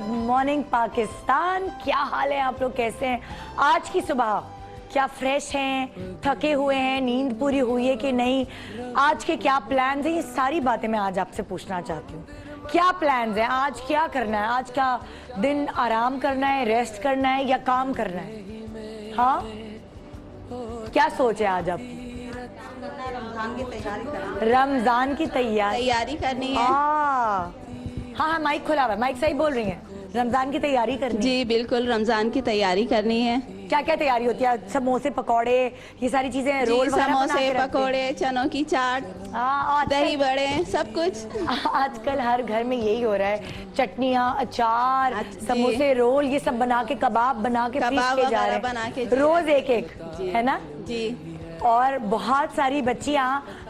Good morning Pakistan. क्या हाल है आप लोग, कैसे हैं आज की सुबह? क्या फ्रेश हैं, थके हुए हैं, नींद पूरी हुई है कि नहीं? आज के क्या प्लान्स हैं, ये सारी बातें मैं आज आपसे पूछना चाहती हूँ। क्या प्लान्स हैं, आज क्या करना है? आज का दिन आराम करना है, रेस्ट करना है या काम करना है? हाँ, क्या सोच है आज आपकी? रमजान की तैयारी करनी है। हाँ, माइक खुला हुआ है, माइक सही बोल रही हैं। रमजान की तैयारी करनी है। जी बिल्कुल, रमजान की तैयारी करनी है। क्या क्या तैयारी होती है? समोसे, पकौड़े, ये सारी चीजें, रोल वगैरह बना समोसे, के रखते हैं। पकौड़े, चनों की चाट, दही बड़े, सब कुछ। आजकल हर घर में यही हो रहा है। चटनियाँ, अचार, समोसे, रोल, ये सब बना के, कबाब बना के फ्रीज के जा रहे हैं रोज एक एक, है ना जी। और बहुत सारी बच्चियां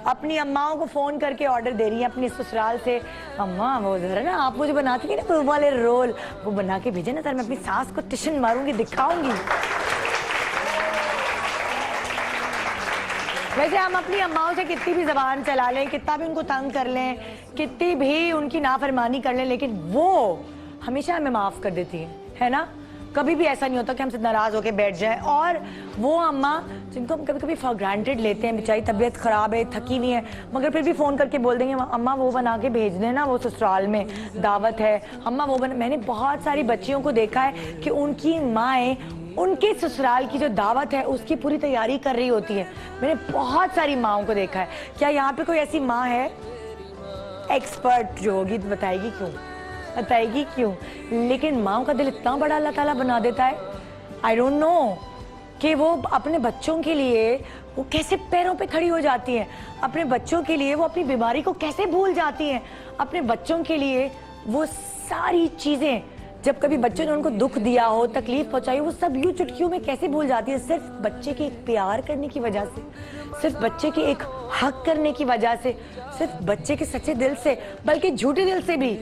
अपनी अम्माओं को फोन करके ऑर्डर दे रही हैं अपनी ससुराल से, अम्मा वो जरा ना आप मुझे बनाती थी ना वो वाले रोल, वो बना के भेजे ना सर, मैं अपनी सास को टिशन मारूंगी, दिखाऊंगी। वैसे हम अपनी अम्माओं से कितनी भी जबान चला लें, कितना भी उनको तंग कर लें, कितनी भी उनकी नाफरमानी कर लें, लेकिन वो हमेशा हमें माफ कर देती है ना? कभी भी ऐसा नहीं होता कि हमसे नाराज होकर बैठ जाए। और वो अम्मा जिनको हम कभी कभी फॉर ग्रांटेड लेते हैं, बेचारी तबीयत खराब है, थकी नहीं है, मगर फिर भी फोन करके बोल देंगे अम्मा वो बना के भेज देना, वो ससुराल में दावत है, अम्मा वो बना। मैंने बहुत सारी बच्चियों को देखा है कि उनकी माएँ उनके ससुराल की जो दावत है उसकी पूरी तैयारी कर रही होती है। मैंने बहुत सारी माँओं को देखा है। क्या यहाँ पे कोई ऐसी माँ है एक्सपर्ट जो होगी तो बताएगी क्यों? लेकिन माँ का दिल इतना बड़ा अल्लाह ताला बना देता है, आई डोंट नो, कि वो अपने बच्चों के लिए वो कैसे पैरों पे खड़ी हो जाती हैं, अपने बच्चों के लिए वो अपनी बीमारी को कैसे भूल जाती हैं, अपने बच्चों के लिए वो सारी चीजें, जब कभी बच्चों ने उनको दुख दिया हो, तकलीफ पहुंचाई, वो सब यूं चुटकियों में कैसे भूल जाती है, सिर्फ बच्चे के एक प्यार करने की वजह से, सिर्फ बच्चे के एक हक करने की वजह से, सिर्फ बच्चे के सच्चे दिल से, बल्कि झूठे दिल से भी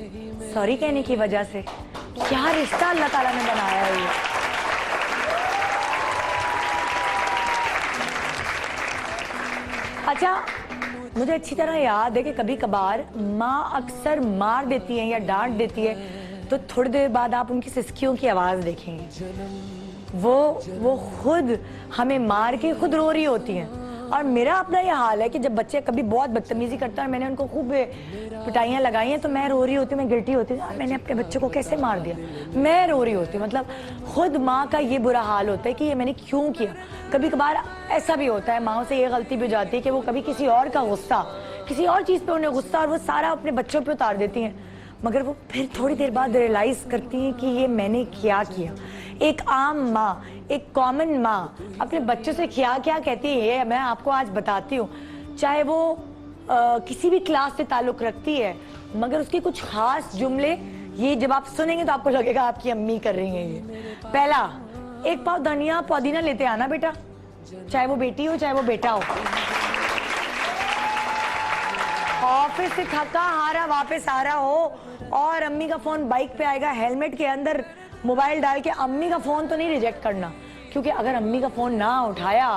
सॉरी कहने की वजह से। क्या रिश्ता अल्लाह ताला ने बनाया है ये। अच्छा, मुझे अच्छी तरह याद है कि कभी कभार माँ अक्सर मार देती है या डांट देती है तो थोड़ी देर बाद आप उनकी सिसकियों की आवाज देखेंगे, वो खुद हमें मार के खुद रो रही होती हैं। और मेरा अपना ये हाल है कि जब बच्चे कभी बहुत बदतमीजी करते हैं और मैंने उनको खूब पिटाइयाँ लगाई हैं तो मैं रो रही होती हूँ, मैं गिल्टी होती हूँ, मैंने अपने बच्चे को कैसे मार दिया, मैं रो रही होती हूँ। मतलब खुद माँ का ये बुरा हाल होता है कि ये मैंने क्यों किया। कभी कभार ऐसा भी होता है, माँ से ये गलती भी हो जाती है कि वो कभी किसी और का गुस्सा, किसी और चीज़ पे उन्हें गुस्सा, और वो सारा अपने बच्चों पे उतार देती हैं, मगर वो फिर थोड़ी देर बाद रियलाइज करती हैं कि ये मैंने क्या किया। एक आम माँ, एक कॉमन माँ अपने बच्चों से क्या क्या कहती है ये मैं आपको आज बताती हूँ। चाहे वो किसी भी क्लास से ताल्लुक रखती है, मगर उसके कुछ खास जुमले ये जब आप सुनेंगे तो आपको लगेगा आपकी अम्मी कर रही हैं ये। पहला, एक पाव धनिया पुदीना लेते आना बेटा, चाहे वो बेटी हो चाहे वो बेटा हो। ऑफिस से थका हारा वापस आ रहा हो और अम्मी का फोन बाइक पे आएगा, हेलमेट के अंदर मोबाइल डाल के अम्मी का फोन तो नहीं रिजेक्ट करना, क्योंकि अगर अम्मी का फोन ना उठाया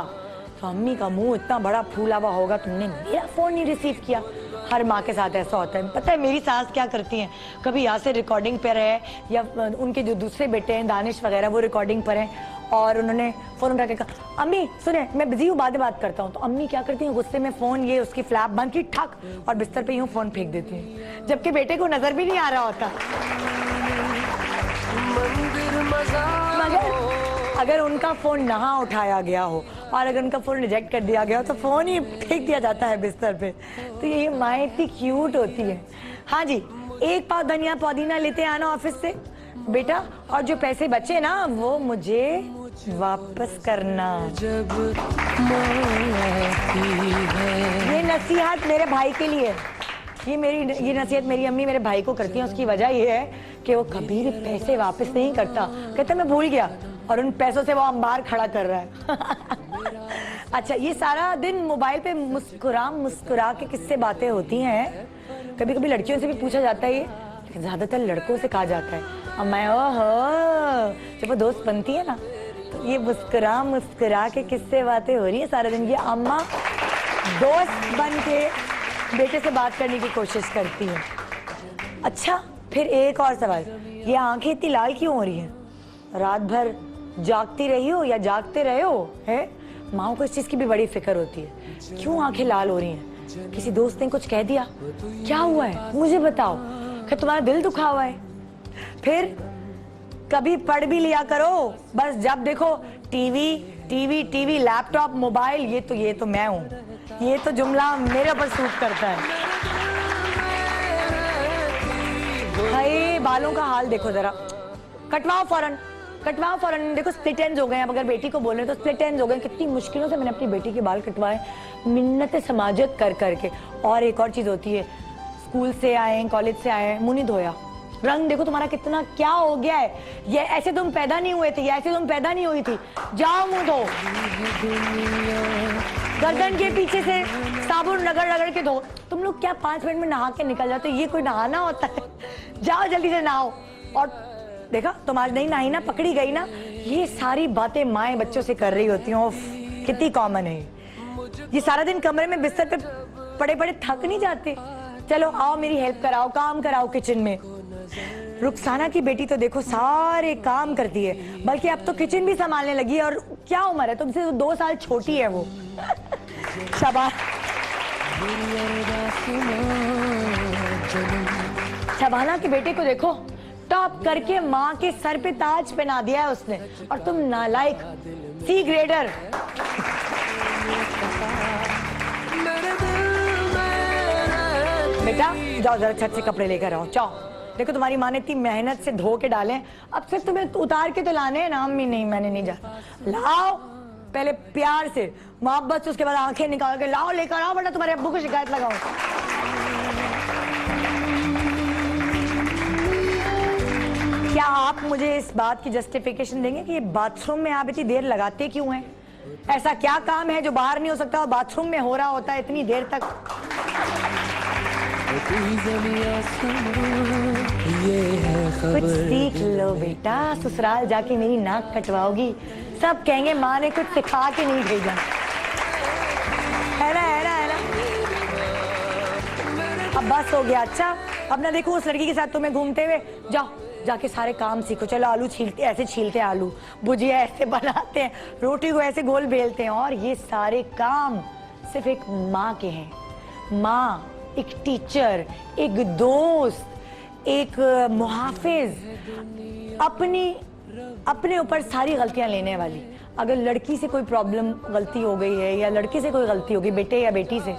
तो अम्मी का मुंह इतना बड़ा फूला हुआ होगा, तुमने मेरा फोन नहीं रिसीव किया। हर माँ के साथ ऐसा होता है। पता है मेरी सास क्या करती हैं, कभी यहाँ से रिकॉर्डिंग पर है या उनके जो दूसरे बेटे हैं दानिश वगैरह वो रिकॉर्डिंग पर हैं और उन्होंने फोन उठा के कहा अम्मी सुने मैं बिजी हूँ, बाद में बात करता हूँ, तो अम्मी क्या करती हैं गुस्से में फोन ये उसकी फ्लैप बंद की ठक और बिस्तर पे यूं फोन फेंक देती हैं, जबकि बेटे को नजर भी नहीं आ रहा होता। मगर अगर उनका फोन ना उठाया गया हो और अगर उनका फोन रिजेक्ट कर दिया गया हो तो फोन ही फेंक दिया जाता है बिस्तर पे। तो ये माएँ इतनी क्यूट होती है। हाँ जी, एक पाव धनिया पुदीना लेते आना ऑफिस से बेटा, और जो पैसे बचे ना वो मुझे वापस करना। ये नसीहत मेरे भाई के लिए, ये नसीहत मेरी अम्मी मेरे भाई को करती है। उसकी वजह ये है कि वो कभी भी पैसे वापस नहीं करता, कहता मैं भूल गया, और उन पैसों से वो अंबार खड़ा कर रहा है। अच्छा, ये सारा दिन मोबाइल पे मुस्कुरा के किससे बातें होती हैं। कभी कभी लड़कियों से भी पूछा जाता है, ये ज्यादातर लड़कों से कहा जाता है। और मैं ओहो, जब वो दोस्त बनती है ना तो ये मुस्कुरा के किससे बातें हो रही है सारा दिन। ये अम्मा दोस्त बन के बेटे से बात करने की कोशिश करती है। अच्छा, फिर एक और सवाल, ये आंखें इतनी लाल क्यों हो रही हैं? रात भर जागती रही हो या जागते रहे हो? है माओ को इस चीज की भी बड़ी फिक्र होती है, क्यों आंखें लाल हो रही हैं? किसी दोस्त ने कुछ कह दिया, क्या हुआ है मुझे बताओ, क्या तुम्हारा दिल दुखा हुआ है? फिर कभी पढ़ भी लिया करो, बस जब देखो TV TV TV, laptop, mobile, ये तो मैं हूँ, ये तो जुमला मेरे ऊपर सूट करता है। भाई बालों का हाल देखो जरा, कटवाओ फौरन, कटवाओ फौरन। देखो स्प्लिट एंड्स हो गए, अब अगर बेटी को बोल रहे तो स्प्लिट एंड्स हो गए। कितनी मुश्किलों से मैंने अपनी बेटी के बाल कटवाए, मिन्नतें समाजत कर करके। और एक और चीज होती है, स्कूल से आए, कॉलेज से आए, मुंह नहीं धोया, रंग देखो तुम्हारा कितना क्या हो गया है। ये ऐसे तुम पैदा नहीं हुए थे, ये ऐसे तुम पैदा नहीं हुई थी, जाओ मुंह धो। गर्दन के पीछे से साबुन रगड़ रगड़ के धो। तुम लोग क्या 5 मिनट में नहा के निकल जाते, ये कोई नहाना होता है? जाओ जल्दी से नहाओ। और देखा तुम आज नहीं नहाई ना, पकड़ी गई ना। ये सारी बातें माएं बच्चों से कर रही होती हैं, कितनी कॉमन है ये। सारा दिन कमरे में बिस्तर पे पड़े पड़े थक नहीं जाते? चलो आओ मेरी हेल्प कराओ, काम कराओ किचन में। रुखसाना की बेटी तो देखो सारे काम करती है, बल्कि अब तो किचन भी संभालने लगी है। और क्या उम्र है, तुमसे 2 साल छोटी है वो। शाबाश। शबाना के बेटे को देखो, टॉप करके माँ के सर पे ताज पहना दिया है उसने, और तुम नालायक सी ग्रेडर। बेटा जाओ जरा छत से कपड़े लेकर आओ, जाओ। देखो तुम्हारी माँ ने इतनी मेहनत से धो के डाले, अब सिर्फ तुम्हें उतार के तो लाने हैं ना। अम्मी नहीं, मैंने नहीं जाना। लाओ पहले प्यार से, मोहब्बत से, उसके बाद आंखें निकाल के लाओ, लेकर आओ, वरना तुम्हारे अब्बू को शिकायत लगाओ। क्या आप मुझे इस बात की जस्टिफिकेशन देंगे कि ये बाथरूम में आप इतनी देर लगाते क्यों हैं? ऐसा क्या काम है जो बाहर नहीं हो सकता और बाथरूम में हो रहा होता है इतनी देर तक? कुछ सीख लो बेटा, ससुराल जाके मेरी नाक कटवाओगी, सब कहेंगे माँ ने कुछ सिखा के नहीं भेजा। है ना, है ना, है ना। अब बस हो गया। अच्छा अब ना देखो उस लड़की के साथ तुम्हें घूमते हुए, जाओ जाके सारे काम सीखो। चलो आलू छीलते, ऐसे छीलते हैं आलू, भुजिया ऐसे बनाते हैं, रोटी को ऐसे गोल बेलते हैं। और ये सारे काम सिर्फ एक माँ के हैं। माँ एक टीचर, एक दोस्त, एक मुहाफिज, अपने ऊपर सारी गलतियां लेने वाली। अगर लड़की से कोई प्रॉब्लम, गलती हो गई है, या लड़के से कोई गलती हो गई, बेटे या बेटी से,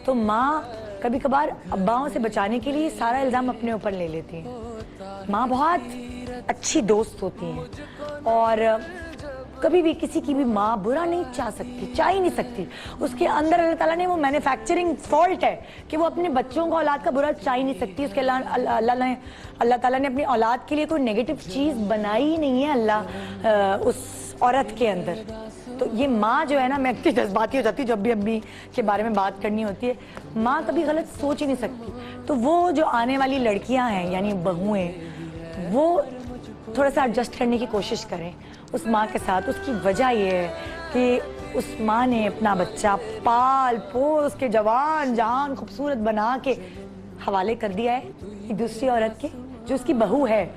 तो माँ कभी कभार अब्बाओं से बचाने के लिए सारा इल्जाम अपने ऊपर ले लेती है। माँ बहुत अच्छी दोस्त होती हैं, और कभी भी किसी की भी माँ बुरा नहीं चाह सकती, चाह ही नहीं सकती। उसके अंदर अल्लाह ताला ने वो मैन्युफैक्चरिंग फॉल्ट है कि वो अपने बच्चों को, औलाद का बुरा चाह ही नहीं सकती। उसके अल्लाह ताला ने अपनी औलाद के लिए कोई नेगेटिव चीज़ बनाई ही नहीं है अल्लाह उस औरत के अंदर। तो ये माँ जो है ना, मैं इतनी जज्बाती हो जाती हूँ जब भी अम्मी के बारे में बात करनी होती है। माँ कभी गलत सोच ही नहीं सकती। तो वो जो आने वाली लड़कियाँ हैं, यानी बहुएं, वो थोड़ा सा एडजस्ट करने की कोशिश करें उस माँ के साथ। उसकी वजह ये है कि उस माँ ने अपना बच्चा पाल पोस के जवान जहान खूबसूरत बना के हवाले कर दिया है एक दूसरी औरत के, जो उसकी बहू है।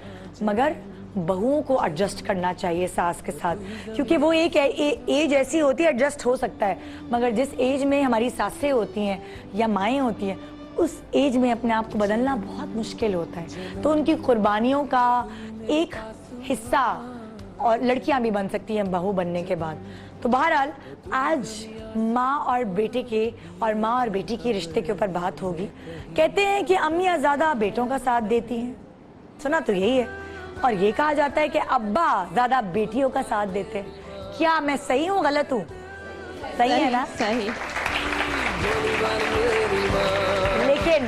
मगर बहुओं को एडजस्ट करना चाहिए सास के साथ, क्योंकि वो एक एज ऐसी होती है, एडजस्ट हो सकता है। मगर जिस एज में हमारी सासें होती हैं या माएँ होती हैं, उस एज में अपने आप को बदलना बहुत मुश्किल होता है। तो उनकी कुर्बानियों का एक हिस्सा और लड़कियां भी बन सकती हैं बहू बनने के बाद। तो बहरहाल आज माँ और बेटे के, और माँ और बेटी के रिश्ते के ऊपर बात होगी। कहते हैं कि अम्मियाँ ज़्यादा बेटों का साथ देती हैं, सुना तो यही है। और ये कहा जाता है कि अब्बा ज़्यादा बेटियों का साथ देते हैं। क्या मैं सही हूँ, गलत हूँ? सही है ना? सही। लेकिन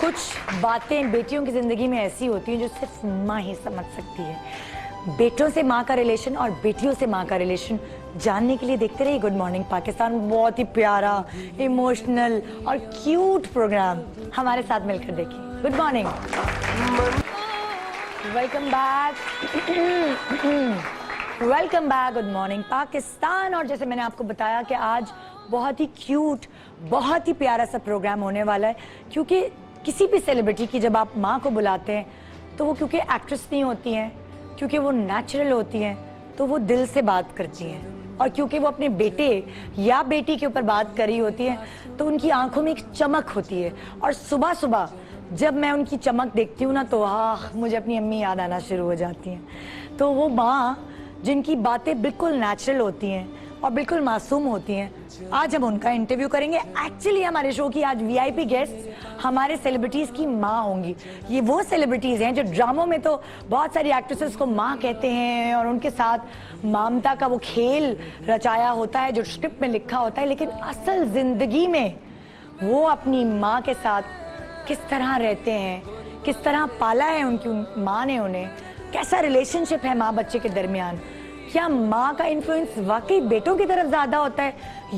कुछ बातें बेटियों की जिंदगी में ऐसी होती हैं जो सिर्फ माँ ही समझ सकती है। बेटों से माँ का रिलेशन और बेटियों से माँ का रिलेशन जानने के लिए देखते रहिए गुड मॉर्निंग पाकिस्तान। बहुत ही प्यारा, इमोशनल और क्यूट प्रोग्राम हमारे साथ मिलकर देखिए। Good morning, welcome back, welcome back. Good morning Pakistan. और जैसे मैंने आपको बताया कि आज बहुत ही क्यूट, बहुत ही प्यारा सा प्रोग्राम होने वाला है, क्योंकि किसी भी सेलिब्रिटी की जब आप माँ को बुलाते हैं तो वो क्योंकि एक्ट्रेस नहीं होती हैं, क्योंकि वो नेचुरल होती हैं, तो वो दिल से बात करती हैं। और क्योंकि वो अपने बेटे या बेटी के ऊपर बात कर रही होती है, तो उनकी आंखों में एक चमक होती है। और सुबह सुबह जब मैं उनकी चमक देखती हूँ ना, तो मुझे अपनी अम्मी याद आना शुरू हो जाती हैं। तो वो माँ जिनकी बातें बिल्कुल नेचुरल होती हैं और बिल्कुल मासूम होती हैं, आज हम उनका इंटरव्यू करेंगे। एक्चुअली हमारे शो की आज वीआईपी गेस्ट हमारे सेलिब्रिटीज की माँ होंगी। ये वो सेलिब्रिटीज हैं जो ड्रामों में तो बहुत सारी एक्ट्रेसेस को माँ कहते हैं और उनके साथ ममता का वो खेल रचाया होता है जो स्क्रिप्ट में लिखा होता है, लेकिन असल जिंदगी में वो अपनी माँ के साथ किस तरह रहते हैं, किस तरह पाला है उनकी माँ ने उन्हें, कैसा रिलेशनशिप है माँ बच्चे के दरमियान, क्या माँ का इन्फ्लुएंस वाकई बेटों की तरफ ज्यादा होता है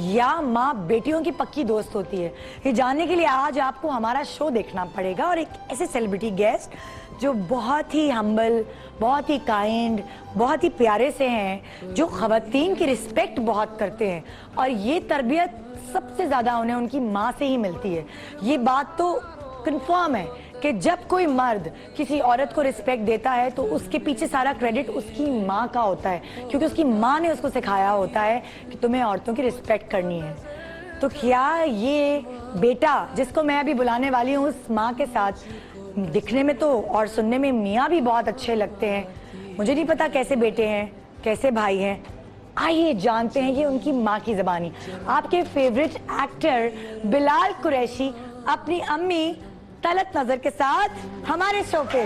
या माँ बेटियों की पक्की दोस्त होती है, ये जानने के लिए आज आपको हमारा शो देखना पड़ेगा। और एक ऐसे सेलिब्रिटी गेस्ट जो बहुत ही हम्बल, बहुत ही काइंड, बहुत ही प्यारे से हैं, जो खवातीन की रिस्पेक्ट बहुत करते हैं और ये तरबियत सबसे ज्यादा उन्हें उनकी माँ से ही मिलती है। ये बात तो कंफर्म है कि जब कोई मर्द किसी औरत को रिस्पेक्ट देता है तो उसके पीछे सारा क्रेडिट उसकी माँ का होता है, क्योंकि उसकी माँ ने उसको सिखाया होता है कि तुम्हें औरतों की रिस्पेक्ट करनी है। तो क्या ये बेटा जिसको मैं अभी बुलाने वाली हूँ उस माँ के साथ, दिखने में तो और सुनने में मियाँ भी बहुत अच्छे लगते हैं, मुझे नहीं पता कैसे बेटे हैं, कैसे भाई हैं, आइए जानते हैं ये उनकी माँ की ज़बानी। आपके फेवरेट एक्टर बिलाल कुरैशी अपनी अम्मी तलत नजर के साथ हमारे शो पे।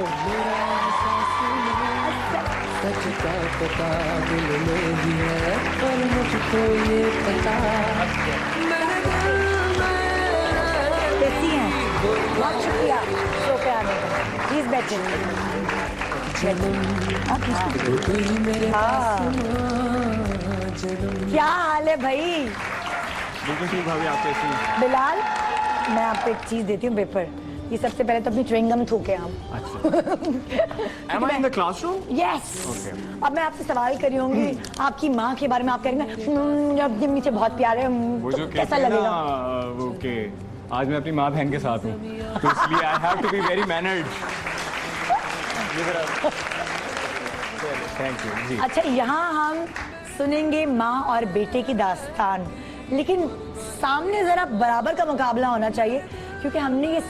सच का पता दिल में भी है, पर मुझको ये पता कैसी हैं? बहुत शुक्रिया शो पे आने का। प्लीज बैठे। क्या हाल है भाई? बिल्कुल ठीक भाभी, आप कैसी हैं? बिलाल, मैं आपको एक चीज देती हूँ, पेपर। ये सबसे पहले तो अपनी च्युइंगम थूके हम। Am I in the classroom? Yes. अब मैं आपसे सवाल कर रही होंगी आपकी माँ के बारे में। आप करेंगे जब नीचे बहुत प्यारे, वो तो जो कैसा कहते हैं ना, लगेगा? वो के आज मैं अपनी माँ बहन के साथ हूँ, तो इसलिए I have to be very mannered. Thank you जी। अच्छा, यहाँ हम सुनेंगे माँ और बेटे की दास्तान, लेकिन सामने जरा बराबर का मुकाबला होना चाहिए, क्योंकि हमने ये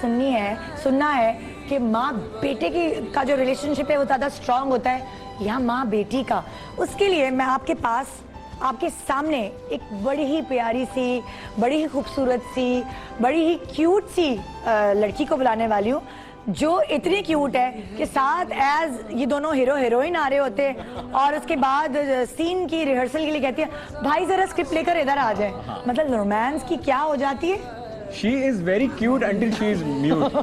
सुनना है कि माँ बेटे की का जो रिलेशनशिप है वो ज़्यादा स्ट्रांग होता है या माँ बेटी का। उसके लिए मैं आपके पास, आपके सामने एक बड़ी ही प्यारी सी, बड़ी ही खूबसूरत सी, बड़ी ही क्यूट सी लड़की को बुलाने वाली हूँ, जो इतनी क्यूट है कि साथ एज ये दोनों हीरो हीरोइन आ रहे होते हैं और उसके बाद सीन की रिहर्सल के लिए कहती है भाई जरा स्क्रिप्ट लेकर इधर आ जाए। मतलब रोमांस की क्या हो जाती है। She is very cute until she is mute.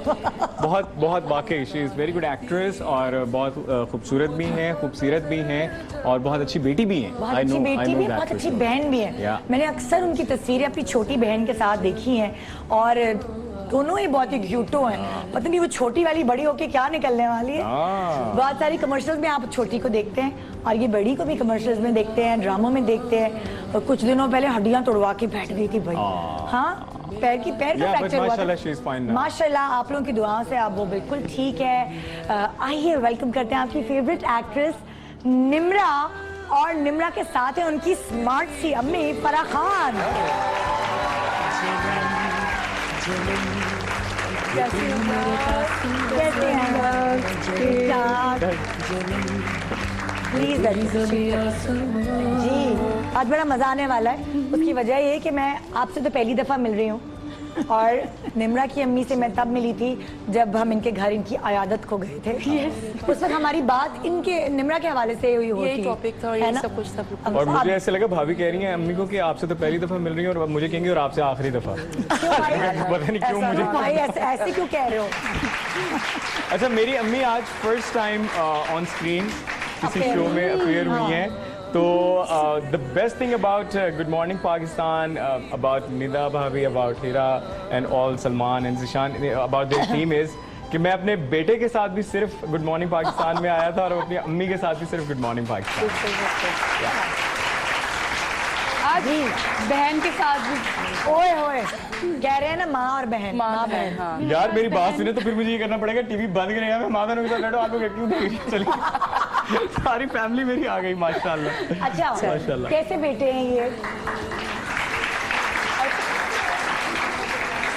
बहुत वाकई she is very good actress और बहुत खूबसूरत भी हैं, खूबसूरत भी हैं और बहुत अच्छी बेटी भी हैं। बहुत अच्छी बेटी भी है, बहुत अच्छी बहन भी है। Yeah. मैंने अक्सर उनकी तस्वीरें अपनी छोटी बहन के साथ देखी हैं और दोनों ही बहुत ही क्यूटो हैं। पता नहीं वो छोटी वाली बड़ी होके क्या निकलने वाली है। बहुत सारी कमर्शियल्स में आप छोटी को देखते हैं और ये बड़ी को भी कमर्शियल्स में देखते हैं, ड्रामों में देखते हैं। और कुछ दिनों पहले हड्डियां तोड़वा के बैठ गई थी भाई। हाँ, पैर का फ्रैक्चर हुआ था। माशाल्लाह आप लोगों की दुआओं से आप वो बिल्कुल ठीक है। आइए वेलकम करते हैं आपकी फेवरेट एक्ट्रेस निम्रा, और निम्रा के साथ है उनकी स्मार्ट सी अम्मी फराह खान। कैसे हैं? प्लीज जी, आज बड़ा मजा आने वाला है। उसकी वजह ये है कि मैं आपसे तो पहली दफा मिल रही हूँ और निम्रा की अम्मी से मैं तब मिली थी जब हम इनके घर इनकी अयादत को गए थे। उस वक्त हमारी बात इनके निम्रा के हवाले से हुई होती है, टॉपिक था और ये सब कुछ था। और मुझे ऐसे लगा भाभी कह रही हैं अम्मी को कि आपसे तो पहली दफा मिल रही हैं और मुझे कहेंगे और आपसे आखिरी दफा। पता नहीं क्यों मुझे भाई ऐसे क्यों कह रहे हो? अच्छा, मेरी अम्मी आज फर्स्ट टाइम ऑन स्क्रीन किसी शो में अपीयर हुई हैं, तो the best thing about good morning Pakistan, about Nida भाभी, about Heera and all Salman and Zeeshan, about this team is कि मैं अपने बेटे के साथ भी सिर्फ गुड मॉर्निंग पाकिस्तान में आया था और अपनी अम्मी के साथ भी सिर्फ गुड मॉर्निंग पाकिस्तान। आज बहन के साथ भी ओए कह रहे हैं ना माँ और बहन, माँ बहन। हाँ। यार मेरी बात सुने तो फिर मुझे ये करना पड़ेगा, टीवी बंद करेगा, मैं माँ बहनों के साथ बैठो, आप लोग एक्टिंग चलिए। सारी फैमिली मेरी आ गई माशाल्लाह। अच्छा, माशाल्लाह। कैसे बेटे हैं ये?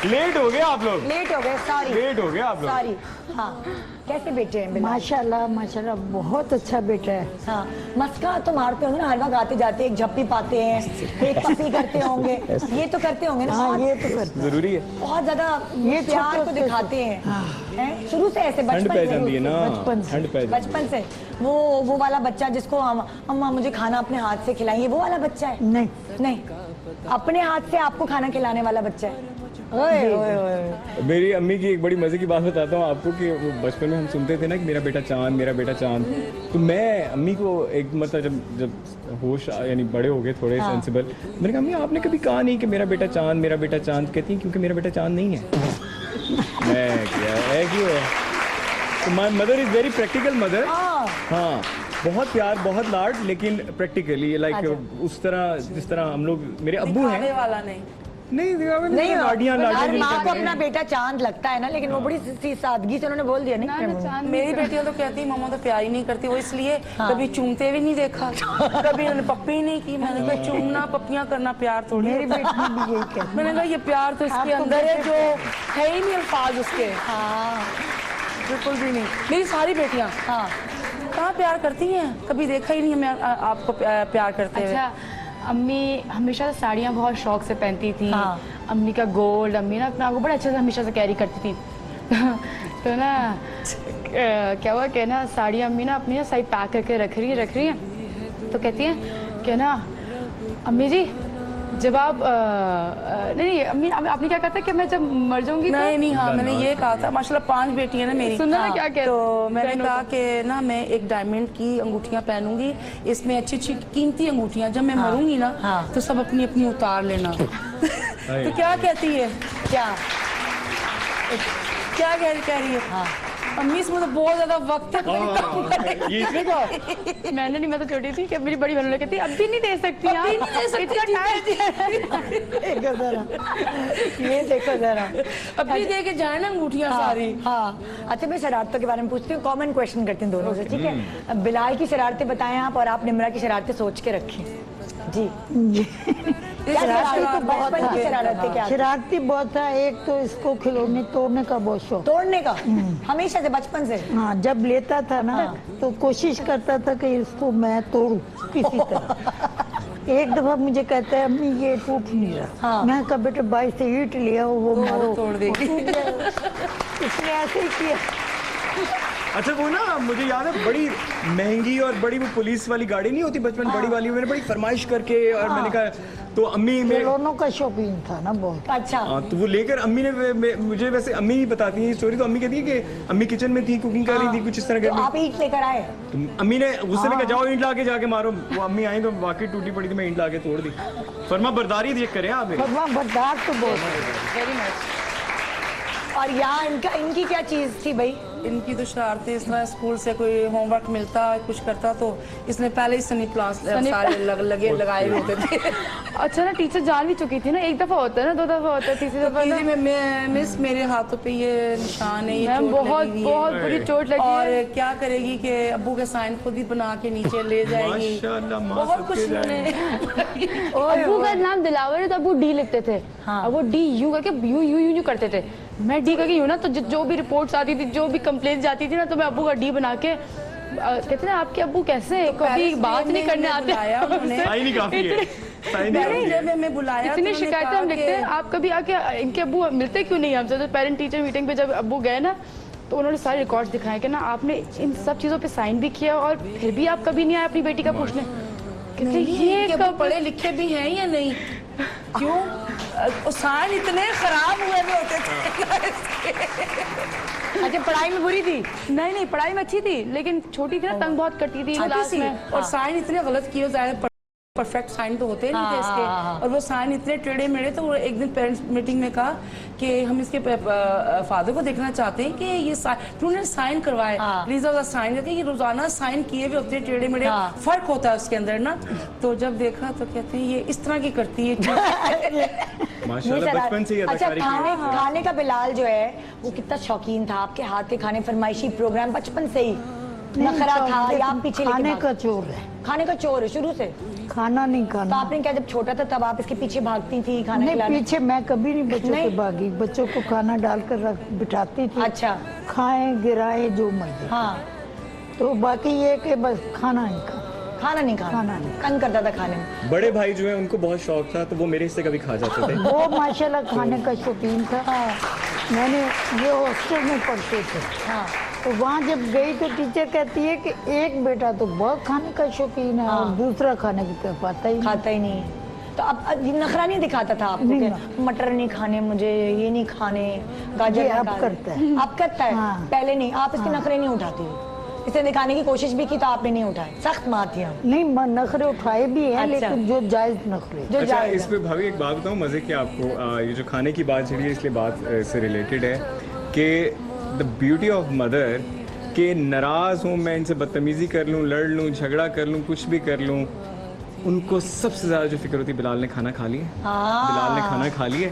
लेट हो गए आप लोग, लेट हो गए, सॉरी। लेट हो गए आप लोग। सॉरी। हाँ, कैसे बेटे हैं बिलाल? माशाल्लाह माशाल्लाह बहुत अच्छा बेटा है। हाँ, मस्का तो मारते होंगे ना, हर वक्त आते जाते एक झप्पी पाते हैं, एक पप्पी करते होंगे, ये तो करते होंगे ना? हाँ ये तो करता जरूरी है, बहुत ज्यादा ये प्यार छोटे को से- दिखाते हैं। हैं? शुरू से ऐसे ठंड बचपन पै से? जाती है ना, बचपन से। ठंड पै जाती बचपन से वो वाला बच्चा जिसको अम्मा मुझे खाना अपने हाथ से खिलाइए, वो वाला बच्चा है? नहीं नहीं, अपने हाथ से आपको खाना खिलाने वाला बच्चा है। ओए ओए ओए है। मेरी अम्मी की एक बड़ी मजे की बात बताता हूँ आपको कि वो बचपन में हम सुनते थे ना कि मेरा बेटा चांद, मेरा बेटा चांद। तो मैं अम्मी को एक मतलब जब होश यानी बड़े हो गए थोड़े सेंसिबल, मैंने कहा अम्मी आपने कभी कहा नहीं कि मेरा बेटा चांद, मेरा बेटा चांद। कहती हैं क्योंकि मेरा बेटा चांद नहीं है। मैं क्या है क्यों है, तो my mother is very practical mother. हाँ, बहुत प्यार बहुत लाड, लेकिन प्रैक्टिकली लाइक उस तरह जिस तरह हम लोग, मेरे अब्बू हैं दिखावे वाला नहीं। नहीं नहीं, लाडियाँ हर लाडियाँ माँ को अपना बेटा चांद लगता है ना, लेकिन वो बड़ी सी सादगी से उन्होंने बोल दिया नहीं। मेरी बेटियां तो कहती मम्मा तो प्यार ही नहीं करती, वो इसलिए कभी चूमते भी नहीं देखा, कभी उन्होंने पप्पी नहीं की। मैंने कहा चूमना पप्पियां करना प्यार थोड़ी मेरी होता बेटी भी यही कहती मैंने कहा ये प्यार तो इसके आपको अंदर है, बेटे जो है ही नहीं अल्फाज उसके। हाँ बिल्कुल भी नहीं। मेरी सारी बेटियां हाँ। कहाँ प्यार करती हैं, कभी देखा ही नहीं है मैं आपको प्यार करते हुए। अच्छा, अम्मी हमेशा से साड़ियाँ बहुत शौक से पहनती थी। हाँ। अम्मी का गोल्ड, अम्मी ना अपना को बड़ा अच्छे से हमेशा से कैरी करती थी। तो ना क्या हुआ कि ना साड़ियाँ अम्मी ना अपनी ना सही पैक करके रख रही हैं। तो कहती हैं कि ना अम्मी जी जब आप नहीं अम्मी आपने क्या कहा था कि मैं जब मर जाऊंगी तो नहीं हाँ, मैंने ये कहा था माशाल्लाह 5 बेटियां ना मेरी। सुनना ना क्या कहते तो मैंने कहा कि ना मैं एक डायमंड की अंगूठियां पहनूंगी, इसमें अच्छी अच्छी कीमती अंगूठियां, जब मैं मरूंगी ना तो सब अपनी अपनी उतार लेना। तो क्या कहती है, क्या कह रही है? अम्मी इसमें तो बहुत ज्यादा वक्त है। ये इसने कहा मैंने नहीं, मैं तो छोटी थी कि मेरी बड़ी बहन कहती अभी नहीं दे सकती यार, अभी नहीं दे सकती, इतना टाइम देखो जरा, ये देखो जरा। अभी दे के जाए ना अंगूठियां सारी। हाँ, अच्छा मैं शरारतों के बारे में पूछती हूँ, कॉमन क्वेश्चन करती हूँ दोनों से, ठीक है? बिलाल की शरारतें बताएं आप और आप निम्रा की शरारतें सोच के रखें। जी क्या शरारतें, बचपन की शरारतें क्या थी? शरारती बहुत था। एक तो इसको खिलौने तोड़ने का बहुत शौक। तोड़ने का हमेशा से, बचपन से? हाँ, जब लेता था ना तो कोशिश करता था कि इसको मैं तोड़ूं किसी तरह। एक दफा मुझे कहता है अम्मी ये टूट नहीं रहा। मैं कहा बेटा बाई से ईंट लिया वो मारो तोड़ देगी। इसने ऐसे ही किया। अच्छा वो ना मुझे याद है बड़ी महंगी और बड़ी वो पुलिस वाली गाड़ी नहीं होती बचपन, बड़ी वाली, मैंने बड़ी फरमाइश करके और मैंने कहा तो अम्मी में खिलौनों का शौकीन था ना बहुत। अच्छा। हाँ, तो वो लेकर अम्मी ने मुझे, वैसे अम्मी ही बताती है स्टोरी, तो अम्मी कहती है कि अम्मी किचन में थी, कुकिंग कर रही थी कुछ इस तरह तो के। आप ईंट लेकर आए? तो अम्मी ने गुस्से में कहा जाओ ईंट ला के जाके मारो। वो अम्मी आई तो वाकई टूटी पड़ी थी, मैं ईंट ला के तोड़ दी। फरमा बरदारी चेक करें आप। भगवान बर्दार तो बहुत है। Very much. और यहाँ इनकी क्या चीज थी भाई? इनकी तो शरारतें इस तरह, स्कूल से कोई होमवर्क मिलता कुछ करता तो इसने पहले ही सनी प्लास सारे लगाए होते थे। अच्छा ना टीचर जान भी चुकी थी ना, एक दफा होता है ना, 2 दफा होता है, तीसरी दफा ना मिस मेरे हाथों पे ये निशान है, ये मैम चोट बहुत लगी हुई है। बहुत बुरी चोट लगी और है। क्या करेगी कि अब्बू के साइन खुद ही बना के नीचे ले जाएगी। माशाल्लाह, माँ बहुत कुछ सबके उन्होंने। अब्बू का नाम दिलावर है तो अब्बू डी लिखते थे। अब वो डी यू करके यू करते थे, मैं डी करके यू ना, तो जो भी रिपोर्ट्स आती थी, जो भी कंप्लेंट जाती थी ना, तो मैं अब्बू का डी बना के कहते ना आपके अब्बू कैसे हैं, कभी बात नहीं करने आते। साइन ही काफी है, साइन ही काफी है। मैं बुलाया इतनी शिकायतें हम लिखते हैं, आप कभी आके इनके अब्बू मिलते क्यों नहीं हमसे? तो पेरेंट टीचर मीटिंग पे जब अब्बू गए ना तो उन्होंने सारे रिकॉर्ड्स दिखाए कि ना आपने इन सब चीज़ों पे साइन भी किया और फिर भी आप कभी नहीं आए अपनी बेटी का पूछने। कहते ये कब पढ़े लिखे भी हैं या नहीं? क्यों साइन इतने खराब हुए हुए होते थे। अच्छा, पढ़ाई में बुरी थी? नहीं पढ़ाई में अच्छी थी, लेकिन छोटी थी ना, तंग बहुत करती थी क्लास में। और साइन इतने गलत किए, ज़्यादा परफेक्ट साइन तो होते नहीं थे इसके। और वो साइन इतने टेढ़े मेढ़े, तो वो एक दिन पेरेंट्स मीटिंग में कहा कि हम इसके फादर को देखना चाहते हैं कि ये फिर उन्होंने साइन करवाए। प्लीज साइन करके, ये रोजाना साइन किए हुए होते हैं टेढ़े मेढ़े, फर्क होता है उसके अंदर ना। तो जब देखा तो कहते हैं ये इस तरह की करती है। माशाल्लाह, ये बचपन से ही अच्छा, अदाकारी की। खाने का बिलाल जो है वो कितना शौकीन था आपके हाथ के खाने, फरमाइशी प्रोग्राम बचपन से ही नखरा था या आप पीछे लेके खाने भाग- का चोर है, खाने का चोर है शुरू से? खाना नहीं तो खाना। आपने क्या जब छोटा था तब आप इसके पीछे भागती थी खाना नहीं, खिलाने? पीछे मैं कभी नहीं बच्चों नहीं? के भागी, बच्चों को खाना डालकर रख बिठाती थी। अच्छा। खाएं गिराए जो मर्जी। हाँ, तो बाकी ये कि बस खाना नहीं खाना। खाना नहीं खाना, खाना नहीं। तंग करता था खाने में। बड़े भाई जो है उनको बहुत शौक था, तो वो मेरे हिस्से कभी खा जाते थे। वो माशाल्लाह खाने का शौकीन था। हाँ मैंने ये हॉस्टल में पढ़ते थे, हाँ तो वहाँ जब गई तो टीचर कहती है कि एक बेटा तो बहुत खाने का शौकीन है और दूसरा खाने की तरफ आता ही नहीं। खाता ही नहीं। तो अब ये नखरा नहीं दिखाता था आपको नहीं, कि मटर नहीं खाने मुझे, ये नहीं खाने, गाजर ये नहीं अब खाने? करता है। अब करता है, हाँ। पहले नहीं। आप इसके नखरे नहीं उठाती थी, इसे दिखाने की कोशिश भी की तो आपने नहीं उठाए, सख्त माँ थी हम। नहीं, नखरे उठाए भी हैं, अच्छा। लेकिन जो जायज नखरे। जो अच्छा, जाएगा इस पे भाभी एक बात बताऊं मजे की आपको, ये जो खाने की बात छड़ी है इसलिए बात से रिलेटेड है कि द ब्यूटी ऑफ मदर कि नाराज़ हूँ मैं, इनसे बदतमीज़ी कर लूँ, लड़ लूँ, झगड़ा कर लूँ, कुछ भी कर लूँ, उनको सबसे ज़्यादा जो फिक्र होती है बिलाल ने खाना खा लिया, बिलाल ने खाना खा लिया।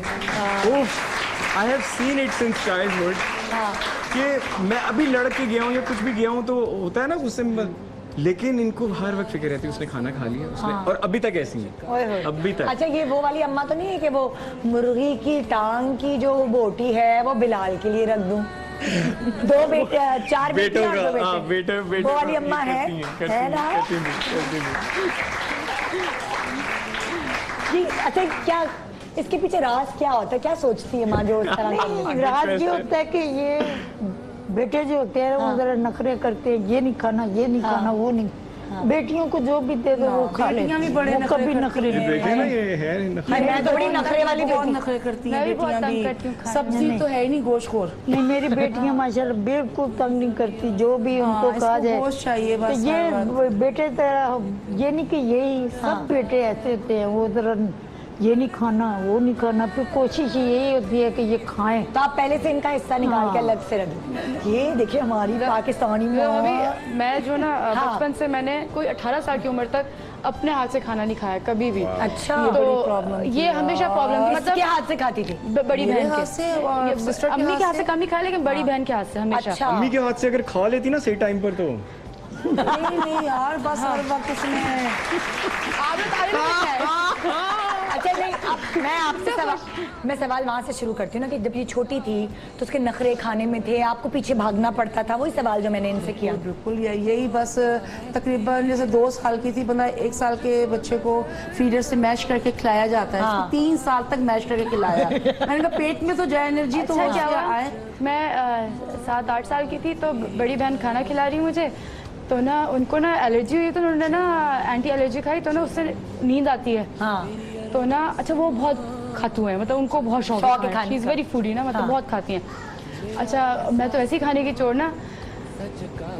I have seen it since childhood कि मैं अभी लड़ के गया हूँ या कुछ भी गया हूँ तो होता है ना गुस्से में, लेकिन इनको हर वक्त फिक्र रहती है उसने खाना खा लिया उसने, और अभी तक ऐसी है, ओए होए। अभी तक। अच्छा, ये वो वाली अम्मा तो नहीं है कि वो मुर्गी की टांग की जो बोटी है वो बिलाल के लिए रख दूं? दो बेटे, चार बेटों बेटियां और दो का, हाँ, बेटे। वो वाली अम्मा है ना? जी, अच्छा, क्या इसके पीछे राज क्या होता है, क्या सोचती है माँ जो इस तरह कर लेती है? राज ये होता है कि ये बेटे जो होते हैं वो जरा नखरे करते हैं, ये नहीं खाना, ये नहीं खाना, वो नहीं। बेटियों को जो भी दे दो वो खा लेती बेटियां भी हैं, बड़े वो नखरे कभी करती नखरे हैं। नहीं। देखे ना ये है मैं तो बड़ी नखरे वाली बहुत बेटी। नखरे करती हैं मैं भी बहुत बेटियां तंग करती हूँ भी। खाने सब्जी तो है ही नहीं गोश्तखोर। नहीं, मेरी बेटियां माशाल्लाह बिल्कुल तंग नहीं करती, जो भी उनको इसको कहा जाए। गोश्त चाहिए तो बस, ये हर बेटे तरह ये नहीं कि यही सब बेटे ऐसे होते हैं, वो जरा ये नहीं खाना, वो नहीं खाना, फिर कोशिश यही होती है कि ये खाएं। तो आप पहले से इनका हिस्सा निकाल के अलग से रख दो। ये देखिए हमारी पाकिस्तानी तो माँ। अभी मैं जो ना हाँ। बचपन से मैंने कोई 18 साल की उम्र तक अपने हाथ से खाना नहीं खाया कभी भी। अच्छा, तो ये हमेशा प्रॉब्लम थी, किसके मतलब हाथ से खाती थी? बड़ी मेरे बहन हाथ के से और ये sister के अम्मी के हाथ हाथ से कम ही खाया, लेकिन बड़ी बहन के हाथ से हमेशा। अच्छा। अम्मी के हाथ से अगर खा लेती ना सही टाइम पर तो नहीं यार, बस हर वक्त उसमें अच्छा, नहीं, अब मैं आपसे मैं सवाल वहाँ से शुरू करती हूँ ना कि जब ये छोटी थी तो उसके नखरे खाने में थे, आपको पीछे भागना पड़ता था, वही सवाल जो मैंने इनसे किया। बिल्कुल यही बस तकरीबन जैसे 2 साल की थी, बंदा 1 साल के बच्चे को फीडर से मैश करके खिलाया जाता है। हाँ। इसको 3 साल तक मैश करके खिलाया। मैंने कहा पेट में तो जाए एनर्जी, तो अच्छा, वो क्या क्या हुआ, आए। मैं 7-8 साल की थी तो बड़ी बहन खाना खिला रही मुझे, तो ना उनको ना एलर्जी हुई, तो उन्होंने ना एंटी एलर्जी खाई, तो ना उससे नींद आती है। हाँ, तो ना अच्छा, वो बहुत खातू है, मतलब उनको बहुत शौक शौक है है, खाने शी इज़ का। वेरी फूडी ना, मतलब हाँ। बहुत खाती हैं। अच्छा, मैं तो ऐसे ही खाने की चोर ना,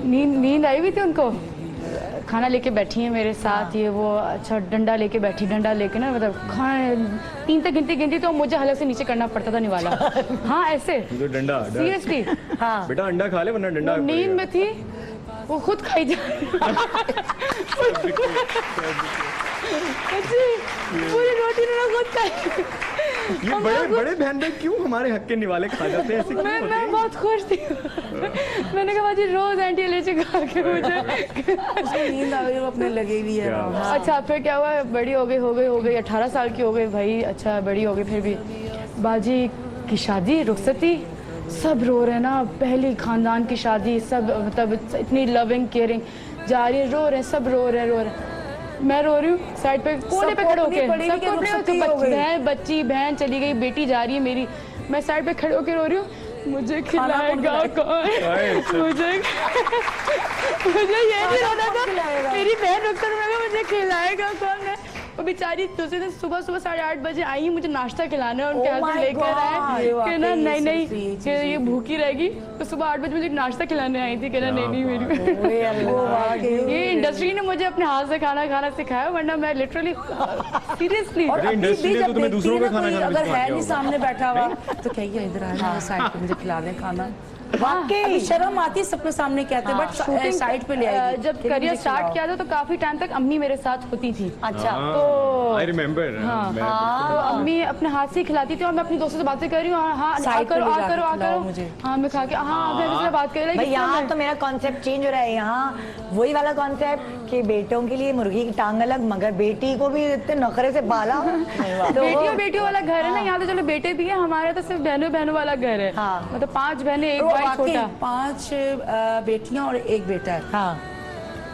नींद आई हुई थी उनको, खाना लेके बैठी है मेरे साथ, ये वो अच्छा डंडा लेके बैठी, डंडा लेके ना मतलब खाए 3 तक गिनती तो मुझे हलक से नीचे करना पड़ता था निवाला। हाँ, ऐसे जो डंडा सीरियसली। हाँ। बेटा अंडा खा ले वरना डंडा वो नींद में थी, वो खुद खाई जा पूरी रोटी ना खुद खाई। ये बड़े बड़े बहन भाई क्यों हमारे हक के निवाले खा जाते हैं, ऐसे क्यों होते मैं हैं? बहुत खुश थी। मैंने कहा बाजी रोज एंटी एलर्जी खा के मुझे। उसको नींद आ गई, वो अपने लगे हुई है। क्या? अच्छा, फिर क्या हुआ, बड़ी हो गई 18 साल की हो गई भाई। अच्छा, बड़ी हो गई, फिर भी बाजी की शादी, रुखसती, सब रो रहे हैं ना, पहली खानदान की शादी, सब मतलब इतनी लविंग केयरिंग जा रही है, रो रहे हैं, सब रो रहे हैं। मैं रो रही हूँ साइड पे, कोने पे खड़े होके, सबको अपने बहन चली गई, बेटी जा रही है मेरी, मैं साइड पे खड़े होके रो रही हूँ। मुझे खिलाएगा कौन? मुझे ये नहीं रोना था, मेरी बहन रुकता था, मुझे खिलाएगा कौन है? वो बेचारी दूसरे दिन सुबह 8:30 बजे आई, मुझे नाश्ता खिलाने, और उनके Oh हाथ में my लेकर आए God! कि ना ये नहीं नहीं सच्ची कि ये भूखी रहेगी, तो सुबह 8 बजे मुझे नाश्ता खिलाने आई थी, कहना नहीं मेरी ये इंडस्ट्री ने मुझे अपने हाथ से खाना सिखाया, वरना मैं लिटरली सीरियसली। और अरे अभी इंडस्ट्री भी ने तो जब तुम्हें देखती दूसरों है का ना खाना कोई खाना अगर सिखा है दिया नहीं होगा। सामने बैठा हुआ तो कहेगी इधर आ साइड पे मुझे खिला दे खाना। वाकई अभी शर्म आती है सबके सामने कहते बट शूटिंग साइड पे ले आएगी जब फिर करियर मुझे स्टार्ट खिलाओ। किया था तो काफी टाइम तक अम्मी मेरे साथ होती थी। अच्छा आई रिमेम्बर। तो अम्मी अपने हाथ से ही खिलाती थी और मैं अपनी दोस्तों से बातें कर रही हूँ, हाँ आ Side पे करो ले आ जाके करो आ खिलाओ करो, मुझे। हाँ मैं खा के हाँ मैं किसी से बात कर रही भाई यहाँ तो मेरा कॉन्सेप्ट चेंज हो रहा है। यहाँ वही वाला कॉन्सेप्ट कि बेटों के लिए मुर्गी की टांग अलग, मगर बेटी को भी इतने नखरे से पाला। तो बेटियों वाला घर है ना, यहाँ तो चलो बेटे भी है, हमारे तो सिर्फ बहनों वाला घर है। हाँ। मतलब 5 बहनें एक तो भाई वाकई छोटा। 5 बेटियां और एक बेटा है। हाँ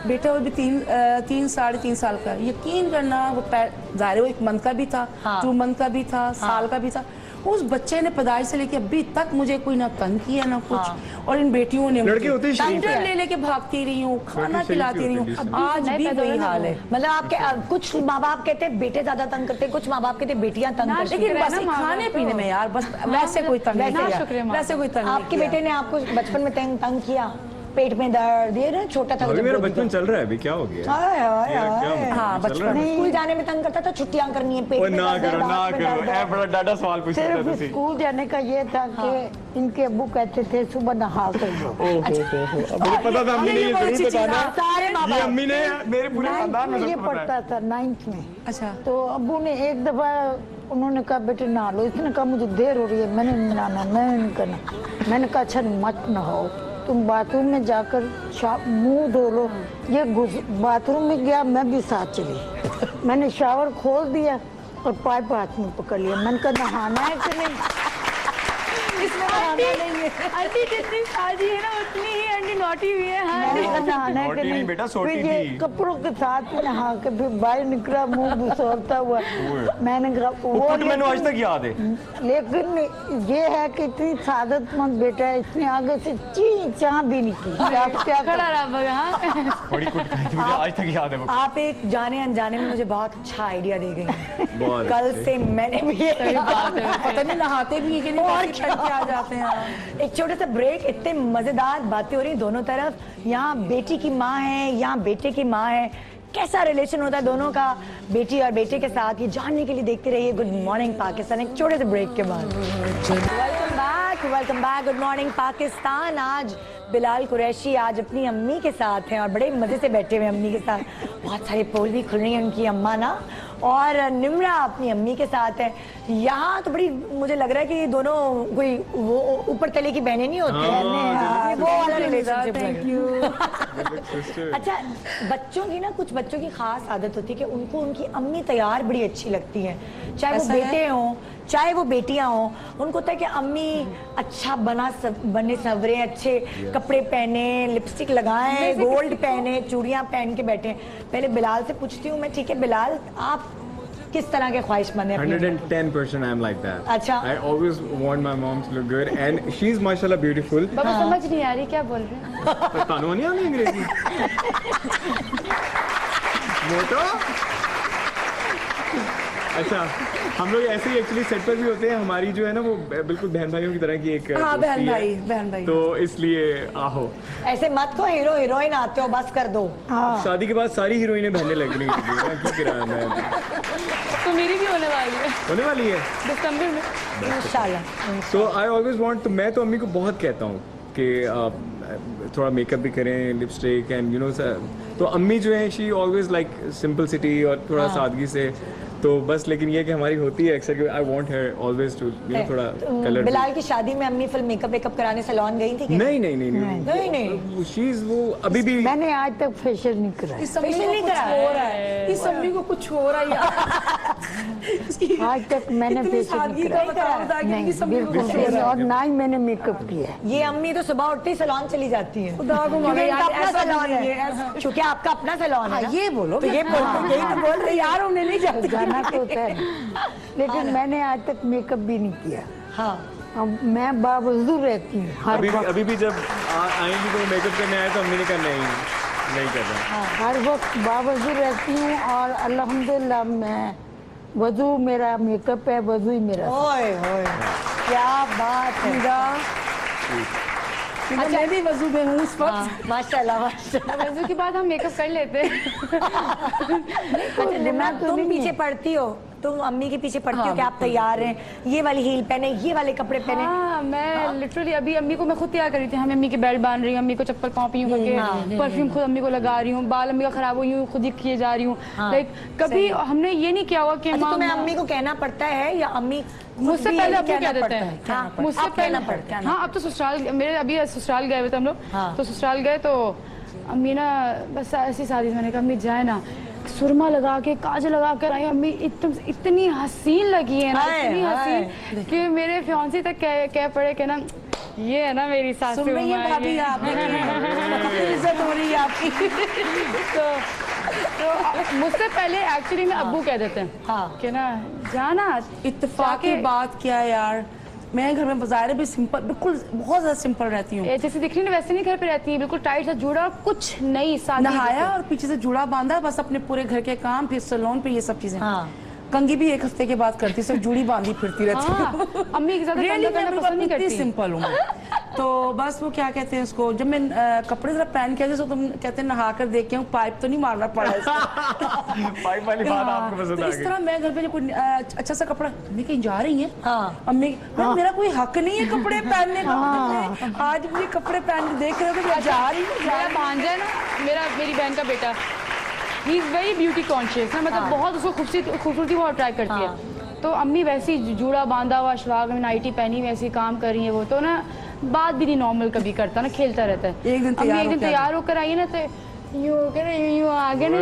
बेटा वो भी 3-3.5 साल का है। यकीन करना वो जाहिर है वो 1 मंथ का भी था, हाँ। 2 मंथ का भी था, साल का भी था। उस बच्चे ने पैदाइश से लेके अभी तक मुझे कोई ना तंग किया ना कुछ। और इन बेटियों ने लड़के होते ही शरीफ डॉक्टर हैं। ले लेके भागती रही हूँ, खाना शरीफ खिलाती रही होते हूँ, हैं आज नए भी पैदा वही हुए ना हाल वो। है। मतलब आपके कुछ माँ बाप कहते हैं बेटे ज्यादा तंग करते हैं, कुछ माँ बाप कहते हैं बेटियां तंग ना, करती हैं। लेकिन शुक्र है बस ना माँ खाने बाप पीने तो। में यार बस वैसे कोई तंग नहीं ना, किया, शुक्र है माँ वैसे कोई तंग नहीं आपके किया। बेटे ने आपको बचपन में तंग किया, पेट में दर्द, ये ना छोटा था अभी जब मेरा गोदी बचपन चल रहा है, अभी क्या हो गया? तो। हाय, हाय, क्या हाय। हाँ, चल रहा है? बचपन स्कूल जाने में तंग करता था, छुट्टियां करनी है, पेट ओए में ना दर्द है, करो ना हाथ में करो, दर्द है। ऐ बड़ा डाटा सवाल पूछता था सिर्फ तुसी। स्कूल जाने का ये था कि इनके अब्बू कहते थे सुबह नहा कर दो। अब मुझे पता था अम्मी ने ये बहुत अच्छी जरूर चीज़ है। बताना। सारे माँ ये बाप अम्मी ने मेरे पूरे नाइन्थ खानदान में में ये सबको पता पढ़ता है। था, 9th में। अच्छा तो अब्बू ने एक दफा उन्होंने कहा बेटे नहा लो, इसने कहा मुझे देर हो रही है, मैंने नहीं नहाना, मैंने नहीं करना। मैंने कहा अच्छा मत नहाओ, तुम बाथरूम में जाकर मुंह धो लो। ये बाथरूम में गया, मैं भी साथ चली। मैंने शावर खोल दिया और पाइप हाथ में पकड़ लिया। मैंने कहा नहाना है कि नहीं? इसमें नहाना नहीं है। आंटी जितनी साजी है ना उतनी ही आंटी नॉटी हुई है। हाँ मैंने कहा नहाना है कि नोटी नहीं बेटा, सोटी फिर ये थी। कपड़ों के साथ नहा के फिर बाहर निकला, मुंह घुसोड़ता हुआ। मैंने कहा वो तो मैंने आज तक याद है। लेकिन ये है कि इतनी सादतमंद बेटा है, इसने आगे से ची चाह भी नहीं की। आप क्या खड़ा कर- रहा बगा, हाँ। बड़ी कुट खाई थी, मुझे आज तक याद है वो। आप एक जाने अनजाने में मुझे बहुत अच्छा आइडिया दे गई हैं। बहुत कल अच्छे। से मैंने भी ये पता नहीं नहाते भी हैं कि नहीं, और कैसे करके आ जाते हैं। एक छोटा सा ब्रेक। इतने मजेदार बातें हो रही दोनों तरफ। यहाँ बेटी की माँ है, यहाँ बेटे की माँ है। कैसा रिलेशन होता है दोनों का बेटी और बेटे के साथ, ये जानने के लिए देखते रहिए गुड मॉर्निंग पाकिस्तान एक छोटे से ब्रेक के बाद। Welcome back good morning Pakistan. आज बिलाल कुरैशी आज अपनी अम्मी के साथ हैं और बड़े मजे से बैठे हुए अम्मी के साथ। बहुत सारे पोल भी खुल रही हैं उनकी अम्मा ना, और निम्रा अपनी अम्मी के साथ है। यहाँ तो बड़ी मुझे लग रहा है कि ये दोनों कोई वो ऊपर तले की बहनें नहीं होती हैं, ये वो वाला रिलेशनशिप है। अच्छा, बच्चों की ना, कुछ बच्चों की खास आदत होती है कि उनको उनकी अम्मी तैयार बड़ी अच्छी लगती है, चाहे वो ऐसा है? बेटे हों चाहे वो बेटियां हों। उनको होता है कि अम्मी अच्छा बने सवरे, अच्छे कपड़े पहने, लिपस्टिक लगाएं, गोल्ड पहने, चूड़ियां पहन के बैठे। पहले बिलाल से पूछती हूँ मैं, ठीक है बिलाल, आप किस तरह के ख्वाहिशमंद हैं? 110% I am like that. अच्छा। I always want my mom to look good and she's mashallah beautiful. बाबा समझ नहीं आ रही क्या बोल रहे हैं। तानू नहीं आती अंग्रेजी? मोटो? अच्छा, हम लोग ऐसे ही एक्चुअली सेट पर भी होते हैं। हमारी जो है ना वो बिल्कुल बहन भाइयों की तरह की एक हाँ दोस्ती है। बहन भाई तो इसलिए आहो, ऐसे मत को हीरो हीरोइन आते हो, बस कर दो। शादी के बाद सारी हीरोइनें बहने लग रही हैं। क्यों गिरा मैं? तो मेरी भी होने वाली है होने वाली है। दिसंबर में। इंशाल्लाह। सो आई ऑलवेज वांट, तो मैं तो अम्मी को बहुत कहता हूँ कि थोड़ा मेकअप भी करें, लिपस्टिक एंड यू नो। तो अम्मी जो है शी ऑलवेज लाइक सिंपलिसिटी और थोड़ा सादगी से। तो बस लेकिन ये कि हमारी होती है अक्सर कि I want her always to you know थोड़ा कलर। बिलाल की शादी में अम्मी फुल मेकअप वेकअप कराने सैलून गई थी कि नहीं नहीं नहीं नहीं नहीं। शी इज वो अभी भी मैंने आज तक फेशियल नहीं करा। इस अम्मी फेशियल को नहीं कुछ करा हो रहा है, इस अम्मी को कुछ हो रहा है यार। इसकी आज तक मैंने इतनी फेशियल सादगी नहीं का करा। बताओ ताकि नहीं, इस अम्मी को कुछ हो बिल्कुल रहा है। और ना ही मैंने मेकअप किया है। ये अम्मी तो सुबह उठते ही सैलून चली जाती है, खुदा को क्योंकि मानो इनका यार, अपना ऐसा सैलून नहीं है, है, क्योंकि आपका अपना सैलून है ना। ये बोलो तो ये बोल, यही तो बोल रही है। यार उन्हें नहीं जाती। जाना तो होता है, लेकिन मैंने आज तक मेकअप भी नहीं किया। हाँ, अब मैं बावजूद रहती हूँ हर वक्त। अभी भी जब आएंगी तो मेकअप करने आए तो अम्मी ने कहा नहीं कर रहा। हर वक्त बावजूद रहती हूँ और अल्हम्दुलिल्लाह मैं वजू मेरा मेकअप है, वजू ही मेरा। ओए ओए, क्या बात है। अच्छा मैं भी वजू में हूँ इस वक्त। हाँ, माशाल्लाह माशाल्लाह। वजू के बाद हम मेकअप कर लेते हैं। अच्छा निम्रा, तुम पीछे पड़ती हो तुम अम्मी के पीछे पड़ती हो कि आप तैयार हैं, ये वाली हील पहने, ये वाले कपड़े पहने। हाँ, मैं लिटरली अभी अम्मी को मैं खुद तैयार कर रही थी। हम अम्मी की बेल्ट बांध रही हूँ, अम्मी को चप्पल पाँव यूं करके, परफ्यूम खुद अम्मी को लगा रही हूँ, बाल अम्मी का खराब हो यूं खुद ही किए जा रही हूँ। लाइक कभी हमने ये नहीं किया हुआ कि अच्छा, तुम्हें अम्मी को कहना पड़ता है या अम्मी मुझसे भी पहले यही अब्बू कहना कह देते पड़ता हैं। है? हाँ, मुझसे अब कहना पहले पड़ता है। हाँ, अब तो ससुराल मेरे अभी ससुराल गए हुए थे हम लोग। तो ससुराल गए तो अम्मी ना बस ऐसी शादी मैंने कहा अम्मी जाए ना, सुरमा लगा के काजल लगा कर आई अम्मी, इतनी हसीन लगी है ना, इतनी हसीन कि मेरे फियांसी तक कह पड़े कि ना ये है ना मेरी सासू सुन रही है भाभी आप, इज्जत हो रही है आपकी। तो मुझसे पहले एक्चुअली में अब्बू कह देते हैं कि ना जाना। इत्तेफाक की बात क्या है यार, मैं घर में बाजार भी सिंपल, बिल्कुल बहुत ज्यादा सिंपल रहती हूँ। जैसे दिख रही ना वैसे नहीं घर पे रहती है, बिल्कुल टाइट सा जुड़ा, कुछ नहीं, सादी नहाया और पीछे से जुड़ा बांधा, बस अपने पूरे घर के काम, फिर सैलून पे ये सब चीजें। कंगी भी एक हफ्ते के बाद करती, सिर्फ जुड़ी बांधी फिरती रहती हूँ। अम्मी के साथ रियली करना मैं पसंद नहीं इतनी करती। सिंपल हूँ। तो बस वो क्या कहते हैं उसको, जब मैं कपड़े जरा पहन के आती तो तुम कहते हैं नहा कर देख के पाइप तो नहीं मारना पड़ा इसको। पाइप वाली बात आपको पसंद तो आ इस गई। तरह मैं घर पे जो कोई अच्छा सा कपड़ा, अम्मी कहीं जा रही है, अम्मी मेरा कोई हक नहीं है कपड़े पहनने का, आज मुझे कपड़े पहन के देख रहे हो तो मैं जा रही हूँ। मेरा भांजा है ना, मेरी बहन का बेटा, he is very beauty conscious ना, मतलब बहुत उसको खूबसूरती बहुत अट्रैक्ट करती है। तो अम्मी वैसी जूड़ा बांधा हुआ, शराग में नाइटी पहनी, वैसी काम कर रही है वो, तो ना बात भी नहीं नॉर्मल कभी करता ना, खेलता रहता है। एक दिन तैयार होकर आई ना, तो यूं यूं आगे ना,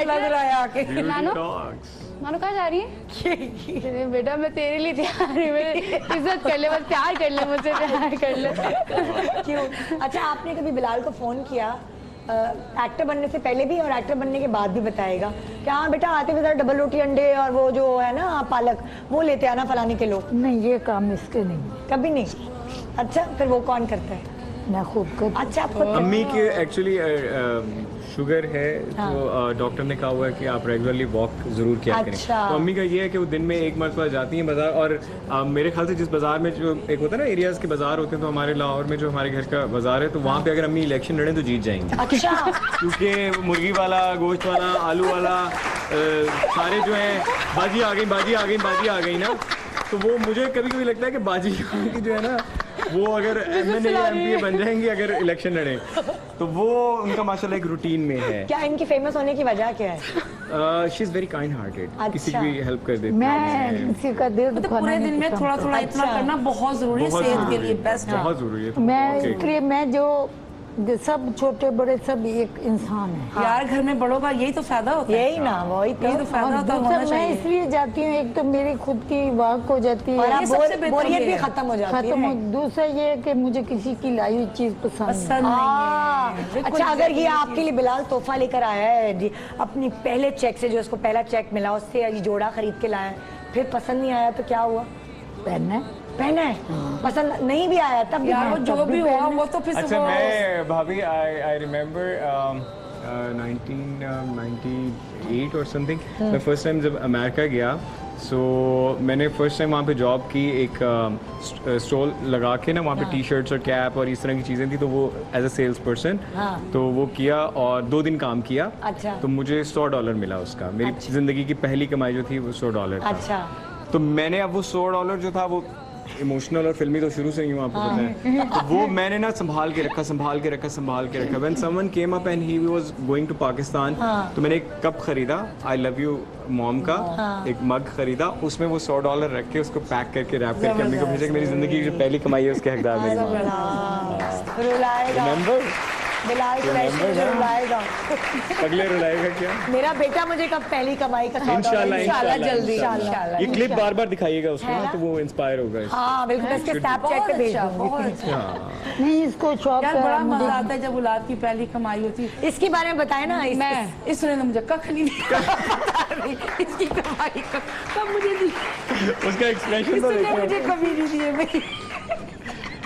लग रहा है आके। मानो कहाँ जा रही है? बेटा मैं तेरे लिए तैयार हूँ, मेरी इज्जत कर ले, बस प्यार कर ले मुझसे, प्यार कर ले। क्यों? अच्छा, आपने कभी बिलाल को फोन किया एक्टर बनने से पहले भी और एक्टर बनने के बाद भी बताएगा कि हाँ बेटा आते हुए डबल रोटी अंडे और वो जो है ना पालक वो लेते आना फलाने के लोग? नहीं, ये काम इसके नहीं, कभी नहीं। अच्छा, फिर वो कौन करता है? मैं खुद कर। अच्छा, आप खुद अम्मी की एक्चुअली शुगर है, तो डॉक्टर ने कहा हुआ है कि आप रेगुलरली वॉक जरूर किया करें। अच्छा। तो अम्मी का ये है कि वो दिन में एक मरतबा जाती हैं बाजार, और मेरे ख्याल से जिस बाजार में जो एक होता है ना एरियाज के बाजार होते हैं, तो हमारे लाहौर में जो हमारे घर का बाजार है, तो वहाँ पे अगर अम्मी इलेक्शन लड़े तो जीत जाएंगी। अच्छा। क्योंकि मुर्गी वाला, गोश्त वाला, आलू वाला, सारे जो है बाजी आ गई, बाजी आ गई, बाजी आ गई ना, तो वो मुझे कभी कभी लगता है कि बाजी की जो है ना, वो अगर MNA या MPA बन जाएंगे अगर इलेक्शन लड़े, तो वो उनका माशाल्लाह एक रूटीन में है। क्या इनकी फेमस होने की वजह क्या है? She is very kind hearted, किसी की अच्छा। भी हेल्प कर देती है। मैं किसी का दिल मतलब दुखाना पूरे नहीं दिन में पसंद थोड़ा करती। थोड़ा इतना अच्छा। करना बहुत जरूरी है, बहुत सेहत जरूरी के लिए है, बेस्ट है। बहुत जरूरी है। मैं Okay. इसलिए मैं जो सब छोटे बड़े सब एक इंसान है। यार घर में बड़ों का यही तो फायदा होता है, यही ना, वही तो। यही तो फायदा और होता दूसरा होना मैं चाहिए। इसलिए जाती हूँ, एक तो मेरी खुद की वाक हो जाती और है, आप ये सबसे बेहतर बोरियत ये भी है। खत्म हो जाती खत्म हो। है। दूसरा ये है कि मुझे किसी की लाई हुई चीज पसंद नहीं। पसंद नहीं है। बिल्कुल अच्छा, अगर ये exactly आपके लिए बिलाल तोहफा लेकर आया है जी, अपनी पहले चेक से, जो उसको पहला चेक मिला उससे ये जोड़ा खरीद के लाया है, फिर पसंद नहीं आया तो क्या हुआ? पहना है, पसंद नहीं भी आया तब भी यार वो जो भी हुआ वो तो फिर अच्छा, वो मैं भाभी आई रिमेम्बर 1998 और समथिंग, मैं फर्स्ट टाइम जब अमेरिका गया, सो मैंने फर्स्ट टाइम वहाँ पे जॉब की, एक स्टॉल लगा के ना, वहाँ पे टी शर्ट्स और कैप और इस तरह की चीज़ें थी, तो वो एज अ सेल्स पर्सन, तो वो किया और 2 दिन काम किया। अच्छा। तो मुझे $100 मिला उसका, मेरी ज़िंदगी की पहली कमाई जो थी वो $100 था। अच्छा। तो मैंने अब वो $100 जो था, वो इमोशनल और फिल्मी तो शुरू से ही हूँ, आपको पता है, तो वो मैंने ना संभाल के रखा। When someone came up and he was going to Pakistan, तो मैंने एक कप खरीदा, I love you मॉम का, एक मग खरीदा, उसमें वो $100 रख के उसको पैक करके रैप करके अम्मी को भेजा कि मेरी जिंदगी की जो पहली कमाई है उसके हकदार मेरी माँ। रुलाएगा Remember? बिलाल को वैसे ही रुलाएगा। अगले रुलाएगा क्या? मेरा बेटा मुझे कब पहली कमाई का $100 इंशाल्लाह जल्दी इंशाल्लाह। ये क्लिप बार बार दिखाइएगा उसको ना, तो वो इंस्पायर होगा इससे। हाँ बिल्कुल, मैं इसके स्नैपचैट पे भेज दूंगी। नहीं, इसको शौक यार है बड़ा मुझे। मजा आता है जब औलाद की पहली कमाई होती है। इसके बारे में बताए ना। इसने तो मुझे कख नहीं दिया, इसकी कमाई कब मुझे दी, उसका एक्सप्रेशन तो इसने देखो। मुझे कभी नहीं दिए भाई।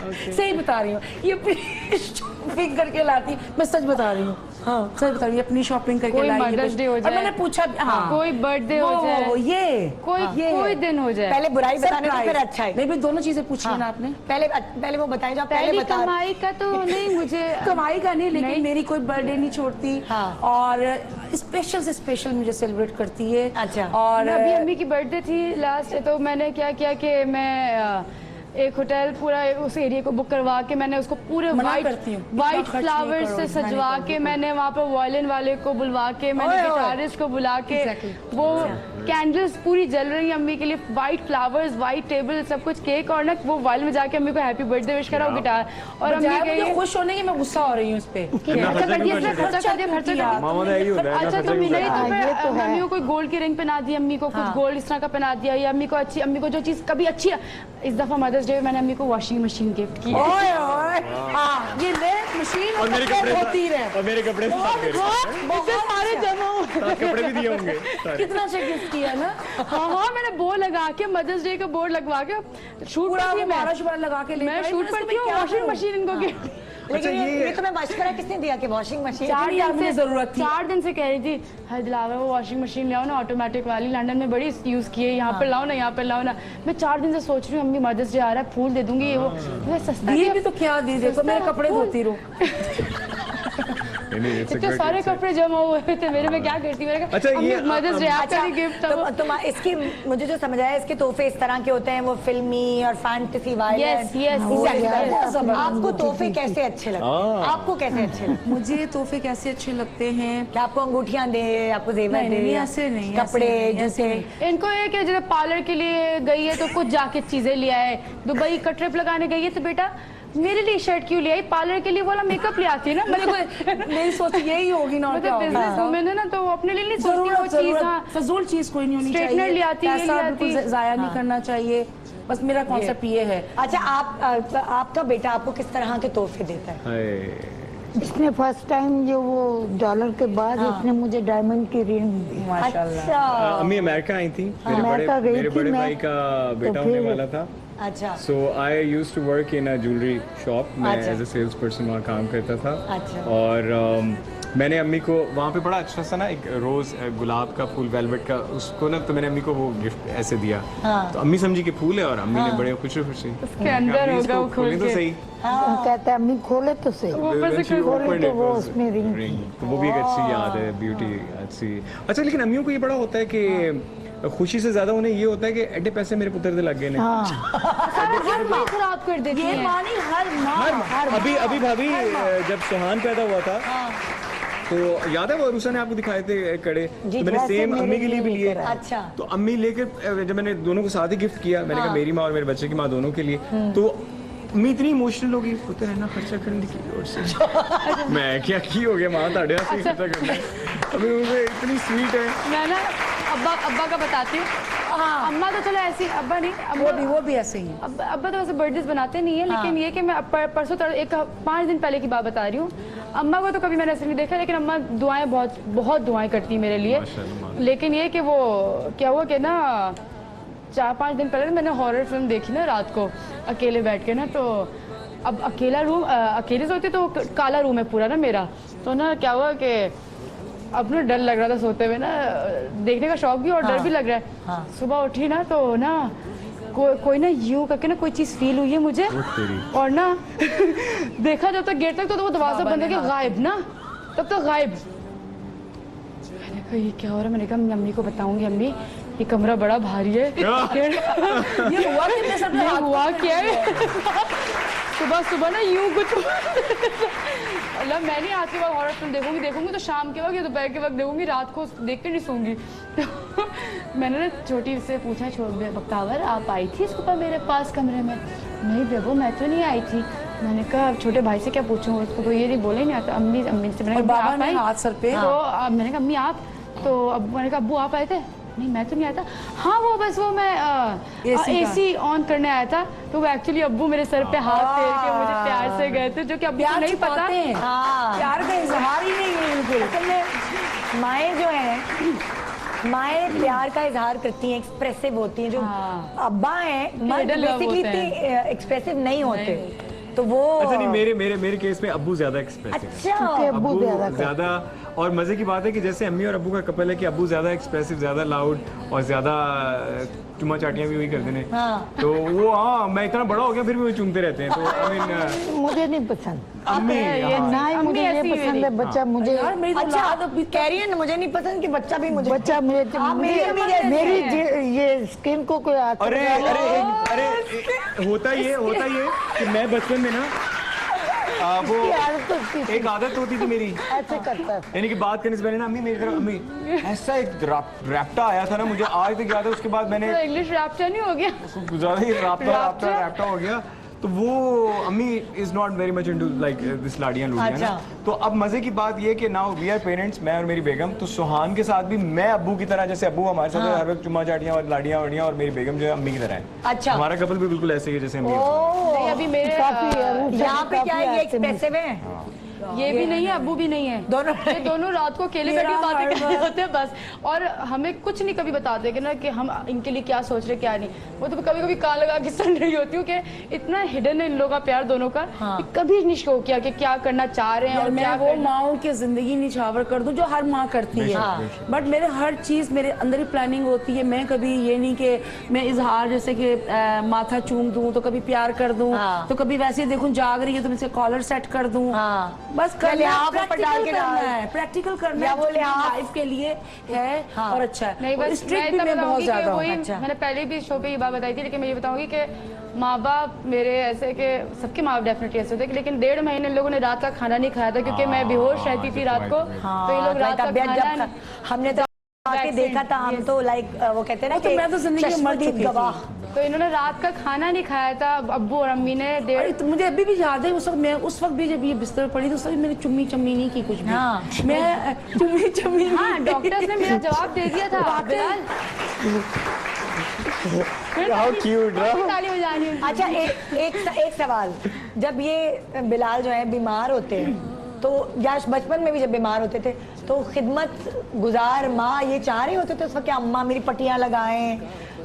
सही बता रही हूँ, ये शॉपिंग करके लाती, मैं सच बता रही हूँ। हाँ। सर बता रही अपनी शॉपिंग करके कोई लाई है Mother's कुछ। Day हो और जाए। मैंने पूछा हाँ कोई बर्थडे हो जाए, ये कोई दिन हो जाए। पहले बुराई बताने तो Surprise। फिर अच्छा है। नहीं भाई दोनों चीजें पूछी है ना आपने। पहले वो बताए जो आप पहले पहली बता कमाई का तो नहीं मुझे कमाई का नहीं लेकिन नहीं। मेरी कोई बर्थडे नहीं छोड़ती हाँ। और स्पेशल से स्पेशल मुझे सेलिब्रेट करती है। अच्छा। और अभी अम्मी की बर्थडे थी लास्ट, तो मैंने क्या किया कि मैं एक होटल पूरा उस एरिया को बुक करवा के मैंने उसको पूरे मना वाइट करती हूँ। इतना वाइट खर्च नहीं फ्लावर करो, से इतना नहीं सजवा करो, के मैंने वहाँ पर वायलिन वाले को बुलवा के मैंने ओए, ओए। गिटारिस्ट को बुला के Exactly। वो कैंडल्स पूरी जल रही है अम्मी के लिए, वाइट फ्लावर्स, वाइट टेबल, सब कुछ, केक, और ना वो वायलिन में जाके अम्मी को हैप्पी बर्थडे विश करा, गिटार, और अम्मी बजाय गई मुझे खुश होने की मैं गुस्सा हो रही हूँ उस पे। खर्चा कर दिया, खर्चा कर दिया, खर्चा कर दिया। मामा ने यही होता है अच्छा तो नहीं तो हाँ, ये तो फिर है। अम्मी को कोई गोल्ड की रिंग पहना दी, अम्मी को कुछ गोल्ड इस तरह का पहना दिया, या अम्मी को जो चीज कभी अच्छी, इस दफा मदर्स डे मैंने अम्मी को वॉशिंग मशीन गिफ्ट की। ओए ओए हाँ ये ले मशीन और मेरे कपड़े कपड़े धोती रहे। और मेरे कपड़े साथ मेरे इतने सारे जमा हुए। साथ कपड़े भी दिए होंगे सारे। कितना अच्छा गिफ्ट किया ना। हाँ मैंने बोर्ड लगा के, मदर्स डे का बोर्ड लगवा के शूट पूरा पर थी मैं, शुबारा लगा के मैं शूट पर थी, वॉशिंग मशीन इनको गिफ्ट। लेकिन अच्छा, ये तुम्हें मशवरा किसने दिया कि वॉशिंग मशीन? यार मुझे जरूरत थी। 4 दिन से कह रही थी हर दिलावा वो वॉशिंग मशीन ले आओ ना, ऑटोमेटिक वाली, लंदन में बड़ी यूज की है, यहाँ पर लाओ ना, यहाँ पर लाओ ना। मैं 4 दिन से सोच रही हूँ अम्मी मदर्स डे आ रहा है, फूल दे दूंगी, ये वो मैं सस्ता ये दिया। भी तो क्या दी देखो मेरे कपड़े धोती रहो। नहीं, it's a इतने good- सारे it's a- कपड़े जमा हुए थे मेरे में, क्या करती मैंने अच्छा, ये मदर्स डे आपका ही गिफ्ट था वो। तुम इसकी मुझे जो समझ आया इसके तोहफे इस तरह के होते हैं, वो फिल्मी और फैंटेसी वाले। Yes, yes, yes। आपको तोहफे कैसे अच्छे लगते हैं? आपको कैसे अच्छे लगते हैं? मुझे तोहफे कैसे अच्छे लगते हैं। क्या आपको अंगूठियां दे, आपको जेवर नहीं, दे, नहीं, ऐसे नहीं, ऐसे कपड़े, नहीं, ऐसे जूते? नहीं। इनको ये कि जैसे पार्लर के लिए गई है तो कुछ जाके चीजें ले आए, दुबई का ट्रिप लगाने गई है तो बेटा मेरे लिए शर्ट क्यों ले आई, पार्लर के लिए वाला मेकअप ले आती है ना, मतलब मेरी सोच यही होगी ना। मतलब बिजनेस वुमेन है ना, तो वो अपने लिए नहीं सोचती वो चीज। हाँ, फजूल चीज कोई नहीं होनी Straightener चाहिए। ले आती है, ये पैसा ले आती बिल्कुल है। जाया नहीं करना चाहिए, बस मेरा कॉन्सेप्ट ये है। अच्छा आपका बेटा आपको किस तरह के तोहफे देता है? हाय। इसने फर्स्ट टाइम जो वो डॉलर के बाद इसने मुझे डायमंड की रिंग दी। माशाल्लाह। अच्छा अम्मी अमेरिका आई थी, अमेरिका गई मेरे थी बड़े मैं, भाई का बेटा तो होने फिर- वाला था। अच्छा so I used to work in a jewellery shop, मैं अच्छा। एज अ सेल्स पर्सन वहाँ काम करता था। अच्छा। और मैंने अम्मी को वहाँ पे बड़ा अच्छा सा ना एक रोज़ गुलाब का फूल वेलवेट का, उसको ना तो मैंने अम्मी को वो गिफ्ट ऐसे दिया। तो अम्मी समझी कि फूल है और अम्मी ने बड़े खुशी खुशी उसके अंदर होगा वो खोल तो के। सही कहता है अम्मी खोले तो सही। वो ऊपर से When she खोल- opened तो it वो was उसमें रिंग थी। ring। तो वो भी एक अच्छी याद है, ब्यूटी अच्छी। अच्छा लेकिन अम्मियों को ये बड़ा होता है कि खुशी से ज्यादा उन्हें ये होता है कि एडे पैसे मेरे पुत्र दे लग गए ने। सारा दिन वही खराब कर देती ये है। मानी हर माँ अभी भाभी जब सुहान पैदा हुआ था तो याद है वो रूसा ने आपको दिखाए थे कड़े, तो मैंने वैसे सेम मेरे अम्मी के लिए भी लिए। अच्छा तो अम्मी लेकर जब मैंने दोनों को साथ ही गिफ्ट किया, मैंने कहा मेरी माँ और मेरे बच्चे की माँ दोनों के लिए, तो अम्मी इतनी इमोशनल होगी, पुत्र है ना खर्चा करने की ओर से। मैं क्या की हो गया माँ ताड़े से खर्चा करना है। अम्मी मुझे इतनी स्वीट है। मैं ना अब्बा का बताती हूँ। अम्मा तो चलो ऐसी, अब्बा नहीं, वो भी ऐसे ही। अब्बा तो वैसे बर्थडे बनाते नहीं है, लेकिन ये कि मैं परसों 5 दिन पहले की बात बता रही हूँ। अम्मा को तो कभी मैंने ऐसे नहीं देखा, लेकिन अम्मा दुआएं बहुत दुआएं करती है मेरे लिए। माशाल्लाह। लेकिन ये कि वो क्या हुआ कि ना 4-5 दिन पहले मैंने हॉरर फिल्म देखी ना रात को अकेले बैठ के ना, तो अब अकेले सोती तो काला रूम है पूरा ना मेरा, तो ना क्या हुआ कि अब ना डर लग रहा था सोते हुए ना, देखने का शौक भी और डर भी लग रहा है। सुबह उठी ना तो ना कोई ना यूं करके ना कोई चीज फील हुई है मुझे, तेरी। और ना देखा जब तक गेट तक तो वो दरवाजा बंद है कि गायब ना, तब तक गायब। मैंने कहा ये क्या हो रहा है, मैंने कहा अम्मी को बताऊंगी, अम्मी ये कमरा बड़ा भारी है। ये हुआ कि मैं सब ये हुआ क्या है? सुबह ना यूं कुछ अल्लाह, मैं नहीं आज के बाद हॉरर फिल्म देखूंगी तो शाम के वक्त या दोपहर के वक्त देखूंगी, रात को देख के नहीं सोऊंगी। तो मैंने ना छोटी से पूछा, बख्तावर आप आई थी सुबह मेरे पास कमरे में? नहीं बेबो मैं तो नहीं आई थी। मैंने कहा छोटे भाई से क्या पूछूं, उसको तो ये नहीं बोले नहीं आता। अम्मी से मैंने कहा बाबा आप ने आई? हाथ सर पे। तो मैंने कहा अम्मी आप, तो अब मैंने कहा अब्बू आप आए थे? नहीं मैं तो नहीं आया था। हाँ वो बस वो मैं एसी ऑन करने आया था, तो वो एक्चुअली अब्बू मेरे सर पे हाथ फेर के मुझे प्यार से गए थे, जो कि अब्बू को नहीं पता। हाँ प्यार का इजहार ही नहीं है बिल्कुल। असल में माएँ जो हैं, माएँ प्यार का इजहार करती हैं, एक्सप्रेसिव होती हैं। जो हाँ। अब्बा हैं मर्द Middle love बेसिकली होते हैं। इतने एक्सप्रेसिव नहीं होते। तो वो अच्छा नहीं, मेरे केस में अब्बू ज्यादा एक्सप्रेसिव है। अच्छा कि अब्बू अब्बू ज्यादा कर- ज्यादा, और मजे की बात है कि जैसे अम्मी और अब्बू का कपल है कि अब्बू ज्यादा एक्सप्रेसिव, ज्यादा लाउड और ज्यादा चुम्मा चाटियां भी वही करते हैं। हाँ। तो वो मैं इतना बड़ा हो गया फिर भी वो चूमते रहते हैं। तो आई मीन मुझे नहीं पसंद, अम्मी ना ही अम्मी मुझे ये ऐसी ही पसंद है बच्चा मुझे। यार मेरी तो अच्छा औलाद अभी कह रही है ना मुझे नहीं पसंद कि बच्चा भी मुझे बच्चा मुझे मेरी अम्मी जैसी मेरी है। ये स्किन को कोई आता अरे होता ये कि मैं बचपन में ना वो एक आदत होती थी मेरी, ऐसे करता है। यानी कि बात करने से पहले ना अम्मी मेरी तरफ, अम्मी ऐसा एक रैप्टा आया था ना, मुझे आज तक याद है। उसके बाद मैंने इंग्लिश रैप्टर नहीं हो गया। ज्यादा ही रैप्टा हो गया। तो वो अम्मी is not very much into like this लाड़ियां लूड़ियां ना। अच्छा। तो अब मजे की बात ये कि नाउ वी आर पेरेंट्स, मैं और मेरी बेगम। तो सुहान के साथ भी मैं अब्बू की तरह, जैसे अब्बू हमारे साथ हर वक्त चुम्मा चाटियां और लाड़ियां वाड़ियां, और मेरी बेगम जो है अम्मी की तरह है। अच्छा। हमारा कपल भी बिल्कुल ऐसे ही है जैसे अम्मी। नहीं अभी मेरे काफी है, वो यहाँ पे क्या है ये काफी एक्सप्रेसिव है। ये भी नहीं है, अब्बू भी नहीं है, दोनों ये दोनों रात को अकेले बैठ के बातें कर रहे होते हैं बस। और हमें कुछ नहीं कभी बताते कि ना कि हम इनके लिए क्या सोच रहे क्या नहीं। वो तो कभी कभी कान लगा के सुन रही होती हूँ कि इतना हिडन है इन लोगों का प्यार दोनों का। कि कभी नहीं शो किया कि क्या करना चाह रहे हैं और और मैं क्या वो माओ की जिंदगी निछावर कर दूं जो हर माँ करती है। बट मेरे हर चीज मेरे अंदर ही प्लानिंग होती है। मैं कभी ये नहीं कि मैं इजहार जैसे कि माथा चूम दूं तो कभी प्यार कर दूं, तो कभी वैसे ही देखूं जाग रही है तो मैं इसके कॉलर सेट कर दूं। बस प्रैक्टिकल करना या है, वो वो लिहाज लाइफ के लिए है और अच्छा है। नहीं बस मैं स्ट्रिक्ट भी इतना मैं बहुत बताऊंगी कि ज्यादा हूँ। वही अच्छा। मैंने पहले भी शो पे ये बात बताई थी, लेकिन मैं ये बताऊंगी कि माँ बाप मेरे ऐसे कि सबके माँ बाप डेफिनेटली ऐसे होते हैं, लेकिन 1.5 महीने इन लोगों ने रात का खाना नहीं खाया था क्योंकि मैं बेहोश रहती थी रात को। तो ये लोग रात का खाना हमने तो आके देखा था, हम तो लाइक वो कहते हैं ना तो मैं तो जिंदगी में मर चश्मदीद चुकी थी। गवाह। तो इन्होंने रात का खाना नहीं खाया था अब्बू और अम्मी ने। अरे तो मुझे अभी भी याद है उस वक्त भी जब ये बिस्तर पर पड़ी तो उस वक्त मैंने चुम्मी चम्मी नहीं की कुछ भी। हाँ। मैं चुम्मी चम्मी हाँ डॉक्टर्स ने मेरा जवाब दे दिया था बिलाल। How cute, ना? ताली बजानी है। अच्छा एक सवाल, जब ये बिलाल जो है बीमार होते हैं तो या बचपन में भी जब बीमार होते थे तो खिदमत गुजार माँ ये चाह रहे होते थे उस वक्त कि अम्मा मेरी पट्टियां लगाएं,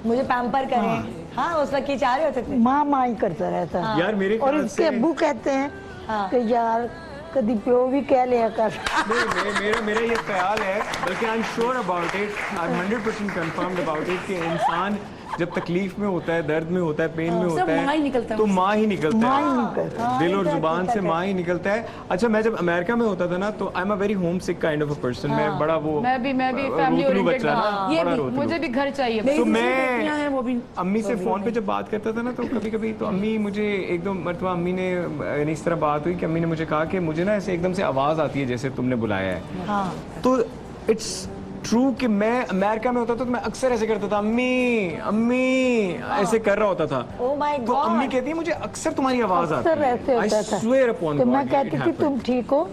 मुझे पैम्पर करें? हाँ उस वक्त ये चाह रहे होते थे। माँ ही करता रहता है। यार मेरे और ख्याल इसके से अब्बू कहते हैं हाँ। कि यार कभी प्यो भी कह लिया कर। नहीं, मेरा ये ख्याल है, बल्कि I am sure about it, I am 100% confirmed about it कि इंसान जब तकलीफ में होता है, दर्द में होता है, पेन में होता माँ ही निकलता है, है तो माँ ही निकलता माँ ही है, निकलता दिल और जुबान से माँ ही निकलता है। अच्छा मैं जब अमेरिका में होता था ना तो I am a very home sick kind of a person. मैं बड़ा वो मैं भी फैमिली रोतलू ओरिएंटेड बच्चा ना, ये बड़ा भी रोतलू। मुझे भी घर चाहिए। तो बेटियां हैं, वो भी मैं अम्मी से फोन पे जब बात करता था ना तो कभी कभी तो अम्मी मुझे एक दो मरतबा अम्मी ने यानी इस तरह बात हुई कि अम्मी ने मुझे कहा कि मुझे ना ऐसे एकदम से आवाज़ आती है जैसे तुमने बुलाया है। हाँ। तो इट्स ट्रू कि मैं अमेरिका में होता था तो मैं अक्सर ऐसे करता था, अम्मी अम्मी ऐसे कर रहा होता था। Oh my तो God. अम्मी कहती है मुझे अक्सर तुम्हारी आवाज़ आती अक्सर है। ऐसे I होता था। swear upon तो God मैं it कहती थी happened. तुम ठीक हो?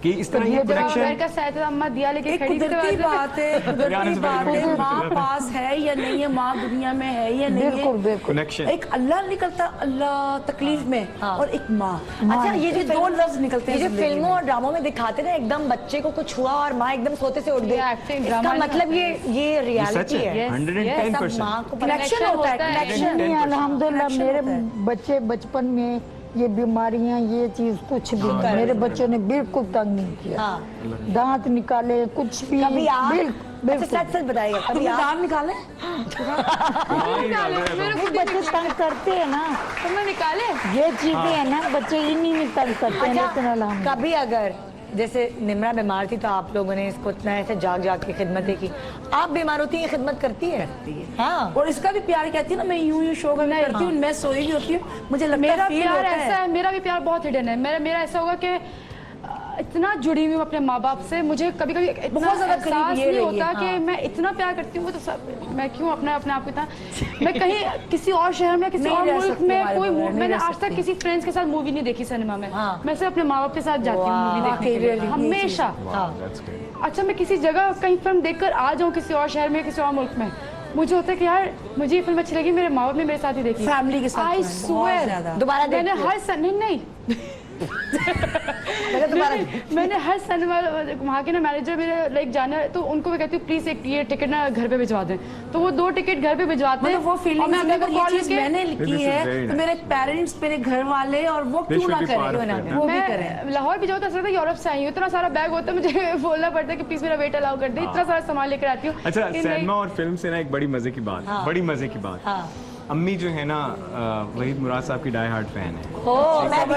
कि इस तरह ये जब कनेक्शन अमेरिका से आया था अम्मा दिया लेके एक खड़ी थी तो कुदरती ऐसे- बात है, कुदरती बात है। माँ पास है या नहीं है, माँ दुनिया में है या नहीं बिल्कुल है। बिल्कुल। कनेक्शन एक अल्लाह निकलता, अल्लाह तकलीफ में, और एक माँ। अच्छा ये जो दो लफ्ज निकलते हैं ये जो जिंदगी फिल्मों और ड्रामों में दिखाते ना एकदम बच्चे को कुछ हुआ और माँ एकदम सोते से उठ गई, ये acting, इसका drama नहीं मतलब ये ये सच रियलिटी है है। 110%। सब माँ को पता कनेक्शन होता है, होता है। कनेक्शन। नहीं अल्हम्दुलिल्लाह Connection मेरे होता है। बच्चे बचपन में ये बीमारियां ये चीज कुछ भी नहीं, मेरे बच्चों ने बिल्कुल तंग नहीं किया। हाँ। दांत निकाले कुछ भी कभी आप बिल्कुल अच्छा सच सच बताइएगा, कभी तुमने आप दांत निकाले? मेरे को बच्चे तंग करते हैं ना, तुमने निकाले। ये चीजें है ना बच्चे इन्हीं में तंग करते हैं। लेकिन अच्छा अल्हम्दुलिल्लाह कभी अगर जैसे निम्रा बीमार थी तो आप लोगों ने इसको इतना ऐसे जाग जाग के खिदमतें की, आप बीमार होती हैं खिदमत करती है? हाँ। और इसका भी प्यार कहती है ना, मैं यूं शो करती हूँ, मैं सोई भी होती हूँ, मुझे लगता मेरा है फील प्यार होता ऐसा है। है, मेरा भी प्यार बहुत हिडन है। मेरा ऐसा होगा कि इतना जुड़ी हुई हूँ अपने माँ बाप से, मुझे कभी कभी इतना बहुत ज्यादा करीब एहसास ये नहीं रही होता है, कि मैं इतना प्यार करती हूँ। वो तो सब मैं क्यों अपने आप को इतना मैं कहीं किसी और शहर में किसी नहीं और रह मुल्क सकती में हमारे कोई बगैर, नहीं मैंने रह आज तक सकती। किसी फ्रेंड्स के साथ मूवी नहीं देखी सिनेमा में। हाँ। मैं सिर्फ अपने माँ बाप के साथ जाती हूँ मूवी देखने के लिए, वाकई, हमेशा। That's great. अच्छा मैं किसी जगह कहीं फिल्म देखकर आ जाऊँ किसी और शहर में किसी और मुल्क में, मुझे होता है कि यार मुझे ये फिल्म अच्छी लगी, मेरे माँ बाप ने मेरे साथ ही देखी, फैमिली के साथ आई में, बहुत स्वेयर ज्यादा। दोबारा मैंने देखती हर नहीं मतलब तुम्हारा मैंने हर सिनेमा वहाँ के ना मैनेजर मेरे लाइक जाना है तो उनको मैं कहती हूँ प्लीज एक ये टिकट ना घर पे भिजवा दें, तो वो 2 टिकट घर पे भिजवाते हैं। मतलब वो और फीलिंग मैं अपने अगर को ये कॉल चीज करके मैंने लिखी This is है very तो nice. मेरे पेरेंट्स, मेरे घर वाले और वो They क्यों should ना be करें, part क्यों of ना it, करें, वो भी करें। मैं लाहौर भी जाऊँ तो ऐसा लगता है यूरोप से आई हूँ, इतना सारा बैग होता है, मुझे बोलना पड़ता है कि प्लीज मेरा वेट अलाउ कर दे, इतना सारा सामान लेकर आती हूँ। अच्छा, कि नहीं- सिनेमा और फिल्म से ना एक बड़ी मजे की बात, बड़ी मजे की बात। हाँ। अम्मी जो है ना वहीद मुराद साहब की डाई हार्ट फैन है, ओ मैं भी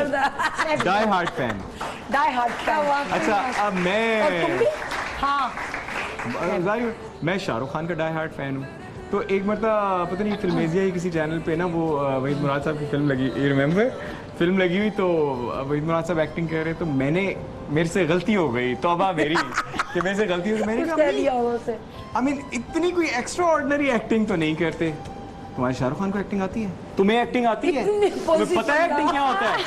die hard fan. Die hard का अच्छा अब तुम भी मैं हाँ जाहिर मैं शाहरुख खान का डाई हार्ट फैन हूँ। तो एक मरतबा पता नहीं फिल्मेजिया ही किसी चैनल पे ना वो वहीद मुराद साहब की फिल्म लगी, यू रिमेम्बर, फिल्म लगी हुई तो वहीद मुराद साहब एक्टिंग कर रहे, तो मेरे से गलती हो गई, तौबा मेरी कि मेरे से गलती हो गई। मैंने कहा आई मीन इतनी कोई एक्स्ट्रा ऑर्डिनरी एक्टिंग तो नहीं करते, तुम्हारे शाहरुख खान को एक्टिंग आती है, तुम्हें एक्टिंग आती है, तुम्हें पता है एक्टिंग क्या होता है,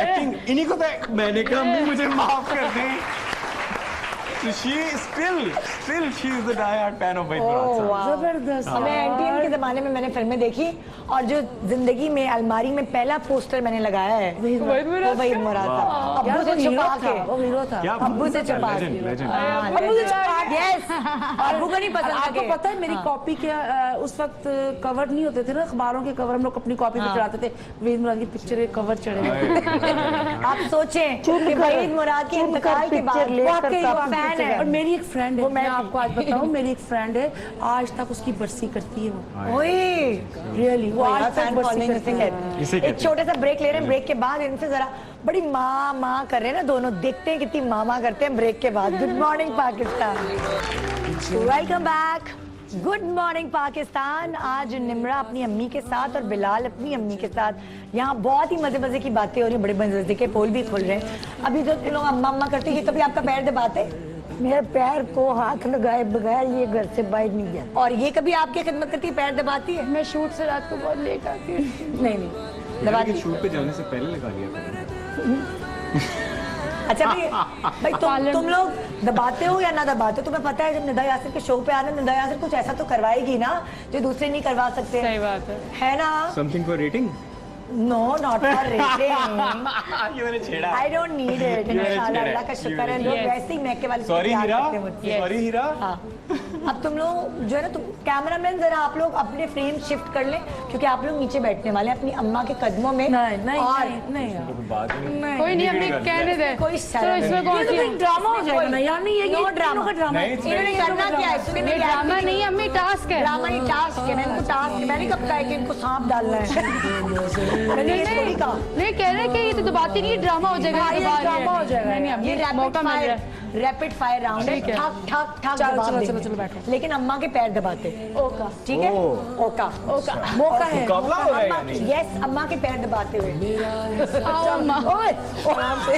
एक्टिंग इन्हीं को पता है। मैंने कहा अम्मी मुझे माफ कर दें। So she she is the die-hard fan of Wahid Murad साहब। जबरदस्त। मैं एनटीएम के ज़माने में मैंने फिल्में देखी और जो जिंदगी में अलमारी में पहला पोस्टर मैंने लगाया है वो वहीद मुराद था, अब्बू से छुपा के, वो हीरो था। क्या अब्बू से छुपा के, लेजेंड अब्बू से छुपा के, यस, अब्बू को नहीं पसंद आपको लगे। पता है मेरी कॉपी के उस वक्त कवर नहीं होते थे ना अखबारों के कवर, हम लोग अपनी कॉपी पे चढ़ाते थे, वहीद मुराद की पिक्चर के कवर चढ़े हुए। आप सोचें कि वहीद मुराद के इंतकाल के बाद वाकई वो फैन है। और मेरी एक फ्रेंड है, वो मैं मैं आपको आज बताऊं, मेरी एक फ्रेंड है, आज तक उसकी बरसी करती है वो, ओए रियली वो आज तक फैन बरसी फॉलोइंग करती है। इसे एक कहते हैं। छोटा सा ब्रेक ले रहे हैं, ब्रेक के बाद इनसे जरा बड़ी माँ कर रहे हैं ना दोनों, देखते हैं कितनी माँ करते हैं ब्रेक के बाद। Good morning Pakistan, welcome back. Good morning Pakistan. आज निम्रा अपनी अम्मी के साथ और बिलाल अपनी अम्मी के साथ, यहाँ बहुत ही मजे मजे की बातें हो रही हैं, बड़े मजे के पोल भी खुल रहे हैं। अभी जो तुम लोग अम्मा अम्मा करते हैं, कभी आपका पैर दबाते, मेरे पैर को हाथ लगाए बगैर ये घर से बाहर नहीं जाता। और ये कभी आपकी खिदमत करती है, पैर दबाती है? मैं शूट से रात को बहुत लेट आती हूँ। नहीं दबाती। शूट पे जाने से पहले लगा लिया करो। अच्छा भाई तुम लोग दबाते हो या ना दबाते हो? तुम्हें पता है जब निदा यासिर के शो पे आना, निदा यासिर कुछ ऐसा तो करवाएगी ना जो दूसरे नहीं करवा सकते, सही बात है ना? Something for rating. No not for rating, ये मैंने छेड़ा। I don't need it. मैंने इंशाल्लाह, छेड़ा। अल्लाह का शुक्र है, लोग वैसे ही मैके वाले सॉरी प्यार हीरा, करते हैं मुझसे। सॉरी हीरा। हाँ, अब तुम लोग जो है ना, तुम कैमरामैन जरा आप लोग अपने फ्रेम शिफ्ट कर लें, क्योंकि आप लोग नीचे बैठने वाले हैं अपनी अम्मा के कदमों में। नहीं नहीं और नहीं यार। बात नहीं। कोई नहीं, हमें कहने दे। कोई चलो इसमें कौन सी ड्रामा हो जाएगा ना यार, नहीं ये नो ड्रामा। ड्रामा है। इन्होंने करना क्या है? सुनिए, ये मेरी ड्रामा acting- नहीं है, हमें टास्क है। ड्रामा ही टास्क है, मैंने इनको टास्क, मैंने कब कहा है कि इनको सांप डालना है? मैंने ये थोड़ी कहा। नहीं कह रहे कि ये तो दबाती नहीं, ड्रामा हो जाएगा। हाँ, ये दबा रही है। ड्रामा हो जाएगा। नहीं नहीं, ये अभी रैपिड मौका मिल रहा फायर, है। रैपिड फायर राउंड है, ठीक है। ठक ठक ठक चलो, जवाब चलो, देंगे। चलो, चलो, बैठो। लेकिन अम्मा के पैर दबाते, ओका ठीक है? ओका ओका मौका है, मुकाबला हो रहा है यानी। यस, अम्मा के पैर दबाते हुए। आओ अम्मा। ओए, आराम से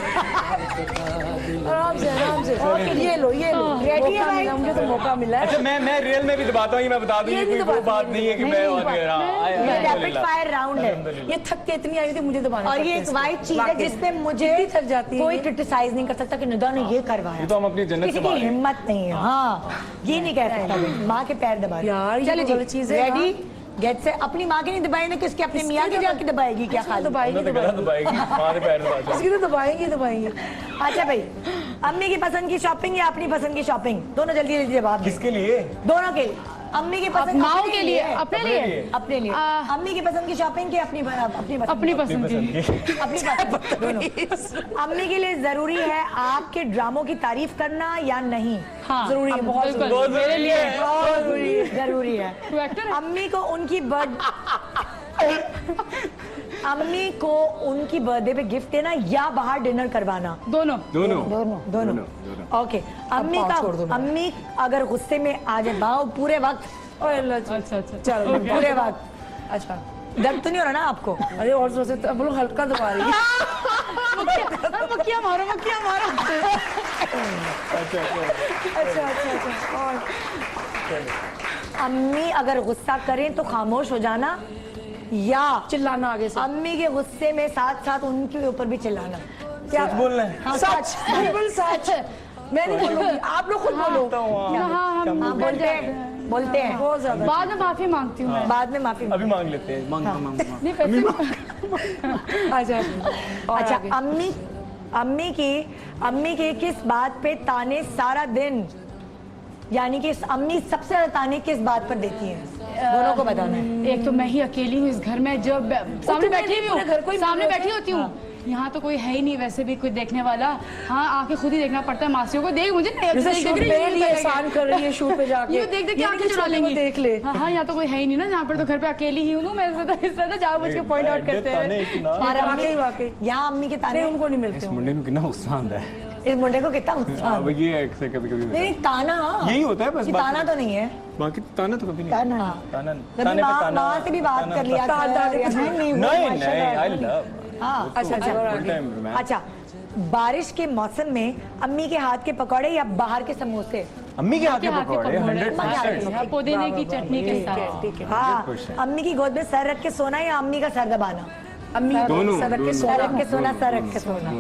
आराम से आराम से। ओके, ये लो रेडी है मौका भाई? मिला, मुझे तो मौका मिला है। अच्छा मैं रियल में भी दबाता हूँ, ये मैं बता दूँ, ये ये नहीं कोई वो दबाती, बात नहीं है कि मैं और ये रैपिड फायर राउंड है। ये थक के इतनी आई थी, मुझे दबाना और पड़ता ये है एक इसको। वाइट चीज है वाकई। जिसपे मुझे इतनी थक जाती है कोई ये। क्रिटिसाइज नहीं कर सकता कि निदा ने ये करवाया। ये तो हम अपनी जन्नत किसी से की बाहर हैं। हिम्मत नहीं है। हाँ, ये नहीं कह सकता कोई, माँ के पैर दबा रही। यार, ये चलो तो जी, गलत चीज़ है, रेडी गेट से। अपनी माँ के नहीं दबाई ना, किसके अपने मियाँ के जाके दबाएगी क्या खाली? दबाएगी तो गलत दबाएगी, मारे पैर दबा दो। इसकी तो दबाएंगे दबाएंगे। अच्छा भाई, अम्मी की पसंद की शॉपिंग या अपनी पसंद की शॉपिंग? दोनों जल्दी जल्दी जवाब दें। किसके लिए? दोनों के लिए। अम्मी की पसंद माओ अपने के लिए, अपने लिए, अपने लिए। अम्मी की पसंद की शॉपिंग की अपनी अपनी पसंद अपनी पसंद की। अपनी पसंद दोनों। अम्मी के लिए जरूरी है आपके ड्रामों की तारीफ करना या नहीं? हाँ, जरूरी है, बहुत बिल्कुल। बहुत मेरे लिए जरूरी है। तू एक्टर है? अम्मी को उनकी अम्मी को उनकी बर्थडे पे गिफ्ट देना या बाहर डिनर करवाना? दोनों दोनों दोनों। ओके, अम्मी पाँच छोड़ दो का, अम्मी अगर गुस्से में आ जाए भाव पूरे वक्त, ओए अल्लाह जी। अच्छा अच्छा चलो पूरे वक्त अच्छा। दर्द तो नहीं हो रहा ना आपको? अरे और जोर से, अब लोग हल्का दबा रही है। मक्खियाँ मारो, मक्खियाँ मारो। अच्छा अच्छा अच्छा। और अम्मी अगर गुस्सा करें तो खामोश हो जाना या चिल्लाना आगे से। अम्मी के गुस्से में साथ साथ उनके ऊपर भी चिल्लाना? सच बोलना है। हाँ, सच, बिल्कुल सच। मैं नहीं बोलूंगी, आप लोग खुद बोलो। हाँ हम हाँ, बोलते हैं बहुत ज्यादा। बाद में माफी मांगती हूँ मैं। बाद में माफी अभी मांग लेते हैं। नहीं पैसे अच्छा अच्छा, अम्मी अम्मी की किस बात पे ताने सारा दिन, यानी कि अम्मी सबसे ज्यादा ताने किस बात पर देती हैं? दोनों को बताना है। एक तो मैं ही अकेली हूँ इस घर में, जब सामने बैठी हुई हूँ, सामने बैठी होती हूँ, यहाँ तो कोई है ही नहीं वैसे भी कोई देखने वाला। हाँ, आके खुद ही देखना पड़ता है मासियों को, देख मुझे नहीं जैसे शूट मेरे लिए एहसान कर रही है शूट पे जाके, ये देख देख के आंखें चुरा लेंगी। देख ले। हाँ, यहाँ तो कोई है ही नहीं ना, यहाँ पर तो घर पे अकेली ही हूँ मैं, इस तरह ना जहाँ मुझ के पॉइंट आउट करते हैं। और वाकई यहाँ अम्मी के ताने उनको नहीं मिलते। इस मुंडे में कितना गुस्सा आता है। इस मुंडे को कितना गुस्सा आता है। ये अक्सर कभी-कभी नहीं, ताना यही होता है बस। ये ताना तो नहीं है। बाकी ताना तो कभी नहीं। ताना ताना कभी माँ से भी बात कर लिया नहीं, आई लव। हाँ, अच्छा। अच्छा, बारिश के मौसम में अम्मी के हाथ के पकौड़े या बाहर के समोसे? अम्मी के हाथ के पकौड़े 100%। पुदीने की चटनी के साथ। हाँ, अम्मी की गोद में सर रख के सोना या अम्मी का सर दबाना? अम्मी दोनों, सर रख के सर रख के सोना, सर रख के सोना।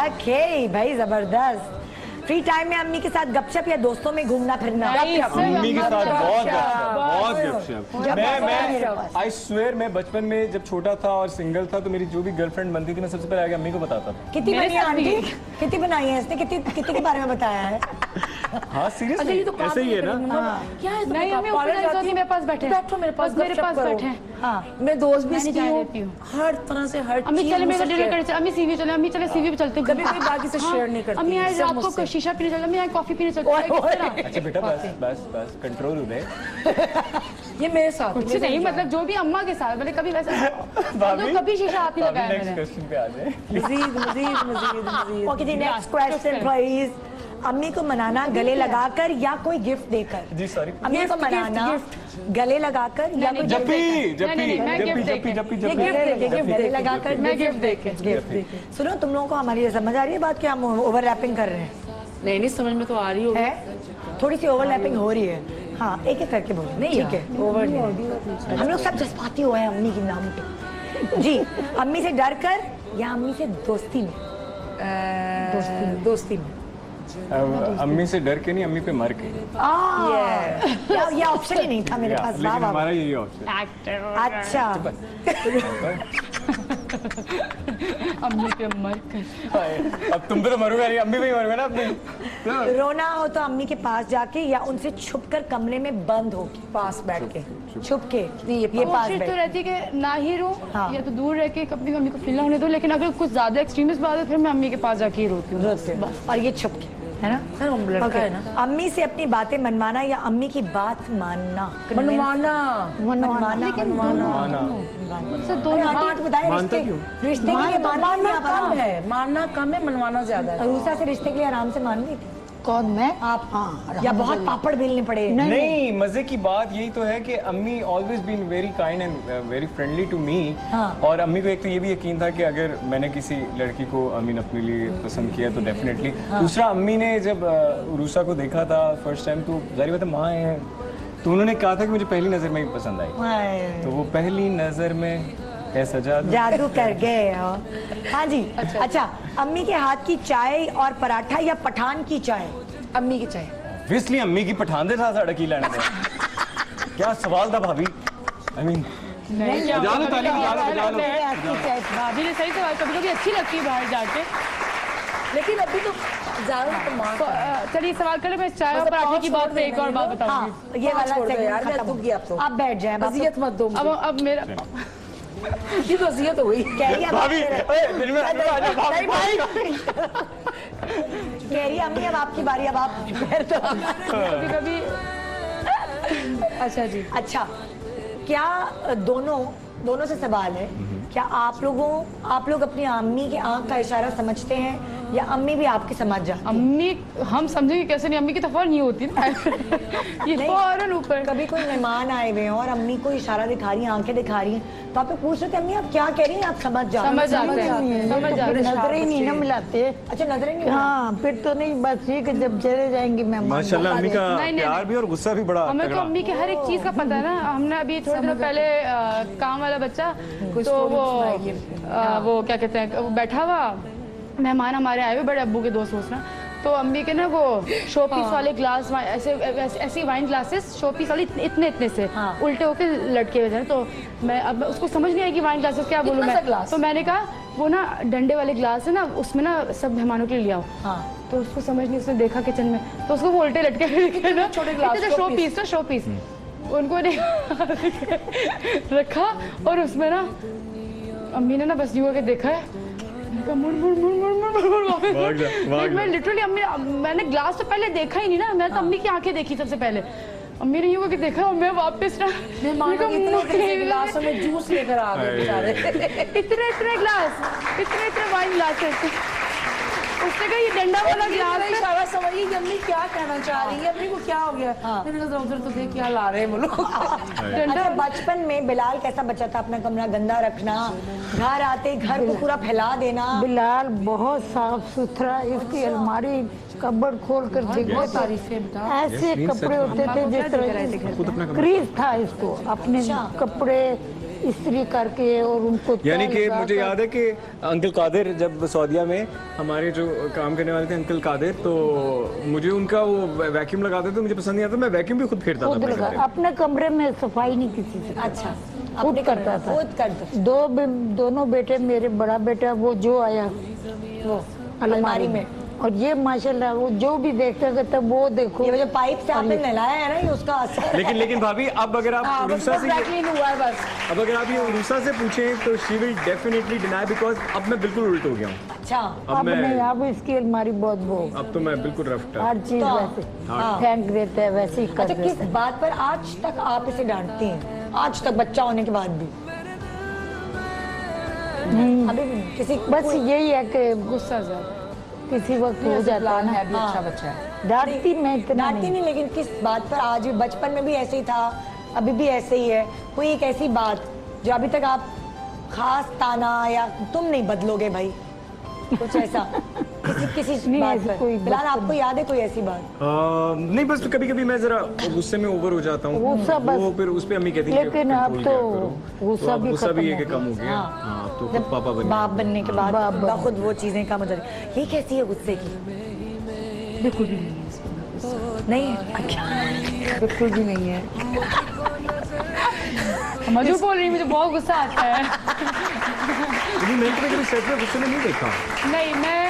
ओके भाई, जबरदस्त। फ्री टाइम में अम्मी के साथ गपशप या दोस्तों में घूमना फिरना? अम्मी के साथ बहुत गपशप। मैं आई स्वेयर, मैं बचपन में जब छोटा था और सिंगल था तो मेरी जो भी गर्लफ्रेंड बनती थी मैं सबसे पहले आगे अम्मी को बताता था। कितनी बनी है आंटी? कितनी बनाई है इसने? कितनी के बारे में बताया है? हाँ सीरियसली ऐसे ही है ना। क्या है नहीं, हमें ऊपर जाती हूँ, मेरे पास बैठे, बैठो मेरे पास, मेरे पास बैठे। हाँ, मैं दोस्त भी मैं नहीं इसकी जाने हूँ, देती हूँ। हर तरह से हर अम्मी चीज़ चले मेरे मुझसे डिनर share- करने, अम्मी सीवी चले, अम्मी चले सीवी पे चलते हैं। कभी कोई बाकी से शेयर नहीं करती। अम्मी आज सिर्फ रात को मुझसे। शीशा पीने चलते, अम्मी आज कॉफी पीने चलते हैं। अच्छा बेटा बस कंट्रोल हो गए। ये मेरे साथ कुछ नहीं, मतलब जो भी अम्मा के साथ, मतलब कभी वैसे भाभी कभी शीशा हाथ नहीं लगाया नेक्स्ट मैंने। क्वेश्चन पे आ जाए। मजीद ओके जी, नेक्स्ट क्वेश्चन प्लीज। अम्मी को मनाना गले लगाकर या कोई गिफ्ट देकर? जी सॉरी। अम्मी को मनाना गले लगाकर या कोई गिफ्ट देकर? गले लगाकर मैं गिफ्ट देके। सुनो, तुम लोगों को हमारी ये समझ आ रही है बात कि हम ओवरलैपिंग कर रहे हैं? नहीं समझ में तो आ रही होगी। है, थोड़ी सी ओवरलैपिंग हो रही है। हाँ, एक एक करके बोलो। नहीं, ठीक है, ओवर नहीं। हम लोग सब जज्बाती हुए हैं अम्मी के नाम पे। जी, अम्मी से डर कर या अम्मी से दोस्ती में? दोस्ती में। अम्मी से डर के नहीं, अम्मी पे मर के। ये ऑप्शन ही नहीं था मेरे पास। लेकिन हमारा यही ऑप्शन। अच्छा, अम्मी पे मर कर। अब तुम पे तो मरोगे नहीं, अम्मी पे ही मरोगे ना अपने। रोना हो तो अम्मी के पास जाके या उनसे छुपकर कमरे में बंद होके पास बैठ के छुप के? ये पास कोशिश बैठ तो रहती है कि ना ही रो, हाँ। या तो दूर रह के कभी अम्मी को फील ना होने दो, लेकिन अगर कुछ ज्यादा एक्सट्रीमिस्ट बात है फिर मैं अम्मी के पास जाके ही रोती हूँ। रोते हो। और ये छुप के, है ना? लड़का Okay. है ना। अम्मी से अपनी बातें मनवाना या अम्मी की बात मानना? मनवाना सर दोनों आंटी बताए, मानता रिश्ते के लिए मानना नहीं कम आता। है, मानना कम है, मनवाना ज्यादा है। अरूसा से रिश्ते के लिए आराम से मान ली थी कौन मैं? आप? हाँ, या बहुत पापड़ बेलने पड़े? नहीं, मजे की बात यही तो है कि अम्मी always been very kind and very friendly to me. हाँ। और अम्मी को एक तो ये भी यकीन था कि अगर मैंने किसी लड़की को अमीन अपने लिए पसंद किया तो डेफिनेटली। दूसरा, अम्मी ने जब रूसा को देखा था फर्स्ट टाइम तो जाहिर बात है माँ है, तो उन्होंने कहा था कि मुझे पहली नजर में ही पसंद आई। तो वो पहली नजर में ऐसा जादू कर गए हो। हाँ जी। अच्छा, अम्मी के हाथ की चाय और पराठा या पठान की चाय? अम्मी की चाय। ऑब्वियसली अम्मी की पठान दे साथ अड़की लेने थे। क्या सवाल था भाभी? आई मीन बजा लो ताली, बजा लो। भाभी ने सही सवाल, कभी कभी अच्छी लगती है बाहर जाके। लेकिन अभी तो ज्यादा तो माँ चलिए सवाल करें, मैं चाय और पराठे की बात पे एक और बात बताऊंगी। हाँ, ये वाला छोड़ दो यार, segment मैं खत्म। दुख गई अब तो। आप बैठ जाएं, बाप। अजियत मत दो मुझे। अब मेरा ये तो अजियत हो गई। कह रही है भाभी दिल में नहीं भाई, कह रही है अम्मी अब आपकी बारी, अब आप कभी कभी। अच्छा जी। अच्छा, क्या दोनों से सवाल है, क्या आप लोग अपनी अम्मी के आंख का इशारा समझते हैं या अम्मी भी आपकी समझ जाती है? अम्मी हम समझेंगे कैसे नहीं, अम्मी की तो फौरन नहीं होती ना। ये नहीं। फौरन ऊपर। कभी कोई मेहमान आए हुए हैं और अम्मी को इशारा दिखा रही हैं, आंखें दिखा रही हैं, तो आप पूछ रहे थे अम्मी आप क्या कह रही हैं, आप समझ जाते समझ जाते हैं, समझ जाते हैं। नजरें ही नहीं ना मिलाते। अच्छा, नजरें नहीं? हाँ, फिर तो नहीं, बस ये कि जब चले जाएंगे मेहमान। माशाल्लाह अम्मी का नहीं, नहीं, प्यार भी और गुस्सा भी बड़ा हमें तो तगड़ा। अम्मी के हर एक चीज का पता है ना। हमने अभी थोड़े दिनों पहले काम वाला बच्चा, तो वो क्या कहते हैं, वो बैठा हुआ मेहमान हमारे आए हुए, बड़े अब्बू के दोस्त सोचना, तो अम्मी के ना वो शोपीस वाले ग्लास, ऐसी वाइन ग्लासेस शोपीस वाली इतने से उल्टे होके लटके हुए थे। तो मैं अब उसको समझ नहीं आई कि वाइन ग्लासेस क्या बोलूं मैं, तो मैंने कहा वो ना डंडे वाले ग्लास है ना, उसमें ना सब मेहमानों के लिए लिया हो। हाँ। तो उसको समझ नहीं, उसने देखा किचन में, तो उसको वो उल्टे लटके हुए ना छोटे glass, showpiece, showpiece उनको ने रखा, और उसमें ना अम्मी ने ना बस यूं के देखा है, मैंने कहा मुड़ मुड़ मुड़ मुड़ मुड़ मुड़ वापस। भाग जा, भाग मैं लिटरली मैंने ग्लास तो पहले देखा ही नहीं ना, मैं तो अम्मी की आंखें देखी सबसे पहले। अम्मी ने यूं करके देखा और मैं वापस ना मेहमानों के इतने गिलासों में जूस लेकर आ गए बेचारे। इतने ग्लास, इतने वाइन ग्लासेस। उसने कहा ये डंडा वाला गिलास है। इशारा समझिए कि अम्मी क्या कहना चाह रही है, अम्मी को क्या हो गया। मैंने कहा उधर तो देख क्या ला रहे हैं वो लोग। अच्छा, बचपन में बिलाल कैसा बच्चा था? अपना कमरा गंदा रखना, घर आते ही घर को पूरा फैला देना। बिलाल बहुत साफ सुथरा, इसकी अलमारी कबर्ड खोल कर देखो, बहुत तारीफें बेटा। ऐसे कपड़े होते थे जिस तरह क्रीज था इसको, अपने कपड़े इस्त्री करके और उनको यानी कि तय मुझे लगाकर- याद है कि अंकल कादिर जब सऊदीया में हमारे जो काम करने वाले थे अंकल कादिर, तो मुझे उनका वो वैक्यूम लगाते थे, मुझे पसंद नहीं आता, मैं वैक्यूम भी खुद फेरता था खुद अपने लगा, घर पे। अपने कमरे में सफाई नहीं किसी से। अच्छा, खुद अपने करता था। खुद करता। दोनों बेटे, मेरे बड़ा बेटा वो जो आया वो अलमारी में, और ये माशाल्लाह वो जो भी देखता था तब वो देखो, ये जो पाइप से आपने नहलाया है ना, ये उसका असर। लेकिन भाभी अब अगर आप उरूसा से हुआ है बस। अब अगर आप ये उरूसा से पूछें तो she will definitely deny, because अब मैं बिल्कुल उल्ट हो गया हूँ। अच्छा, अब नहीं, अब इसकी अलमारी बहुत वो अब तो मैं बिल्कुल रफ्ट हर चीज तो- वैसे हाँ। फेंक देते हैं, वैसे ही कर अच्छा, देते किस हैं। बात पर आज तक आप इसे डांटती हैं? आज तक बच्चा होने के बाद भी? अभी भी किसी बस यही है कि गुस्सा ज्यादा। किसी वक्त हो जाता है ना। है भी अच्छा बच्चा है। डांटती मैं इतना डांटती नहीं। नहीं, लेकिन किस बात पर आज भी? बचपन में भी ऐसे ही था, अभी भी ऐसे ही है? कोई एक ऐसी बात जो अभी तक आप खास ताना या तुम नहीं बदलोगे भाई, कुछ ऐसा किसी नहीं, बात ऐसी पर? कोई फिलहाल बात आपको याद है कोई ऐसी बात? नहीं, बस तो कभी कभी मैं जरा गुस्से में ओवर हो जाता हूँ, गुस्सा बस- वो फिर उस पे अम्मी कहती है कि लेकिन अब control तो किया करो। गुस्सा तो अब भी गुस्सा भी खत्म है कि हो कम हो गया। हाँ। हाँ, अब तो जब खुद पापा बन बाप बनने के बाद बाप बन- खुद वो चीजें कम हो जाती। ये कैसी है गुस्से की? बिल्कुल भी नहीं है, नहीं है? बिल्कुल भी नहीं है। मधु बोल रही, मुझे बहुत गुस्सा आता है। लेकिन मैंने तो कभी सच में गुस्से में नहीं देखा। नहीं, मैं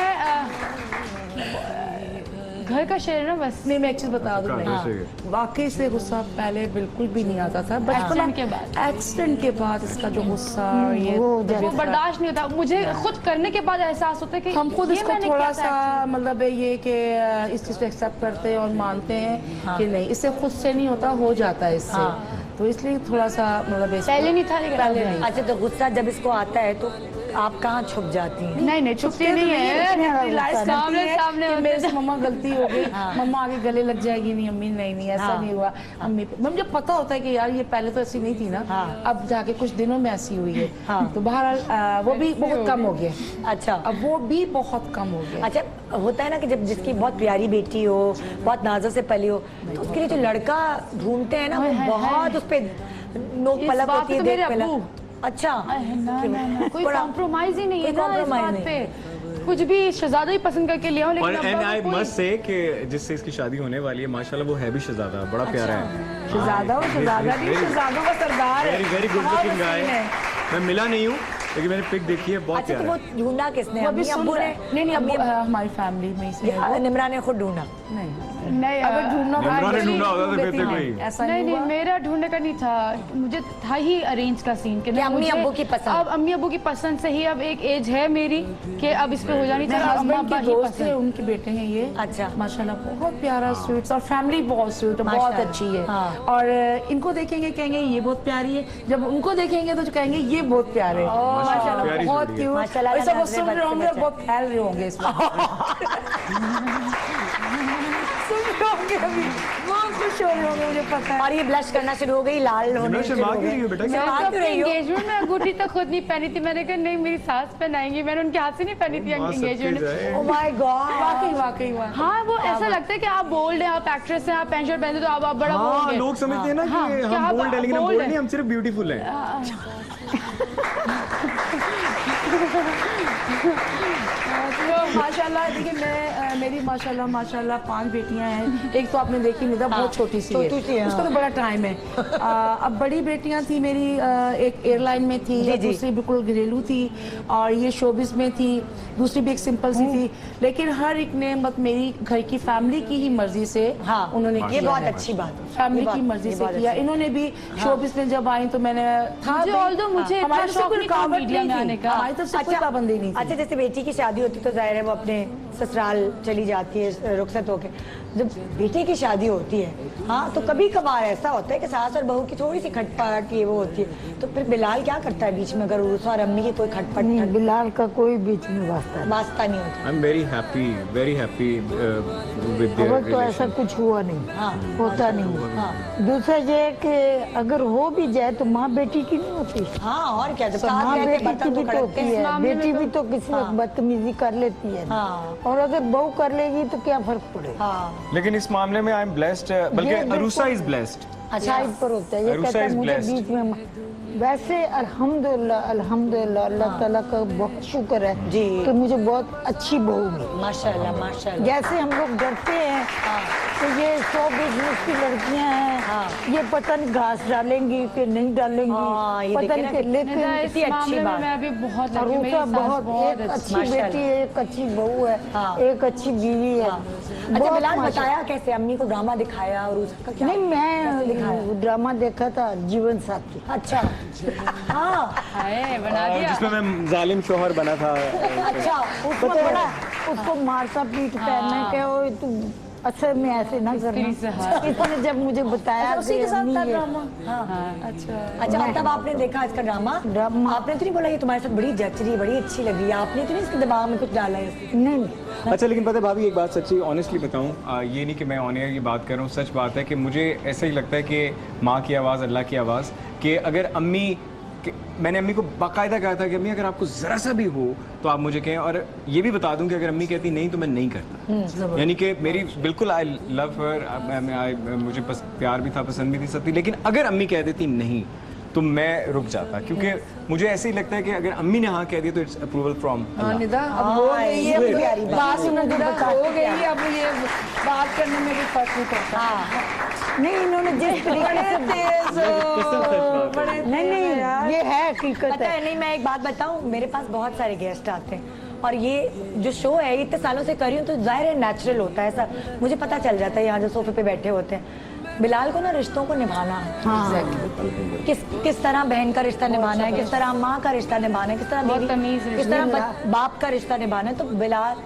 घर का शेर ना बस। नहीं, मैं एक चीज बता दूं, कहाँ से? वाकई से गुस्सा पहले बिल्कुल भी नहीं आता था। बचपन एक्सीडेंट के बाद। एक्सीडेंट के बाद इसका जो गुस्सा ये वो वो बर्दाश्त नहीं होता मुझे, खुद करने के बाद एहसास होता है कि हम खुद ये इसको मैंने थोड़ा किया था। सा मतलब ये कि इस चीज को एक्सेप्ट करते हैं और मानते हैं कि नहीं, इससे खुद से नहीं होता, हो जाता है इससे। तो इसलिए थोड़ा सा मतलब पहले नहीं था, लेकिन पहले अब नहीं। अच्छा, तो गुस्सा जब इसको आता है तो आप कहाँ छुप जाती हैं? नहीं छुपती नहीं है, रियलाइज सामने सामने होते मेरे से मम्मा गलती हो गई, मम्मा आगे गले लग जाएगी, नहीं अम्मी नहीं ऐसा नहीं हुआ। अम्मी मुझे पता होता है कि यार ये पहले तो ऐसी नहीं थी ना, अब जाके कुछ दिनों में ऐसी हुई है। तो बहरहाल वो भी बहुत कम हो गया, अच्छा, अब वो भी बहुत कम हो गया। अच्छा, होता है ना कि जब जिसकी बहुत प्यारी बेटी हो, बहुत नाजों से पली हो, तो उसके लिए जो लड़का ढूंढते हैं ना, वो बहुत उस पे नोक इस पलक बात होती है, पे तो देख मेरे पलक। अब्बू। अच्छा, ना, कोई बड़ा- कॉम्प्रोमाइज ही नहीं है कोई ना इस compromise बात नहीं। पे। कुछ भी शहजादा ही पसंद करके लिया हूं, और लेकिन एंड अब्बा आई को कोई- मस्ट से कि जिससे इसकी शादी होने वाली है, माशाल्लाह वो है भी शहजादा, बड़ा प्यारा है। शहजादा और शहजादा नहीं, शहजादों का सरदार है। वेरी वेरी गुड बहुत लुकिंग गाय। हसीन है। मैं मिला नहीं हूँ, लेकिन मैंने पिक देखी है, बहुत अच्छा, तो प्यारा वो है। ढूंढा किसने? वो अभी अम्मी सुन अब्बू रहे ने? नहीं अब्बू हमारी फैमिली में से है वो। निमरा ने खुद ढूंढा? नहीं, नहीं अगर ढूंढना निमरा ने actually ढूंढा होता तो फिर ढूंढती तो नहीं, कोई- ऐसा नहीं नहीं नहीं, हुआ। मेरा ढूंढने का नहीं था, मुझे था ही अरेंज का सीन कि कि अम्मी मुझे- अब्बू की पसंद। अब अम्मी अब्बू की पसंद से ही अब एक एज है मेरी कि अब इस पे हो जानी मेरे चाहिए, अम्मा हस्बैंड अब्बा के ही दोस्त थे, पसंद। उनके बेटे हैं ये। अच्छा। माशाल्लाह बहुत प्यारा स्वीट्स, और फैमिली बहुत स्वीट, बहुत माशाल्लाह। अच्छी है। हाँ। और इनको देखेंगे कहेंगे ये बहुत प्यारी है, जब उनको देखेंगे तो कहेंगे ये बहुत प्यारे हैं। माशाल्लाह प्यारी बहुत जोड़ी है। क्यूट। माशाल्लाह, और सब वो नजरे सुन रहे होंगे और बच्चे बहुत फैल रहे होंगे इसमें। सुन रहे होंगे अभी, बहुत खुश हो रहे होंगे, मुझे पता है। और ये ब्लश करना शुरू हो गई, लाल होने निमरा शुरू शर्मा हो क्यों रही हो गई। बेटा? मैं शर्मा तो क्यों अपनी रही हो? एंगेजमेंट में अंगूठी तक खुद नहीं पहनी थी, मैंने कहा नहीं मेरी सास पहनाएंगी, मैंने उनके हाथ से नहीं पहनी थी माँ सबके एंगेजमेंट। जाए। Oh my God! वाकई वाकई वाकई। हाँ, वो ऐसा लगता है कि आप बोल्ड हैं, आप एक्ट्रेस हैं, आप पैंट शर्ट पहनते तो आप बड़ा हाँ, बोल्ड हैं। लोग समझते हैं ना हाँ, कि कि हम आप बोल्ड है, लेकिन हम bold बोल्ड हैं। नहीं, हम सिर्फ ब्यूटीफुल हैं। तो माशाल्लाह देखिए, मैं मेरी माशाल्लाह माशाल्लाह 5 बेटियां हैं। एक तो आपने देखी निदा बहुत छोटी सी छोटी सी है, है, उसका तो बड़ा टाइम है। अब बड़ी बेटियां थी मेरी, एक एयरलाइन में थी, दूसरी बिल्कुल घरेलू थी, और ये शोबिस में थी, दूसरी भी एक सिंपल सी थी। लेकिन हर एक ने मतलब मेरी घर की फैमिली की ही मर्जी से उन्होंने ये किया बहुत है। अच्छी बात है। फैमिली ये की बात- मर्जी ये से बात किया। अच्छी। इन्होंने भी शोबिस में जब आई तो मैंने था मुझे भाई, although मुझे हमारे इतना से शौक कोई नहीं था रुकावट मीडिया नहीं में थी। आने का। हमारी तरफ से कोई पाबंदी नहीं थी। अच्छा, जैसे बेटी की शादी होती तो जाहिर है वो अपने ससुराल चली जाती है रुखसत होके। जब बेटे की शादी होती है, हाँ, तो कभी कभार ऐसा होता है कि सास और बहू की थोड़ी सी खटपट ये वो होती है, तो फिर बिलाल क्या करता है बीच में, अगर उर्स और अम्मी की कोई खटपट नहीं, बिलाल का कोई बीच में वास्ता नहीं। वास्ता नहीं होता। आई एम वेरी हैप्पी विद खबर देयर तो ऐसा कुछ हुआ नहीं, होता नहीं। दूसरा ये है कि अगर हो भी जाए तो माँ बेटी की नहीं होती। हाँ, और क्या, जब तो साथ माँ रहते बेटी की बर्तन भी तो तो खड़कते होती हैं। है, बेटी भी तो किसी वक्त बदतमीजी कर लेती है। हाँ। और अगर बहू कर लेगी तो क्या फर्क पड़ेगा। हाँ, लेकिन इस मामले में आई एम ब्लेस्ड, बल्कि ये बिल्कुल- अरुसा इज ब्लेस्ड। अच्छा इस पर होता है, ये अरुसा कहता है is मुझे blessed. बीच में। वैसे अल्हम्दुलिल्लाह अल्हम्दुलिल्लाह अल्लाह ताला का बहुत शुक्र है जी। कि मुझे बहुत अच्छी बहू मिली। माशाल्लाह माशाल्लाह। जैसे हम लोग डरते हैं तो ये 100 बिजनेस की लड़कियां हैं, ये पता नहीं घास डालेंगी कि नहीं डालेंगी, हाँ, ये पता देखे नहीं ना कि लेकिन निदा, इस कितनी अच्छी मामले में बात। मैं अभी बहुत लकी हूँ। मेरी अरूसा सास बहुत बहुत एक अच्छी अच्छी बेटी है, एक अच्छी बहू है, हाँ। एक अच्छी बीवी है। अच्छा, बहुत बिलाल माशा- बताया कैसे, अम्मी को ड्रामा दिखाया और उसका क्या? नहीं, कैसे दिखाया? मैं ड्रामा देखा था जीवन साथी। अच्छा, हाँ, हाय बना दिया। जिसमें मैं जालिम शोहर बना था। अच्छा, उसको बड़ा उसको मारता पीट पहनने के, और तू असल में ऐसे ना करना। से हाँ। इसने जब मुझे बताया उसी कि के साथ अम्मी था ये- ड्रामा। हाँ, अच्छा, अब तब आपने देखा इसका ड्रामा? आपने तो नहीं बोला ये तुम्हारे साथ बड़ी जच रही है, बड़ी अच्छी लग रही है, आपने तो नहीं इसके दिमाग में कुछ डाला है? नहीं, अच्छा, लेकिन पता है भाभी, एक बात सच्ची ऑनेस्टली बताऊं, ये नहीं कि मैं ऑन एयर ये बात कर रहा हूँ, सच बात है कि मुझे ऐसा ही लगता है कि माँ की आवाज़ अल्लाह की आवाज़, कि अगर मैंने अम्मी को बाकायदा कहा था कि अम्मी अगर आपको ज़रा सा भी हो तो आप मुझे कहें, और ये भी बता दूं कि अगर अम्मी कहती नहीं तो मैं नहीं करता। यानी कि मेरी बिल्कुल आई लव हर, मुझे प्यार भी था, पसंद भी थी, सब थी, लेकिन अगर अम्मी कह देती नहीं तो मैं रुक जाता, क्योंकि मुझे ऐसे ही लगता है कि अगर अम्मी ने हाँ कह दिया तो इट्स अप्रूवल फ्रॉम हाँ निदा, अब हो गई है, ये प्यारी बात। बात सुनो निदा, हो गई है, अब ये बात करने में भी फर्क नहीं पड़ता। नहीं, इन्होंने जिस तरीके से तेज हो, बड़े नहीं, ये है हकीकत पता है। है, नहीं, मैं एक बात बताऊं, मेरे पास बहुत सारे गेस्ट आते हैं और ये जो शो है इतने सालों से कर रही हूँ तो जाहिर है नेचुरल होता है, ऐसा मुझे पता चल जाता है यहाँ जो सोफे पे बैठे होते हैं। बिलाल को ना रिश्तों को निभाना है, किस तरह बहन का रिश्ता निभाना है, किस तरह माँ का रिश्ता निभाना है, किस तरह बहुत बीवी, तमीज़ किस तरह बाप का रिश्ता निभाना है। तो बिलाल,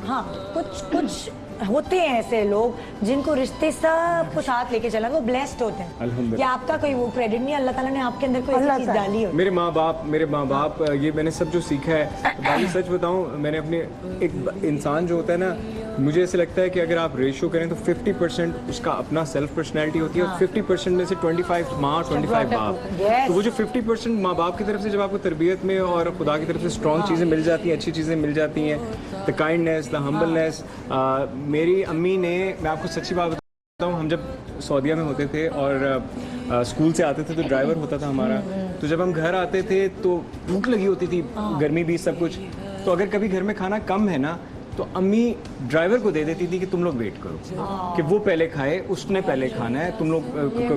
हाँ, कुछ होते हैं ऐसे लोग जिनको रिश्ते सब कुछ साथ लेके चला, वो ब्लेस्ड होते हैं। अल्हम्दुलिल्लाह। ये आपका कोई वो क्रेडिट नहीं, अल्लाह ताला ने आपके अंदर कोई ऐसी चीज डाली हो। मेरे माँ बाप ये मैंने सब जो सीखा है, भाई सच बताऊं, मैंने अपने एक इंसान जो होता है ना, मुझे ऐसे लगता है कि अगर आप रेशियो करें तो 50% उसका अपना सेल्फ पर्सनैलिटी होती है और 50% में से 25 माँ, 25 बाप। Yes. तो वो जो 50% माँ बाप की तरफ से जब आपको तरबियत में और खुदा की तरफ से स्ट्रॉन्ग चीज़ें मिल जाती हैं, अच्छी चीज़ें मिल जाती हैं, द काइंडनेस, द हम्बलनेस। मेरी अम्मी ने, मैं आपको सच्ची बात बताऊँ, हम जब सऊदीया में होते थे और स्कूल से आते थे तो ड्राइवर होता था हमारा, तो जब हम घर आते थे तो भूख लगी होती थी, गर्मी भी सब कुछ, तो अगर कभी घर में खाना कम है ना तो अम्मी ड्राइवर को दे देती थी कि तुम लोग वेट करो, कि वो पहले खाए, उसने पहले खाना है, तुम लोग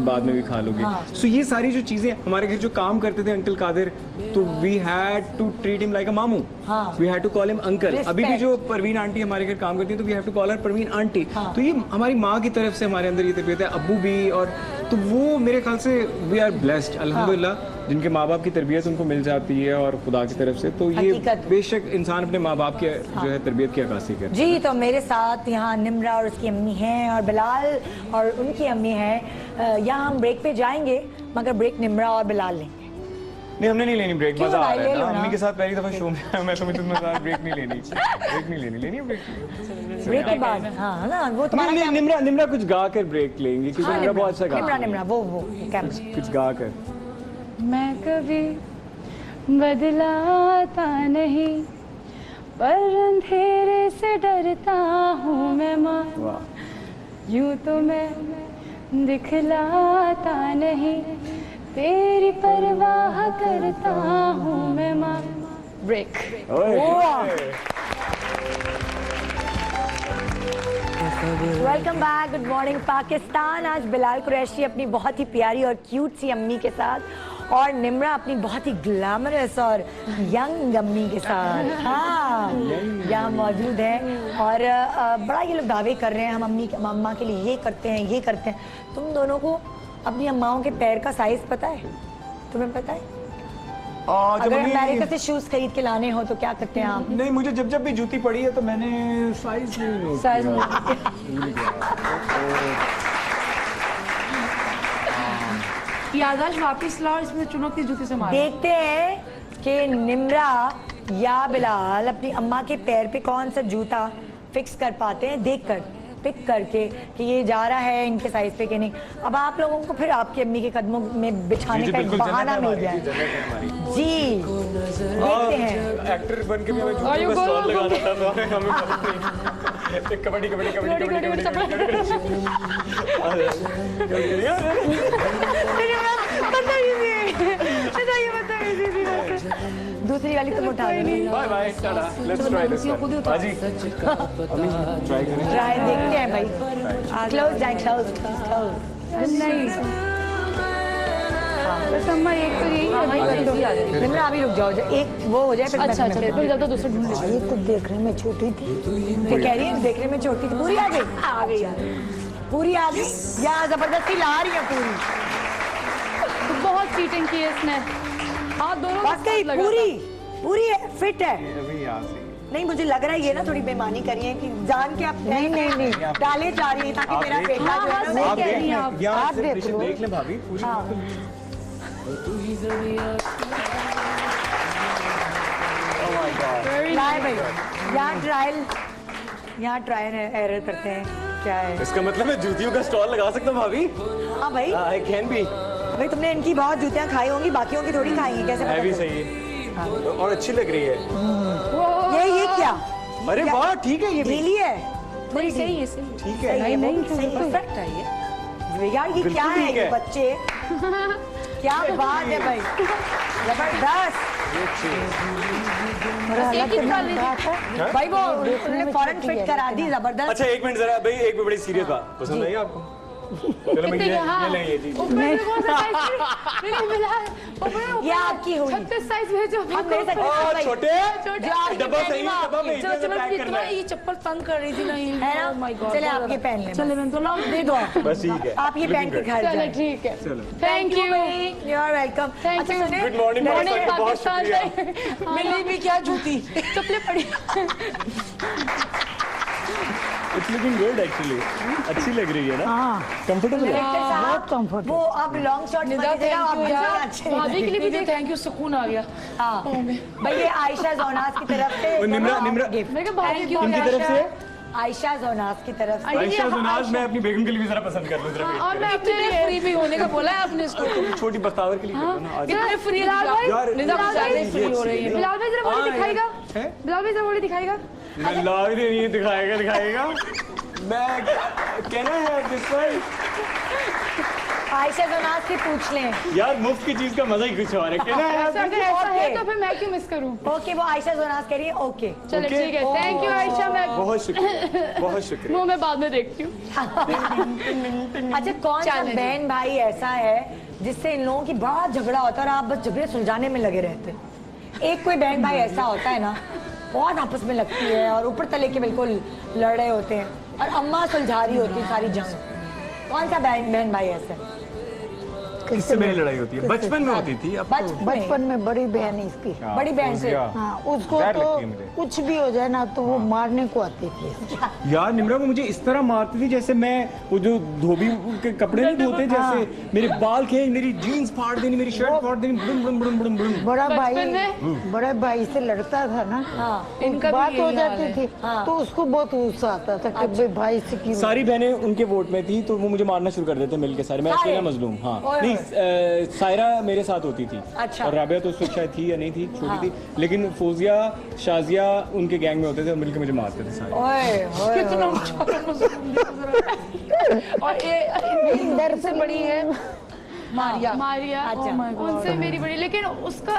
बाद में भी खा लोगे। सो ये सारी जो चीज़ें हमारे घर जो काम करते थे अंकल कादिर, तो we had to treat him like a मामू, we had to call him uncle. अभी भी जो परवीन आंटी हमारे घर काम करती है तो we have to call her Parveen aunty. तो ये हमारी माँ की तरफ से हमारे अंदर ये तरबियत है, अब्बू भी, और तो वो मेरे ख्याल से वी आर ब्लेस्ड अल्हम्दुलिल्लाह, जिनके माँ बाप की तरबियत उनको मिल जाती है और खुदा की तरफ से। तो ये हकीकत। बेशक इंसान अपने माँ बाप के जो है तरबियत की अक्कासी करे। जी, तो मेरे साथ यहाँ निम्रा और उसकी अम्मी हैं और बिलाल और उनकी अम्मी हैं। यहाँ हम ब्रेक पे जाएंगे, मगर ब्रेक निम्रा और बिलाल लेंगे। नहीं, हमने नहीं लेनी ब्रेक, क्यों मजा आ भाई, रहा है ले लो ना। ना। अम्मी के साथ पहली दफा शो में आया मैं, तो इतना मजा ब्रेक नहीं लेनी ब्रेक। ब्रेक के बाद, हाँ ना, वो तुम्हारा नहीं, क्या- निम्रा कुछ गा कर ब्रेक लेंगे, क्योंकि हाँ, निम्रा बहुत अच्छा निम्रा गाती है। निम्रा वो कैमरा। कुछ गा कर। मैं कभी बदलाता नहीं, पर अंधेरे से डरता हूँ मैं माँ, वाह। यूं तो मैं दिखलाता नहीं, तेरी परवाह करता हूँ मैं माँ। ब्रेक। ओए। Welcome back, good morning Pakistan. आज बिलाल कुरैशी अपनी बहुत ही प्यारी और क्यूट सी अम्मी के साथ और निम्रा अपनी बहुत ही ग्लैमरस और यंग अम्मी के साथ हाँ यहाँ मौजूद हैं। और बड़ा ये लोग दावे कर रहे हैं, हम अम्मा के लिए ये करते हैं ये करते हैं। तुम दोनों को अपनी अम्माओं के पैर का साइज पता है? तुम्हें पता है? जब अगर अम्मी- अमेरिका से शूज खरीद के लाने हो तो क्या करते हैं आप? नहीं, मुझे जब भी जूती पड़ी है तो मैंने साइज नहीं नोट साइज किया। याददाश्त वापस लाओ, इसमें चुनौती जूती से मारो। देखते हैं कि निम्रा या बिलाल अपनी अम्मा के पैर पे कौन सा जूता फिक्स कर पाते हैं, देखकर पिक करके कि ये जा रहा है इनके साइज पे कि नहीं। अब आप लोगों को फिर आपकी अम्मी के कदमों में बिछाने का एक बहाना मिल जाए। जी देखते हैं। एक्टर बन के भी हमें जूती का स्टॉल लगाना था तो हमें पता नहीं। कबड्डी कबड्डी कबड्डी कबड्डी दूसरी वाली तुम उठा लो। Bye bye, tata, let's try this one. बाजी ट्राई करें। ट्राई देखते हैं भाई। क्लोज जाए, क्लोज नहीं बस अम्मा एक तो यही है। निम्रा अभी रुक जाओ, एक वो हो जाए फिर मैं अच्छा अच्छा तुम्हें- फिर जब तक दूसरा ढूंढ लेते ये तो देखने में छोटी थी। तो कह रही है देखने में छोटी थी, पूरी आ गई। आ गई यार, पूरी आ गई या जबरदस्ती ला रही है पूरी? तो बहुत चीटिंग की है इसने। आप दोनों बस गई पूरी, पूरी है, फिट है। अभी यहाँ से नहीं मुझे लग रहा है ये ना थोड़ी बेईमानी करी है कि जान के आप नहीं डाले जा रही है ताकि मेरा बेटा जो है ना आप वो कह देख रही लें, है आप। यहाँ आप से देख पीछे लो। देख लें भाभी पूरी। ट्राई भाई, यहाँ ट्रायल एरर करते हैं। क्या है? इसका मतलब है जूतियों का स्टॉल लगा सकता हूँ भाभी? हाँ भाई, आई कैन बी। भाई तुमने इनकी बहुत जूतियाँ खाई होंगी, बाकियों की थोड़ी खाई हैं, कैसे पता है भी चला? सही है और अच्छी लग रही है। ये क्या? अरे वाह, ठीक है ये भी ढीली है थोड़ी सी। सही है सही ठीक है। नहीं नहीं सही है। परफेक्ट है ये। यार ये क्या बिल्कुल है ठीक ये है। बच्चे? क्या बात है भाई, जबरदस्त। एक ही निकाल लीजिए। भाई वो उन्होंने फौरन फिट करा दी, जबरदस्त। अच्छा एक मिनट जरा भाई, एक बड़ी सीरियस बात, पसंद आई आपको? चलो मैं ये लें ये जी। ऊपर से कौन सा साइज नहीं मिला है? ऊपर ये आपकी हुई। 36 साइज भेजो। हम दे सकते हैं और भाई। छोटे जो आपकी डब्बा पहनी सही वो डब्बा आपकी। में इतना चलो पैक करना कितना है। ये चप्पल तंग कर रही थी ना ये। है ना? Oh my God, चले बहुत आपके ज्यादा। पहन लें चले मैं तो लाओ दे दो आप। बस ठीक है। आप ये पहन के घर चलो जाएं। ठीक है। चलो। Thank you you are welcome. Thank अच्छा you. सुने, गुड मॉर्निंग मॉर्निंग बहुत पाकिस्तान शुक्रिया। मिली भी क्या जूती। चप्पलें पड़ी। इट्स लुकिंग गुड एक्चुअली, अच्छी लग रही है ना, हाँ कंफर्टेबल है। डायरेक्टर साहब, बहुत comfortable। वो आप लॉन्ग शॉट निदा मत दीजिएगा, आप थैंक यू मुझे यार। अच्छे भाभी के लिए भी देख। थैंक यू, सुकून आ गया। हाँ भाई ये आयशा जोनास की तरफ से और निम्रा गिफ्ट। मैं कहा भाभी you, उनकी तरफ से आयशा जोनास की तरफ से। आइए, आयशा जुनाज आयशा। मैं अपनी बेगम के लिए भी जरा पसंद कर लूं जरा wait और करें। मैं अपने फ्री भी होने का बोला है आपने इसको। छोटी बख्तावर के लिए कर दो ना आज। कितने फ्री बिलाल भाई, यार, निदा बिलाल ज्यादा भाई, ही फ्री हो रही है। बिलाल भाई जरा बॉडी दिखाएगा। हैं? बिलाल भाई जरा बॉडी दिखाएगा। अल्लाह भी नहीं दिखाएगा। मैं कहना है दिस पर आयशा जोनास से पूछ लें। यार मुफ्त की चीज का मजा ही कुछ और है, कहना है ऐसा अगर ऐसा है Okay. तो फिर मैं क्यों मिस करूं? ओके वो आयशा जोनास कह रही है ओके। चलो Okay. ठीक है। Thank you Ayesha. मैं बहुत शुक्रिया, बहुत शुक्रिया। वो मैं बाद में देखती हूँ। अच्छा कौन सा बहन भाई ऐसा है जिससे इन लोगों की बहुत झगड़ा होता है और आप बस झगड़े सुलझाने में लगे रहते हैं? एक कोई बहन भाई ऐसा होता है ना, बहुत आपस में लगती है और ऊपर तले के बिल्कुल लड़ रहे होते हैं और अम्मा सुलझा रही होती है सारी जंग। कौन सा बहन भाई ऐसा है? इससे मेरी लड़ाई होती है, बचपन में होती थी, अब तो बचपन में बड़ी बहन है इसकी। बड़ी बहन से। हाँ उसको डर तो लगती है मुझे। कुछ भी हो जाए ना तो वो मारने को आती थी। यार निम्रा वो मुझे इस तरह मारती थी जैसे मैं वो जो धोबी के कपड़े नहीं धोते जैसे, मेरे बाल खे, मेरी जीन्स फाड़ देनी, मेरी शर्ट फाड़ देनी, बुड़ुम बुड़ुम बुड़ुम बुड़ुम बुड़ुम। बड़ा बचपन भाई में? बड़े भाई से लड़ता था ना, इनका भी बात हो यही हाल जाती है। थी तो उसको बहुत गुस्सा आता था कि भाई भाई से क्यों। सारी बहनें उनके वोट में थी तो वो मुझे मारना शुरू कर देते मिलके सारे, मैं सारे? अकेला मजलूम। हाँ ओए नहीं, सायरा मेरे साथ होती थी अच्छा। और राबिया तो उस वक्त शायद थी या नहीं थी, छोटी थी, लेकिन फौजिया शाजिया उनके गैंग में होते थे और मिलके मुझे मारते थे सारे। ओए ओए कितना और ये इधर से बड़ी है मारिया। मारिया। अच्छा। Oh my God. उनसे मेरी बड़ी, लेकिन उसका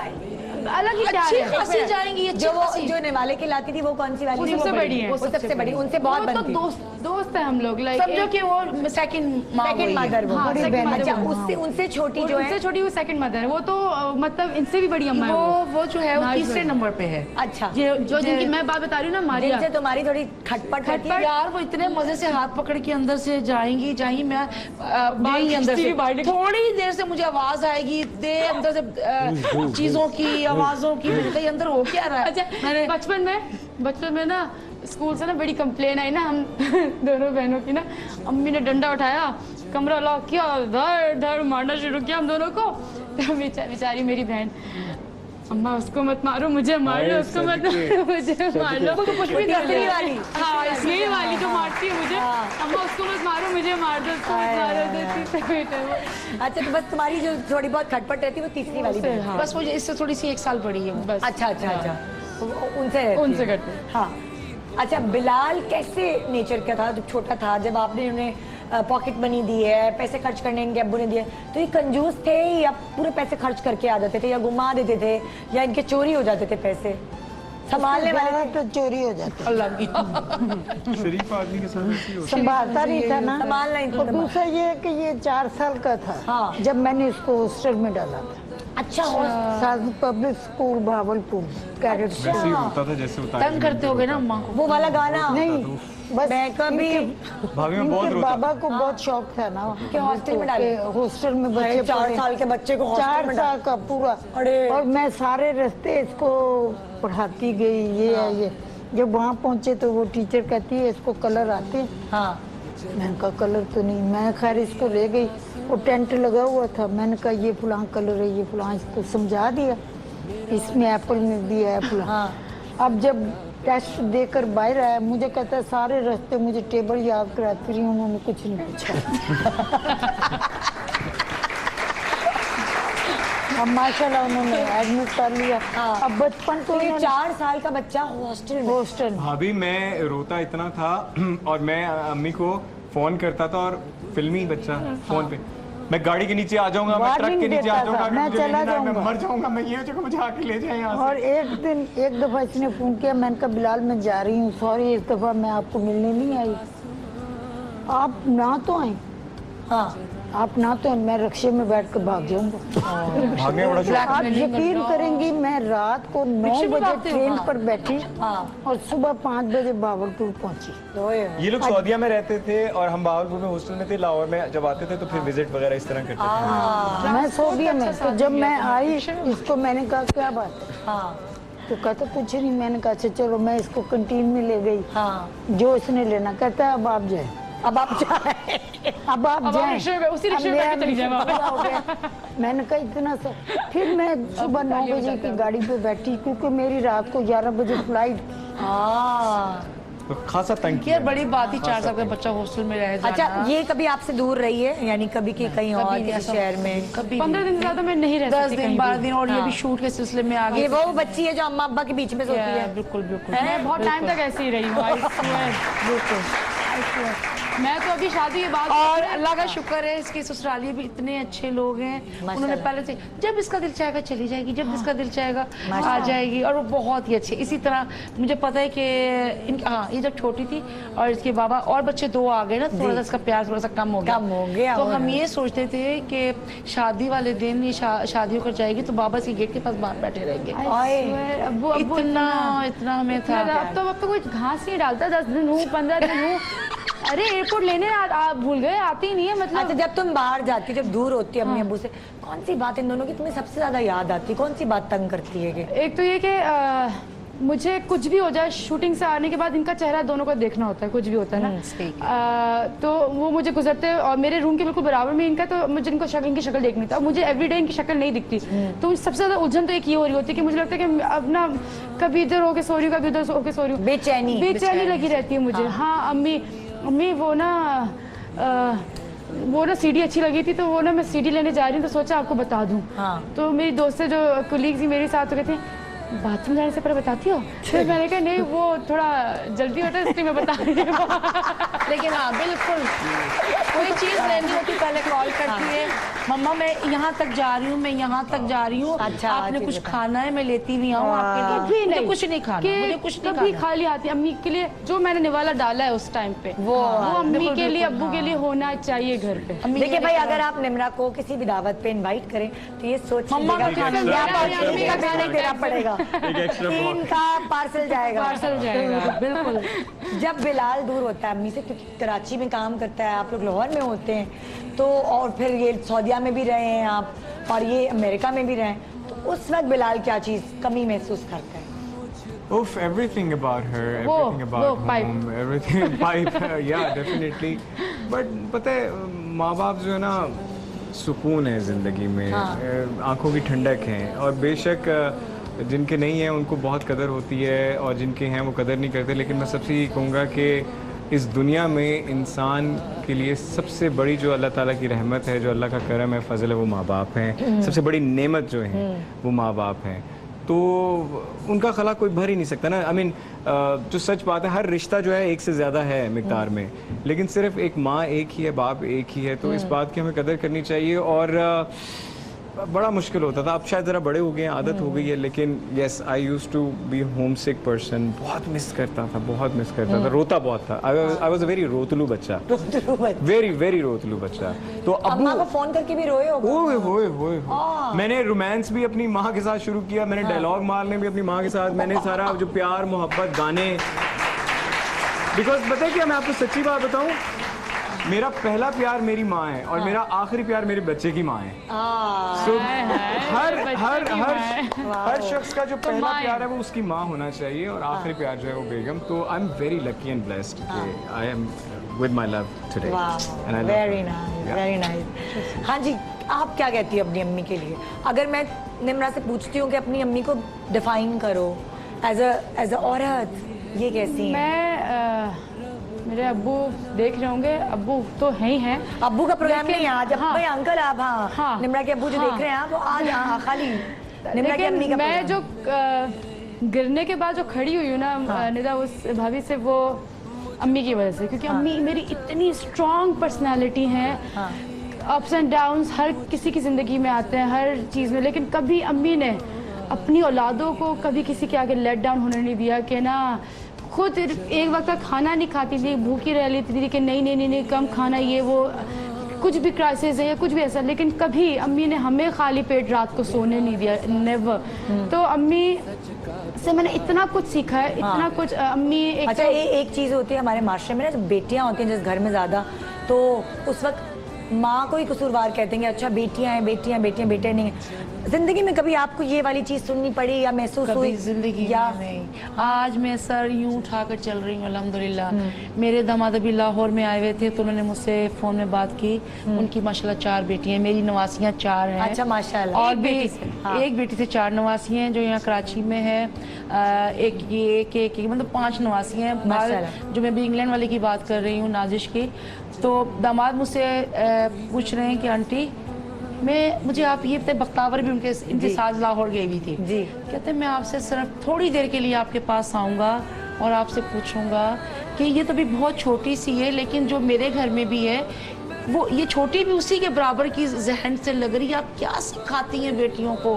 अलग ही प्यार अच्छी है। खासी जाएंगी, जो वो जो नेवाले की लाती थी वो कौन सी वाली? वो सबसे बड़ी है। वो सबसे बड़ी, उनसे बहुत वो तो बनती। दोस्त है हम लोग, लाइक समझो कि वो सेकंड माँ सेकंड वही है। मदर वो। हाँ, बड़ी second बहन। mother अच्छा, वो। उससे उनसे छोटी जो उनसे है। छोटी वो सेकंड मदर है, वो तो मतलब इनसे भी बड़ी अम्मा है वो जो है वो Nice तीसरे one. नंबर पे है। अच्छा, जो जिनकी मैं बात बता रही हूँ ना, मारिया। जिनसे तुम्हारी थोड़ी खटपट रहती है। यार वो इतने मजे से हाथ पकड़ के अंदर से जाएंगी मैं गई अंदर खींचती से, हुई बाहर निकल- थोड़ी देर से मुझे आवाज आएगी दे अंदर से चीजों की आवाजों की, मैंने कहा ये अंदर हो क्या रहा है। अच्छा, बचपन में ना स्कूल से ना बड़ी कंप्लेन आई ना, हम दोनों बहनों की ना, अम्मी ने डंडा उठाया, कमरा लॉक किया, धड़ धड़ मारना शुरू किया हम दोनों को। तो बेचारी मेरी बहन, अम्मा उसको मत मारो, मुझे मार लो, उसको मत मारो, मुझे मार लो। कुछ भी तीसरी वाली। हाँ, यही वाली जो मारती है मुझे, अम्मा उसको मत मारो, मुझे मार दो, उसको मत मारो, तो बेटा वो। अच्छा, तो बस तुम्हारी जो थोड़ी बहुत खटपट रहती है वो तीसरी वाली बहन। हाँ। बस मुझे इससे थोड़ी सी 1 साल बड़ी है वो। बस अच्छा अच्छा अच्छा, उनसे रहती उनसे है। करते हैं। हाँ। अच्छा, बिलाल कैसे नेचर का था जब छोटा था, जब आपने उन्हें पॉकेट मनी दी है, पैसे खर्च करने इनके अब्बू ने दिए, तो ये कंजूस थे या पूरे पैसे खर्च करके आ जाते थे, या घुमा देते थे, या इनके चोरी हो जाते थे पैसे? संभालने वाले थे? तो चोरी हो जाती। अल्लाह की शरीफ आदमी के साथ ऐसे ही होता संभालता नहीं था ना। संभालना ही था। और दूसरा ये है कि ये 4 साल का था हाँ। जब मैंने इसको हॉस्टल में डाला था। अच्छा, साधु पब्लिक स्कूल भावलपुर कैडेट है। वैसे ही होता था जैसे होता तंग करते होगे ना अम्मा को। वो वाला गाना नहीं, बस मैं कभी भाभी में बहुत इनके रोता बाबा को बहुत शौक था ना कि हॉस्टल में डाले। हॉस्टल में बच्चे 4 पढ़े। साल के बच्चे को हॉस्टल 4 में साल का पूरा। अरे। और मैं सारे रास्ते इसको पढ़ाती गई, ये है ये। जब वहाँ पहुँचे तो वो टीचर कहती है इसको कलर आते हैं? हाँ। मैंने कहा कलर तो नहीं। मैं खैर इसको ले गई, वो टेंट लगा हुआ था, मैंने कहा ये फलां कलर है, ये फलां, इसको समझा दिया, इसमें एप्पल में दिया है फलां। हाँ। अब जब टेस्ट देकर बाहर आया, मुझे कहता है सारे रास्ते मुझे टेबल याद कराती रही, उन्होंने कुछ नहीं पूछा। अब माशाल्लाह उन्होंने एडमिट कर लिया। हाँ। अब बचपन तो तो ये इन्होंने 4 साल का बच्चा हॉस्टल में। हॉस्टल में। भाभी मैं रोता इतना था और मैं अम्मी को फोन करता था और फिल्मी बच्चा फोन पे, मैं गाड़ी के नीचे आ जाऊंगा, मैं ट्रक Warning के नीचे देता आ था, जाऊंगा, अगर मैं मुझे चला लेना है, मैं जाऊंगा। मर जाऊंगा, मैं ये जगह मुझे आके ले जाए यहाँ से। और एक दफा इसने फोन किया, मैंने कहा बिलाल मैं जा रही हूँ, सॉरी इस दफा मैं आपको मिलने नहीं आई। आप ना तो आए, हाँ। आप ना तो, मैं रिक्शे में बैठ कर भाग जाऊंगा। भागने का बड़ा शौक। आप यकीन करेंगी, मैं रात को 9 बजे ट्रेन पर बैठी हाँ। और सुबह 5 बजे भावलपुर पहुंची। ये लोग सऊदीया में रहते थे और हम भावलपुर में हॉस्टल में थे। लाहौर में जब आते थे तो फिर विजिट वगैरह इस तरह करते थे। मैं सऊदीया में, तो जब मैं आई इसको मैंने कहा क्या बात है, हाँ। तो कहता कुछ नहीं। मैंने कहा अच्छा चलो, मैं इसको कैंटीन में ले गई, हाँ। जो इसने लेना, कहता है अब आप जाए, अब आप जाए। अब आप जाएं। रिक्शे में, उसी रिक्शे में बैठ के चली जाए वापस। हो गया। मैंने कहा इतना सा। फिर मैं सुबह 9 बजे की गाड़ी पे बैठी, क्योंकि मेरी रात को 11 बजे फ्लाइट। हाँ। तो खासा तंग ये किया। बड़ी बात ही 4 साल का बच्चा हॉस्टल में रह जाना। अच्छा, ये कभी आपसे दूर रही है, यानी कभी कि कहीं और नहीं, किसी ऐसा- शहर में? कभी 15 दिन से ज्यादा मैं नहीं रह 10 सकती दिन कहीं 12 भी। दिन, और ये हाँ। भी शूट के सिलसिले में आ गई। ये वो बच्ची है जो अम्मा अब्बा के बीच में सोती है। बिल्कुल बिल्कुल मैं बहुत टाइम तक ऐसे ही रही हूँ, I swear। मैं तो अभी शादी के बाद और अल्लाह का शुक्र है, इसके ससुराली भी इतने अच्छे लोग हैं। उन्होंने पहले से जब इसका दिल चाहेगा चली जाएगी, जब इसका दिल चाहेगा आ जाएगी, और वो बहुत ही अच्छे। इसी तरह मुझे पता है कि हाँ, ये जब छोटी थी और इसके बाबा और बच्चे 2 आ गए ना, थोड़ा सा इसका प्यार थोड़ा सा कम हो गया। तो और हम ये सोचते थे कि शादी वाले दिन ये शादी होकर जाएगी तो बाबा इसके गेट के पास बाहर बैठे रहेंगे। आए। अब्बू इतना हमें था। अब तो कोई घास नहीं डालता, 10 दिन हूँ 15 दिन हूँ। अरे एयरपोर्ट लेने भूल गए, आती ही नहीं है मतलब। अच्छा, जब तुम बाहर जाती, जब दूर होती है अम्मी अब्बू से, कौन सी बात इन दोनों की तुम्हें सबसे ज्यादा याद आती है? कौन सी बात तंग करती है? एक तो ये कि मुझे कुछ भी हो जाए, शूटिंग से आने के बाद इनका चेहरा दोनों को देखना होता है, कुछ भी होता है ना। तो वो मुझे गुजरते और मेरे रूम के बिल्कुल बराबर में इनका, तो मुझे इनकी शक्ल देखनी था। मुझे एवरीडे इनकी शक्ल नहीं दिखती, तो सबसे ज्यादा उलझन तो एक ये हो रही होती है कि मुझे लगता है कि अब ना कभी इधर होके सो रही हूँ, कभी उधर होके सो रही हूँ, बेचैनी लगी रहती है मुझे। हाँ अम्मी वो ना सीडी अच्छी लगी थी, तो वो ना मैं सीडी लेने जा रही हूँ, तो सोचा आपको बता दूं। तो मेरी दोस्त से जो कुलीग थी मेरे साथ, तो कहते हैं बाथरूम जाने से पहले बताती हो? तो मैंने कहा नहीं, वो थोड़ा जल्दी होता है इसलिए मैं बता रही हूँ। लेकिन हाँ बिल्कुल, कोई चीज लेनी होती पहले कॉल करती है मम्मा मैं यहाँ तक जा रही हूँ, मैं यहाँ तक जा रही हूँ, अच्छा, आपने ठीक कुछ है। खाना है मैं लेती भी आऊँ आपके लिए। कभी मुझे नहीं कुछ नहीं खाना, कि मुझे कुछ नहीं कभी खाना। खाली आती अम्मी के लिए जो मैंने निवाला डाला है उस टाइम पे वो अम्मी के लिए अब्बू के लिए होना चाहिए घर पे। अम्मी देखिए के भाई, लिए अगर आप निम्रा को किसी भी दावत पे इनवाइट करें तो ये सोच मम्मा का लीजिएगा खाना कि मेरा आप या अम्मी का खाना खाना देना पड़ेगा, एक एक्स्ट्रा 3 का पार्सल जाएगा। पार्सल जाएगा बिल्कुल। जब बिलाल दूर होता है अम्मी से, क्योंकि कराची में काम करता है, आप लोग लाहौर में होते हैं, तो और फिर ये सऊदीया में भी रहे हैं आप और ये अमेरिका में भी रहे हैं, तो उस वक्त बिलाल क्या चीज़ कमी महसूस करता है? Oof, everything about her, वो everything about pipe. home, everything pipe, yeah, definitely. But पता है माँ बाप जो है ना सुकून है ज़िंदगी में, आंखों की ठंडक है, और बेशक जिनके नहीं हैं उनको बहुत कदर होती है और जिनके हैं वो कदर नहीं करते, लेकिन मैं सबसे ये कहूँगा कि इस दुनिया में इंसान के लिए सबसे बड़ी जो अल्लाह ताला की रहमत है, जो अल्लाह का करम है, फजल है, वो माँ बाप हैं। सबसे बड़ी नेमत जो है वो माँ बाप हैं, तो उनका खला कोई भर ही नहीं सकता ना। आई मीन जो सच बात है, हर रिश्ता जो है एक से ज़्यादा है मिकदार में, लेकिन सिर्फ एक माँ एक ही है, बाप एक ही है, तो इस बात की हमें कदर करनी चाहिए। और बड़ा मुश्किल होता था, अब शायद ज़रा बड़े हो गए हैं, आदत हो गई है, लेकिन yes I used to be homesick person. बहुत मिस करता था, बहुत मिस करता था, रोता बहुत था। आई वाज अ वेरी रोतलू बच्चा, वेरी वेरी रोतलू बच्चा। तो अम्मा अब्बू को फोन करके भी रोए होगे? ओए होए होए होए। मैंने रोमांस भी अपनी माँ के साथ शुरू किया, मैंने डायलॉग मारने भी अपनी माँ के साथ, मैंने सारा जो प्यार मोहब्बत गाने, बिकॉज पता है क्या, मैं आपको सच्ची बात बताऊं, मेरा पहला प्यार मेरी माँ है और मेरा आखिरी प्यार मेरे बच्चे की माँ है। So, हर शख्स का जो पहला माँ है। प्यार है वो उसकी माँ होना चाहिए और आखिरी प्यार जो है वो बेगम। तो I am very lucky and blessed कि I am with my love today and I very nice, very nice. हाँ जी, आप क्या कहती हो अपनी अम्मी के लिए? अगर मैं निम्रा से पूछती हूँ कि अपनी अम्मी को डिफाइन करो एज अ औरत, ये कैसी है? मेरे अब्बू देख रहे होंगे, अब्बू तो है ही हैं। अब्बू का प्रोग्राम नहीं है आज। हाँ। भाई अंकल आप, हाँ, हाँ। निम्रा के अब्बू जो हाँ। देख रहे हैं आप, वो आज खाली निम्रा की अम्मी लेकिन का मैं प्रोग्राम। जो गिरने के बाद जो खड़ी हुई हूँ ना निदा, उस भाभी से, वो अम्मी की वजह से, क्योंकि अम्मी मेरी इतनी स्ट्रॉन्ग पर्सनालिटी है। अप्स एंड डाउन्स हर किसी की ज़िंदगी में आते हैं, हर चीज़ में, लेकिन कभी अम्मी ने अपनी औलादों को कभी किसी के आगे लेट डाउन होने नहीं दिया कि ना, खुद एक वक्त का खाना नहीं खाती थी, भूखी रह लेती थी कि नहीं नहीं नहीं नहीं कम खाना, ये वो कुछ भी क्राइसिस है या कुछ भी ऐसा, लेकिन कभी अम्मी ने हमें खाली पेट रात को सोने नहीं दिया, नेवर। तो अम्मी से मैंने इतना कुछ सीखा है, इतना कुछ। अम्मी एक अच्छा, एक चीज़ होती है हमारे माशरे में ना, जब बेटियां होती हैं जिस घर में ज़्यादा, तो उस वक्त माँ को ही कसूरवार कहते हैं कि अच्छा बेटियां हैं, बेटियां बेटियां बेटे नहीं हैं। जिंदगी में कभी आपको ये वाली चीज़ सुननी पड़ी या महसूस हुई? कभी जिंदगी या में नहीं। आज मैं सर यूं उठाकर चल रही हूँ अल्हम्दुलिल्लाह। मेरे दामाद अभी लाहौर में आए हुए थे, तो उन्होंने मुझसे फ़ोन में बात की। उनकी माशाल्लाह 4 बेटी हैं, मेरी नवासियाँ 4 हैं। अच्छा, माशाल्लाह। और एक भी बेटी से, हाँ। एक बेटी से 4 नवासी हैं जो यहाँ कराची में है। एक मतलब 5 नवासी हैं। माशाल्लाह। जो मैं भी इंग्लैंड वाले की बात कर रही हूँ, नाजिश की। तो दामाद मुझसे पूछ रहे हैं कि आंटी मुझे आप ये बताए, बख्तावर भी इनके साथ लाहौर गई हुई थी जी। कहते हैं मैं आपसे सिर्फ थोड़ी देर के लिए आपके पास आऊँगा और आपसे पूछूंगा कि ये तो भी बहुत छोटी सी है, लेकिन जो मेरे घर में भी है वो ये छोटी भी उसी के बराबर की जहन से लग रही है। आप क्या सिखाती हैं बेटियों को,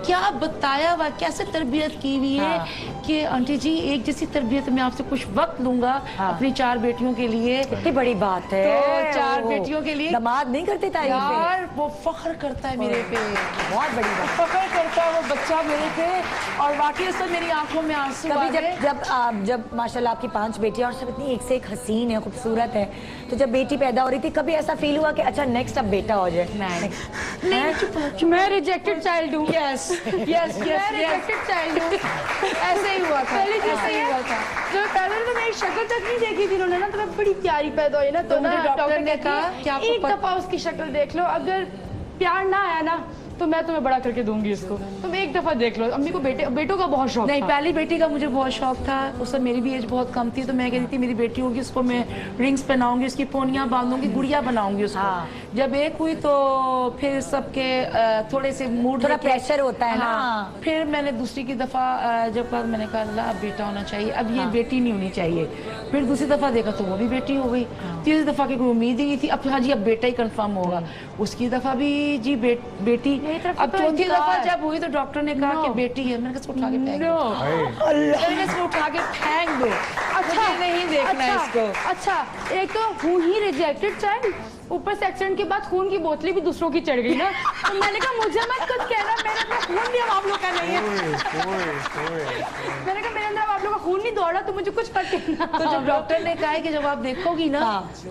क्या बताया हुआ, कैसे तरबियत की हुई है? कि आंटी जी एक जैसी तरबियत में आपसे कुछ वक्त लूंगा अपनी 4 बेटियों के लिए। कितनी बड़ी बात है। तो 4 वो बेटियों के लिए दामाद नहीं करते तारीफ? यार वो फख्र करता है मेरे पे, बहुत बड़ी बात। फख्र करता है वो बच्चा मेरे पे, और वाकई से मेरी आंखों में आंसू आ कभी गए। जब माशाल्लाह आपकी 5 बेटियां और सब इतनी एक से एक हसीन है, खूबसूरत है, तो जब बेटी पैदा हो रही थी कभी ऐसा फील हुआ कि अच्छा नेक्स्ट अब बेटा हो जाए? नहीं, मैं रिजेक्टेड चाइल्ड हूँ। यस यस मैं रिजेक्टेड चाइल्ड हूँ। ऐसे ही हुआ था, पहले जैसे ऐसे ही हुआ था। जब पैदा हुई तो मेरी शक्ल तक नहीं देखी थी उन्होंने ना, तो मैं बड़ी प्यारी पैदा हुई ना, तो मुझे ना डॉक्टर ने कहती है, कहा कि आपको एक दफा उसकी शक्ल देख लो, अगर प्यार ना आया ना तो मैं तुम्हें बड़ा करके दूंगी इसको, तुम एक दफा देख लो। अम्मी को बेटों का बहुत शौक नहीं, था। पहली बेटी का मुझे बहुत शौक था। उस समय मेरी भी एज बहुत कम थी, तो मैं कहती थी मेरी बेटी होगी, उसको मैं रिंग्स पहनाऊंगी, उसकी पोनियां बांधूंगी, गुड़िया बनाऊंगी उसको। हाँ। जब एक हुई तो फिर सबके थोड़े से मूड थोड़ा लेके- प्रेशर होता है ना। हाँ। फिर मैंने दूसरी की दफा जब कहा, मैंने कहा अल्लाह अब बेटा होना चाहिए, अब ये बेटी नहीं होनी चाहिए। फिर दूसरी दफा देखा तो वो भी बेटी हो गई। तीसरी दफा की कोई उम्मीद ही नहीं थी, अब हाँ जी अब बेटा ही कंफर्म होगा। उसकी दफा भी जी बेटी। मेरी तरफ अब तो चौथी इनकार। दफा जब हुई तो डॉक्टर ने कहा कि बेटी है। मैंने कहा इसको उठा के फेंक दो। मैंने इसको उठा के फेंक दो। अच्छा मुझे नहीं देखना है इसको। अच्छा, एक तो हूँ ही रिजेक्टेड चाइल्ड, ऊपर से एक्सीडेंट के बाद खून की बोतलें भी दूसरों की चढ़ गई ना। तो मैंने कहा मुझे मत कुछ कहना, मेरे अंदर खून भी अब आप लोग का नहीं है। मैंने कहा मेरे अंदर अब आप लोग का खून नहीं दौड़ा, तो मुझे कुछ मत कहना। तो जब डॉक्टर ने कहा है कि जब आप देखोगी ना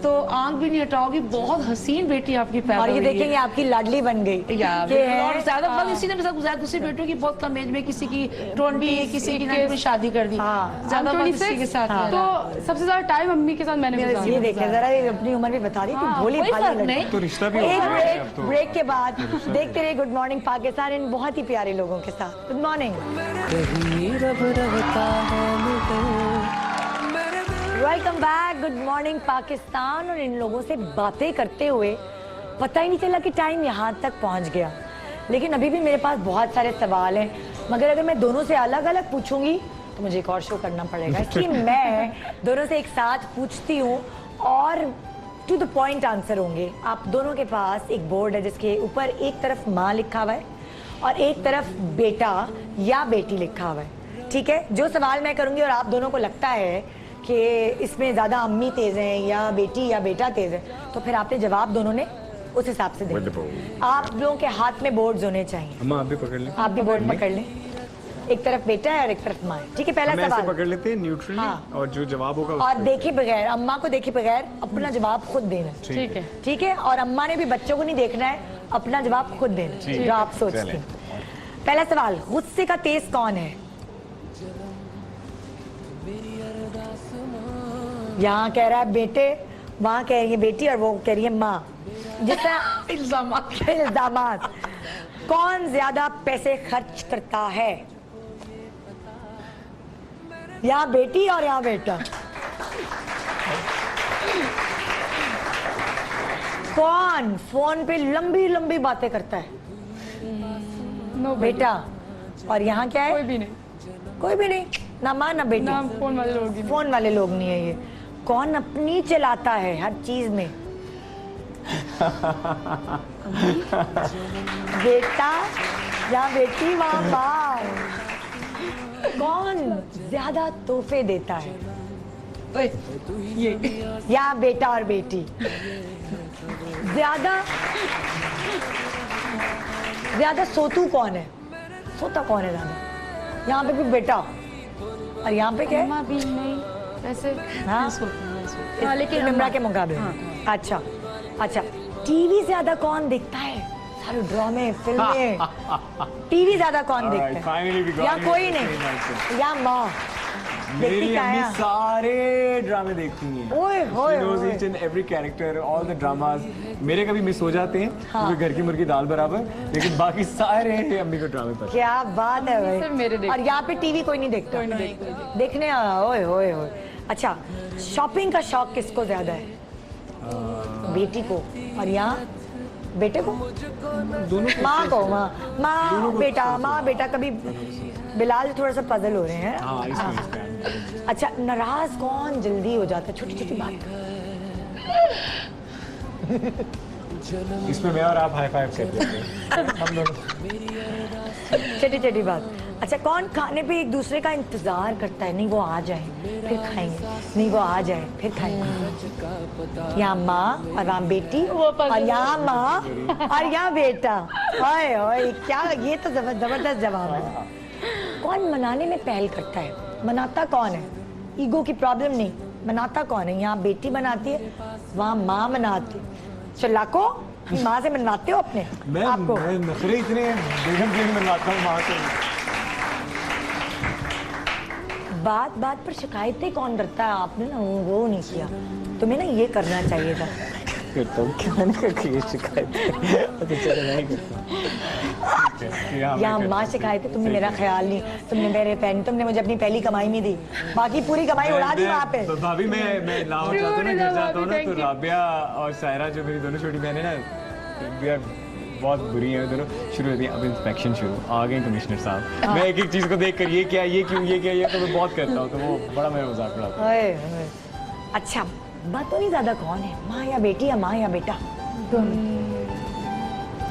तो आंख भी नहीं हटाओगी, बहुत हसीन बेटी आपकी पैदा और ये हुई है। देखेंगे आपकी लाडली बन गई। या कि है- और ज्यादा बात इसी ने मेरे साथ गुजारा। दूसरी बेटियों की बहुत कम एज में, किसी की 20, किसी की 9 में शादी कर दी। हाँ। ज्यादा बात 26, इसी के साथ है। तो सबसे ज्यादा टाइम अम्मी के साथ मैंने ये गुजारा। देखे जरा, ये अपनी उम्र भी बता रही थी, भोली कोई भाली फर्क लड़की। नहीं। तो रिश्ता भी हो एक गया है अब तो। ब्रेक के बाद देखते रहे गुड मॉर्निंग पाकिस्तान इन बहुत ही प्यारे लोगों के साथ। गुड मॉर्निंग, कहीं रब रहता है मगर welcome back. Good morning Pakistan. और इन लोगों से बातें करते हुए पता ही नहीं चला कि टाइम यहाँ तक पहुँच गया। लेकिन अभी भी मेरे पास बहुत सारे सवाल हैं, मगर अगर मैं दोनों से अलग अलग पूछूंगी तो मुझे एक और शो करना पड़ेगा। इसलिए मैं दोनों से एक साथ पूछती हूँ और टू द पॉइंट आंसर होंगे। आप दोनों के पास एक बोर्ड है जिसके ऊपर एक तरफ माँ लिखा हुआ है और एक तरफ बेटा या बेटी लिखा हुआ है। ठीक है, जो सवाल मैं करूंगी और आप दोनों को लगता है कि इसमें ज़्यादा अम्मी तेज़ हैं या बेटी या बेटा तेज़ है, तो फिर आपने जवाब दोनों ने उस हिसाब से देना। आप लोगों के हाथ में बोर्ड्स होने चाहिए। अम्मा आप भी पकड़ लें। आप भी बोर्ड पकड़ लें, एक तरफ बेटा है और एक तरफ माँ है। ठीक है, पहला हम ऐसे सवाल। पकड़ लेते हैं न्यूट्रली, हाँ। और जो जवाब होगा और देखे बगैर, अम्मा को देखे बगैर अपना जवाब खुद देना है। ठीक है। ठीक है, और अम्मा ने भी बच्चों को नहीं देखना है, अपना जवाब खुद देना है, जो आप सोचते चलें। हैं। पहला सवाल, गुस्से का तेज कौन है? यहाँ कह रहा है बेटे, वहाँ कह रही है बेटी और वो कह रही है माँ। जिस तरह इल्जामात। कौन ज्यादा पैसे खर्च करता है? यहाँ बेटी और यहाँ बेटा। कौन फोन पे लंबी लंबी बातें करता है? नो बेटा। और यहाँ क्या कोई है? भी नहीं, कोई भी नहीं, ना माँ ना बेटी। ना फोन वाले लोग ही। फोन वाले लोग नहीं है ये। कौन अपनी चलाता है हर चीज में? बेटा या बेटी, वहाँ माँ। कौन ज्यादा तोहफे देता है? ओए, ये या बेटा और बेटी? ज्यादा ज्यादा सोतू कौन है? सोता कौन है ज्यादा? यहाँ पे भी बेटा और यहाँ पे क्या है? अम्मा भी नहीं वैसे। हाँ, हाँ, लेकिन निम्रा के मुकाबले। अच्छा अच्छा, टीवी ज्यादा कौन देखता है? सारे ड्रामे फिल्में, टीवी ज्यादा कौन Alright, देखता finally we है? got या it. कोई Very नहीं, या माँ देखती मेरी क्या अम्मी है? सारे ड्रामे देखती हैं। ओए होए She knows होए। each and every character, all the dramas। मेरे कभी मिस हो जाते हैं क्योंकि घर की मुर्गी दाल बराबर, लेकिन बाकी सारे अम्मी को ड्रामे पसंद। क्या बात है भाई। सिर्फ मेरे देखते और यहाँ पे टीवी कोई नहीं देखता? देखने ओए होए होए। अच्छा, शॉपिंग का शौक किसको ज्यादा है? बेटी को। और यहाँ बेटे को? दोनों माँ को। माँ बेटा, माँ बेटा। कभी बिलाल थोड़ा सा पजल हो रहे हैं। हाँ, इसमें अच्छा, नाराज कौन जल्दी हो जाता है छोटी छोटी बात? इसमें मैं और आप हाई फाइव कर देते हैं हम दोनों। छोटी छोटी बात। अच्छा, कौन खाने पे एक दूसरे का इंतजार करता है? नहीं वो आ जाए फिर खाएंगे, नहीं वो आ जाए फिर खाएंगे। यहाँ माँ और वहाँ बेटी, और यहाँ माँ और यहाँ बेटा। ओए ओए, क्या ये तो जबरदस्त जवाब है। कौन मनाने में पहल करता है? मनाता कौन है? ईगो की प्रॉब्लम नहीं, मनाता कौन है? यहाँ बेटी मनाती है, वहाँ माँ मनाती है। चलाको, माँ से मनवाते हो अपने आपको? मैं नखरे इतने बेगम मनवाता हूँ माँ से। बात बात पर शिकायतें कौन करता है? आपने ना वो नहीं किया, तुम्हें ना ये करना चाहिए था। करता हूँ, क्या मैंने कहा कि ये शिकायत है। अच्छा चलो मैं ही करता हूँ। ठीक है, यहाँ यहाँ मैं माँ करता सिखाए थे, तुमने हूँ। मेरा ख्याल नहीं, तुमने मेरे पहन, तुमने मुझे अपनी पहली कमाई नहीं दी, बाकी पूरी कमाई उड़ा दी वहाँ पे। भाभी मैं लाहौर जाता हूँ ना, घर जाता हूँ ना, तो राबिया और सायरा जो मेरी दोनों छोटी बहनें ना, we are बहुत बुरी हैं दोनों। शुरू होती है, अब इंस्पेक्शन शुरू, आ गए कमिश्नर साहब। मैं एक एक चीज़ को देख कर ये क्या, ये क्यों, ये क्या, ये तो मैं बहुत करता हूँ, तो वो बड़ा मेरा मजाक उड़ाता है। ओए, ओए। अच्छा, बातों नहीं ज्यादा कौन है, माँ या बेटी या माँ या बेटा? दोनों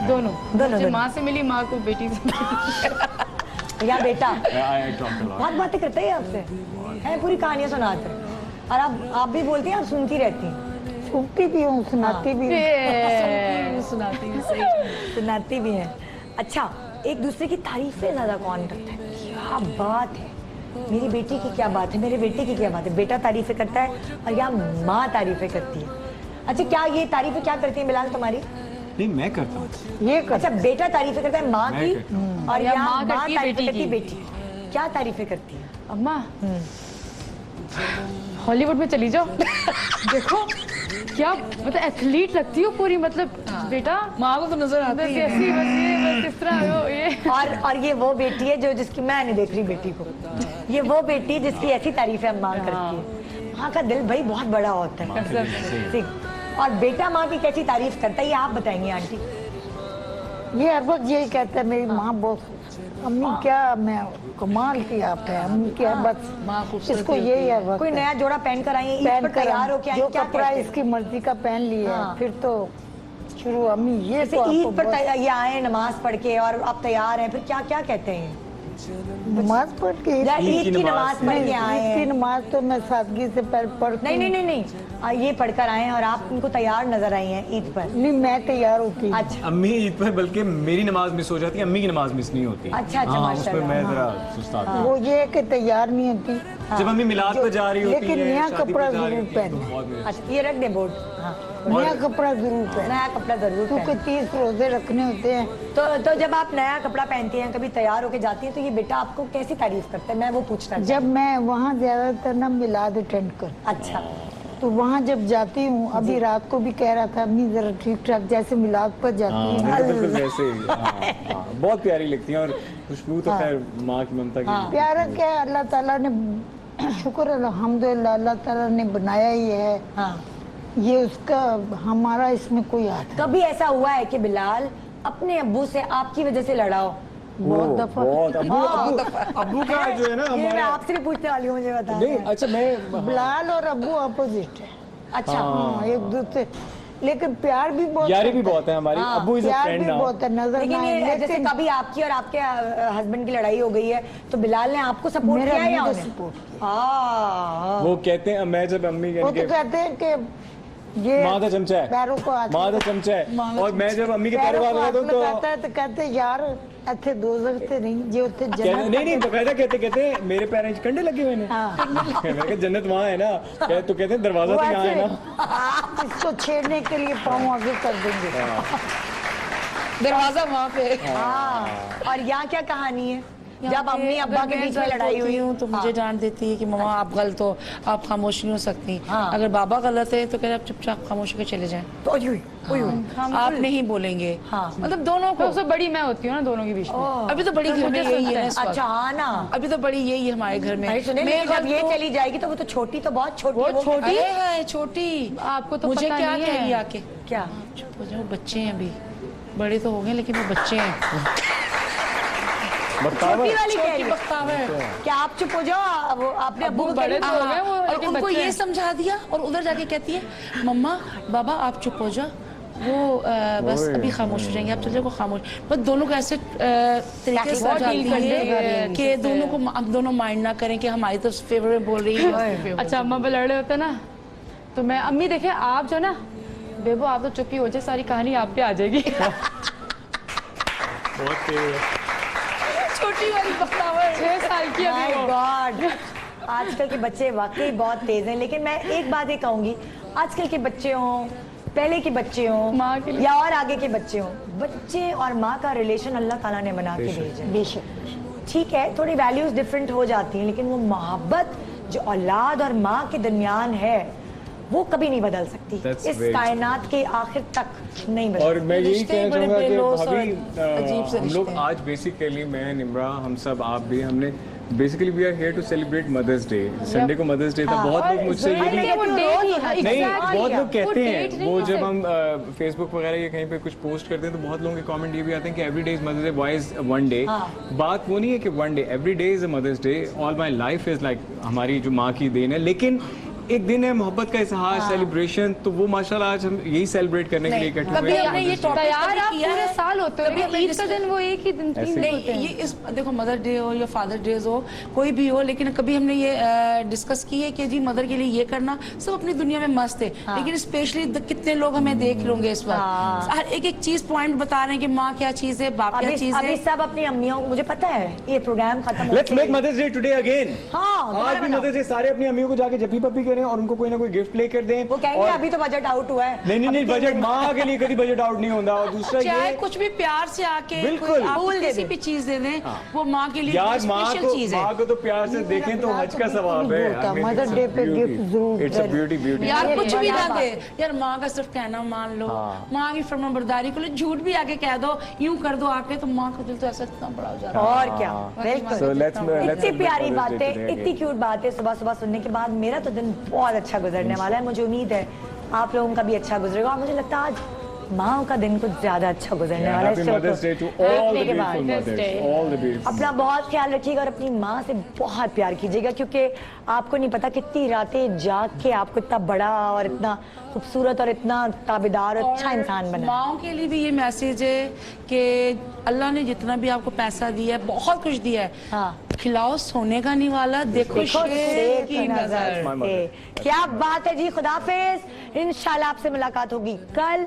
दोनों। मुझे माँ से मिली, माँ को बेटी से या बेटा? I talk a lot. बहुत बातें करते हैं आपसे, है पूरी कहानियां सुनाते हैं, और आप भी बोलती हैं, आप सुनती रहती हैं। सुनती भी हूँ, सुनाती भी हूँ। सुनाती भी सही। सुनाती भी हैं। अच्छा, एक दूसरे की तारीफें ज्यादा कौन करता है? क्या बात है, मेरी बेटी की क्या बात है, मेरे बेटे की क्या बात है। बेटा तारीफें करता है और यहाँ माँ तारीफें करती है। अच्छा, क्या ये तारीफें क्या करती है बिलाल तुम्हारी? नहीं मैं करता हूँ। ये अच्छा, बेटा तारीफें करता है माँ मैं की, करता हूँ। और या यहाँ माँ माँ करती है तारीफें बेटी करती है की। बेटी की। क्या तारीफें करती है? अम्मा हॉलीवुड में चली जाओ। देखो क्या मतलब एथलीट लगती हो पूरी, मतलब बेटा माँ को तो नजर आती बस है। ऐसी, बस ये, बस किस तरह हो ये। और ये वो बेटी है जो जिसकी मैं नहीं देख रही बेटी को, ये वो बेटी है जिसकी ऐसी तारीफें माँ करती है। माँ का दिल भाई बहुत बड़ा होता है। ठीक। और बेटा माँ की कैसी तारीफ करता है ये आप बताएंगे आंटी? ये हर वक्त यही कहता है, मेरी माँ बहुत, अम्मी क्या मैं कमाल की आप है, अम्मी क्या बस माँ खूबसूरत इसको यही हर वक्त कोई है। नया जोड़ा पहन कर आई है, ईद पहन पर कर तैयार होके आई जो हैं, क्या कपड़ा कहते हैं? इसकी मर्जी का पहन लिया हाँ। फिर तो शुरू, अम्मी ये जैसे तो आपको ईद पर बस ये आए नमाज पढ़ के और आप तैयार हैं, फिर क्या क्या कहते हैं? नमाज पढ़ के या ईद ईद की की नमाज नमाज पढ़ के आए ईद की हैं? नमाज तो मैं सादगी से पढ़ती नहीं नहीं नहीं नहीं, ये पढ़कर आए हैं और आप उनको तैयार नजर आई हैं ईद पर। नहीं, मैं तैयार होती हूँ। अच्छा अम्मी ईद पर बल्कि मेरी नमाज मिस हो जाती है, अम्मी की नमाज मिस नहीं होती। अच्छा, अच्छा, हाँ, माशाल्लाह। उसमें मैं जरा सुस्ता हूँ। वो ये है कि तैयार नहीं होती, जब अम्मी मिलाद पर जा रही होती लेकिन है, नया शादी कपड़ा पर जा रही जरूर होती है, तो पहने। बहुत मेरे- अच्छा, ये रख दे बोर्ड। हाँ, नया कपड़ा जरूर पहने, नया कपड़ा जरूर क्योंकि पहने। 30 रोजे रखने होते हैं। तो जब आप नया कपड़ा पहनती हैं, कभी तैयार होके जाती हैं, तो ये बेटा आपको कैसी तारीफ करता है? मैं वो पूछना चाहती जब मैं वहाँ ज्यादातर ना मिलाद अटेंड कर, हूँ। अच्छा, तो वहाँ जब जाती हूँ, अभी रात को भी कह रहा था अम्मी जरा ठीक ठाक जैसे मिलाद पर जाती हाँ, हूँ। मेरे को बिल्कुल वैसे ही। हाँ, हाँ, बहुत प्यारी लगती हैं, और खुशबू तो खैर माँ की ममता की। प्यारा क्या है, अल्लाह ताला ने, शुक्र अल्हम्दुलिल्लाह, अल्लाह ताला ने बनाया ही है, हाँ। ये उसका, हमारा इसमें कोई हाथ है। कभी ऐसा हुआ है कि बिलाल अपने अब्बू से आपकी वजह से लड़ा हो? बहुत दफा बहुत अब्बू का जो है ना ये मैं हमारा। आपसे भी पूछने वाली हूँ, मुझे बता नहीं अच्छा मैं बिलाल और अब्बू अपोजिट है। अच्छा, हाँ, एक दूसरे, लेकिन प्यार भी बहुत यारी भी करता है। बहुत है हमारी। अब्बू इज अ प्यार फ्रेंड भी नाउ। बहुत है, नजर लेकिन ना ये आए, जैसे लेकिन कभी आपकी और आपके हस्बैंड की लड़ाई हो गई है, तो बिलाल ने आपको सपोर्ट मेरा किया या मुझे उन्हें? सपोर्ट किया। हाँ, वो कहते हैं, मैं जब अम्मी वो तो के कहते हैं कि ये माँ का चमचा है, पैरों को हाथ माँ का चमचा है, और मैं जब अम्मी के पैरों पैरों को को हाथ हाथ लगाता हूँ लगाता है तो कहते हैं यार ਇੱਥੇ ਦੋ ਜਗਤੇ नहीं जे ਉੱਥੇ तो जन्नत नहीं नहीं बकायदा कहते मेरे पैरों च कंडे लगे हुए हैं। हाँ। मैंने कहा जन्नत वहाँ है ना, तो कहते हैं दरवाजा वो तो यहाँ है ऐसे ना। आप इसको छेड़ने के लिए पाँव आगे कर देंगे। दरवाजा वहाँ पे। हाँ। और यहाँ क्या कहानी है? जब यहाँ पे अम्मी अब्बा अगर के मैं बीच में गलत लड़ाई हुई होती हूँ तो मुझे हाँ। डांट देती है कि मम्मा आप गलत हो, आप खामोश नहीं हो सकती। हाँ। अगर बाबा गलत है तो कह रहे आप चुपचाप खामोश होकर चले जाएं, तो ओए, ओए, ओए। आप नहीं बोलेंगे। हाँ। मतलब दोनों तो को। सबसे बड़ी मैं होती हूँ ना दोनों के बीच में। अभी तो बड़ी घर में यही है इस वक्त। अच्छा, हाँ ना। अभी तो बड़ी यही है हमारे घर में। भाई सुने, मैं लेकिन जब ये गलत चली जाएगी तो वो तो छोटी, तो बहुत छोटी वो है, वो छोटी? अरे है छोटी, आपको तो मुझे पता क्या नहीं कह रही है है। आके? क्या? चुप हो जाओ, बच्चे हैं अभी, बड़े तो हो गए लेकिन वो बच्चे हैं। छोटी वाली कह रही छोटी है। बख्तावर है। क्या आप चुप हो जाओ, वो आपने अब्बू को बड़े कह तो हो गए वो, और लेकिन उनको बच्चे ये हैं। समझा दिया और उधर जाके कहती है मम्मा बाबा आप चुप हो जाओ, वो बस अभी खामोश हो जाएंगे, आप चले जाओ खामोश। बस दोनों को ऐसे तरीके से बहुत समझाती डील करते है हैं कि दोनों को आप दोनों माइंड ना करें कि हमारी तो फेवर में बोल रही है। अच्छा, अम्मा पे लड़ रहे होते ना, तो मैं अम्मी देखे आप जो ना बेबो आप तो चुप ही हो जाए, सारी कहानी आप पे आ जाएगी। बहुत तेज है। छोटी वाली बख्तावर 6 साल की अभी माय वो। गॉड, आजकल के बच्चे वाकई बहुत तेज हैं। लेकिन मैं एक बात ये कहूंगी, आजकल के बच्चे हों, पहले के बच्चे हों, माँ के लिए। या और आगे के बच्चे हों, बच्चे और माँ का रिलेशन अल्लाह ताला ने बना के भेजा है। बेशक ठीक है, थोड़ी वैल्यूज डिफरेंट हो जाती हैं, लेकिन वो मोहब्बत जो औलाद और माँ के दरमियान है, वो कभी नहीं बदल सकती। That's इस very कायनात के आखिर तक नहीं बदल और मैं यही रिश्ते कहना बड़े चाहूंगा कि बेलोस और भाभी अजीब से हम लोग रिश्ते हैं। आज बेसिकली मैं निम्रा हम सब आप भी हमने basically we are here to celebrate Mother's Day. Sunday को मदर्स डे था। बहुत लोग मुझसे ये भी वो date ही है, नहीं exactly। बहुत लोग कहते वो हैं date नहीं वो है। जब हम फेसबुक वगैरह या कहीं पे कुछ पोस्ट करते हैं तो बहुत लोगों के कमेंट ये भी आते हैं कि every day is Mother's Day, why is one day. बात वो नहीं है कि one day, every day is a Mother's Day. All my life is like हमारी जो माँ की देन है, लेकिन एक दिन है मोहब्बत का इजहार, सेलिब्रेशन, तो वो माशाल्लाह आज हम यही सेलिब्रेट करने के लिए इकट्ठे कभी हुए हैं। हमने ये टॉपिक तैयार कभी आप किया पूरे है? साल होते कभी हो, हमने ईद का जिस- दिन वो एक ही दिन तीन दिन नहीं होते हैं। ये इस देखो मदर डे हो या फादर डे हो कोई भी हो, लेकिन कभी हमने ये डिस्कस की है कि जी मदर के लिए ये करना, सब अपनी दुनिया में मस्त है। लेकिन स्पेशली कितने लोग हमें देख लोगे इस वक्त, हर एक एक चीज पॉइंट बता रहे हैं कि माँ क्या चीज है, बाप क्या चीज अभी है। सब अपनी अम्मियों को, मुझे पता है ये प्रोग्राम खत्म let's make Mother's Day today again. हाँ, आज भी मदर्स डे, सारे अपनी अम्मियों को जाके जप्पी पप्पी करें और उनको कोई ना कोई गिफ्ट लेकर दें। वो कहेंगे अभी तो बजट आउट हुआ है। नहीं नहीं नहीं, बजट माँ के लिए कभी बजट आउट नहीं होता। और दूसरा चाहे ये कुछ भी प्यार से आके बिल्कुल। कोई आप फूल दे किसी दें। भी चीज दे दें, वो माँ के लिए यार माँ स्पेशल चीज है। को तो प्यार से देखें तो हज का सवाब है। मदर डे पे गिफ्ट जरूर इट्स अ ब्यूटी ब्यूटी। यार ये कुछ भी बड़ा ना बात दे, यार माँ का सिर्फ कहना मान लो, हाँ। माँ की फरमाबरदारी को लो, झूठ भी आके कह दो, यूं कर दो आके, तो माँ का दिल तो ऐसा इतना बड़ा हो जाता है। और क्या, So बिल्कुल। let's इतनी प्यारी Mother's Day बातें, today इतनी again. क्यूट बातें सुबह सुबह सुनने के बाद मेरा तो दिन बहुत अच्छा गुजरने वाला है। मुझे उम्मीद है आप लोगों का भी अच्छा गुजरेगा, और मुझे लगता है आज माँ का दिन कुछ ज्यादा अच्छा गुजरने वाला है। Happy इस शो Mother's को Day to all the देखने के बाद। beautiful Mother's mothers, Day. all the beautiful. अपना बहुत ख्याल रखिएगा और अपनी माँ से बहुत प्यार कीजिएगा, क्योंकि आपको नहीं पता कितनी रातें जाग के आपको इतना बड़ा और इतना खूबसूरत और इतना ताबेदार और अच्छा इंसान बना। माओ के लिए भी ये मैसेज है कि अल्लाह ने जितना भी आपको पैसा दिया है, बहुत कुछ दिया है, हाँ। खिलाओ सोने का निवाला, देखो देखो शेर शेर की की नजर। My नजर mother. से। क्या बात है जी, खुदाफिज। इंशाल्लाह आपसे मुलाकात होगी कल।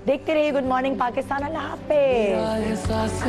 देखते रहिए गुड मॉर्निंग पाकिस्तान। अल्लाह हाफिज। एहसास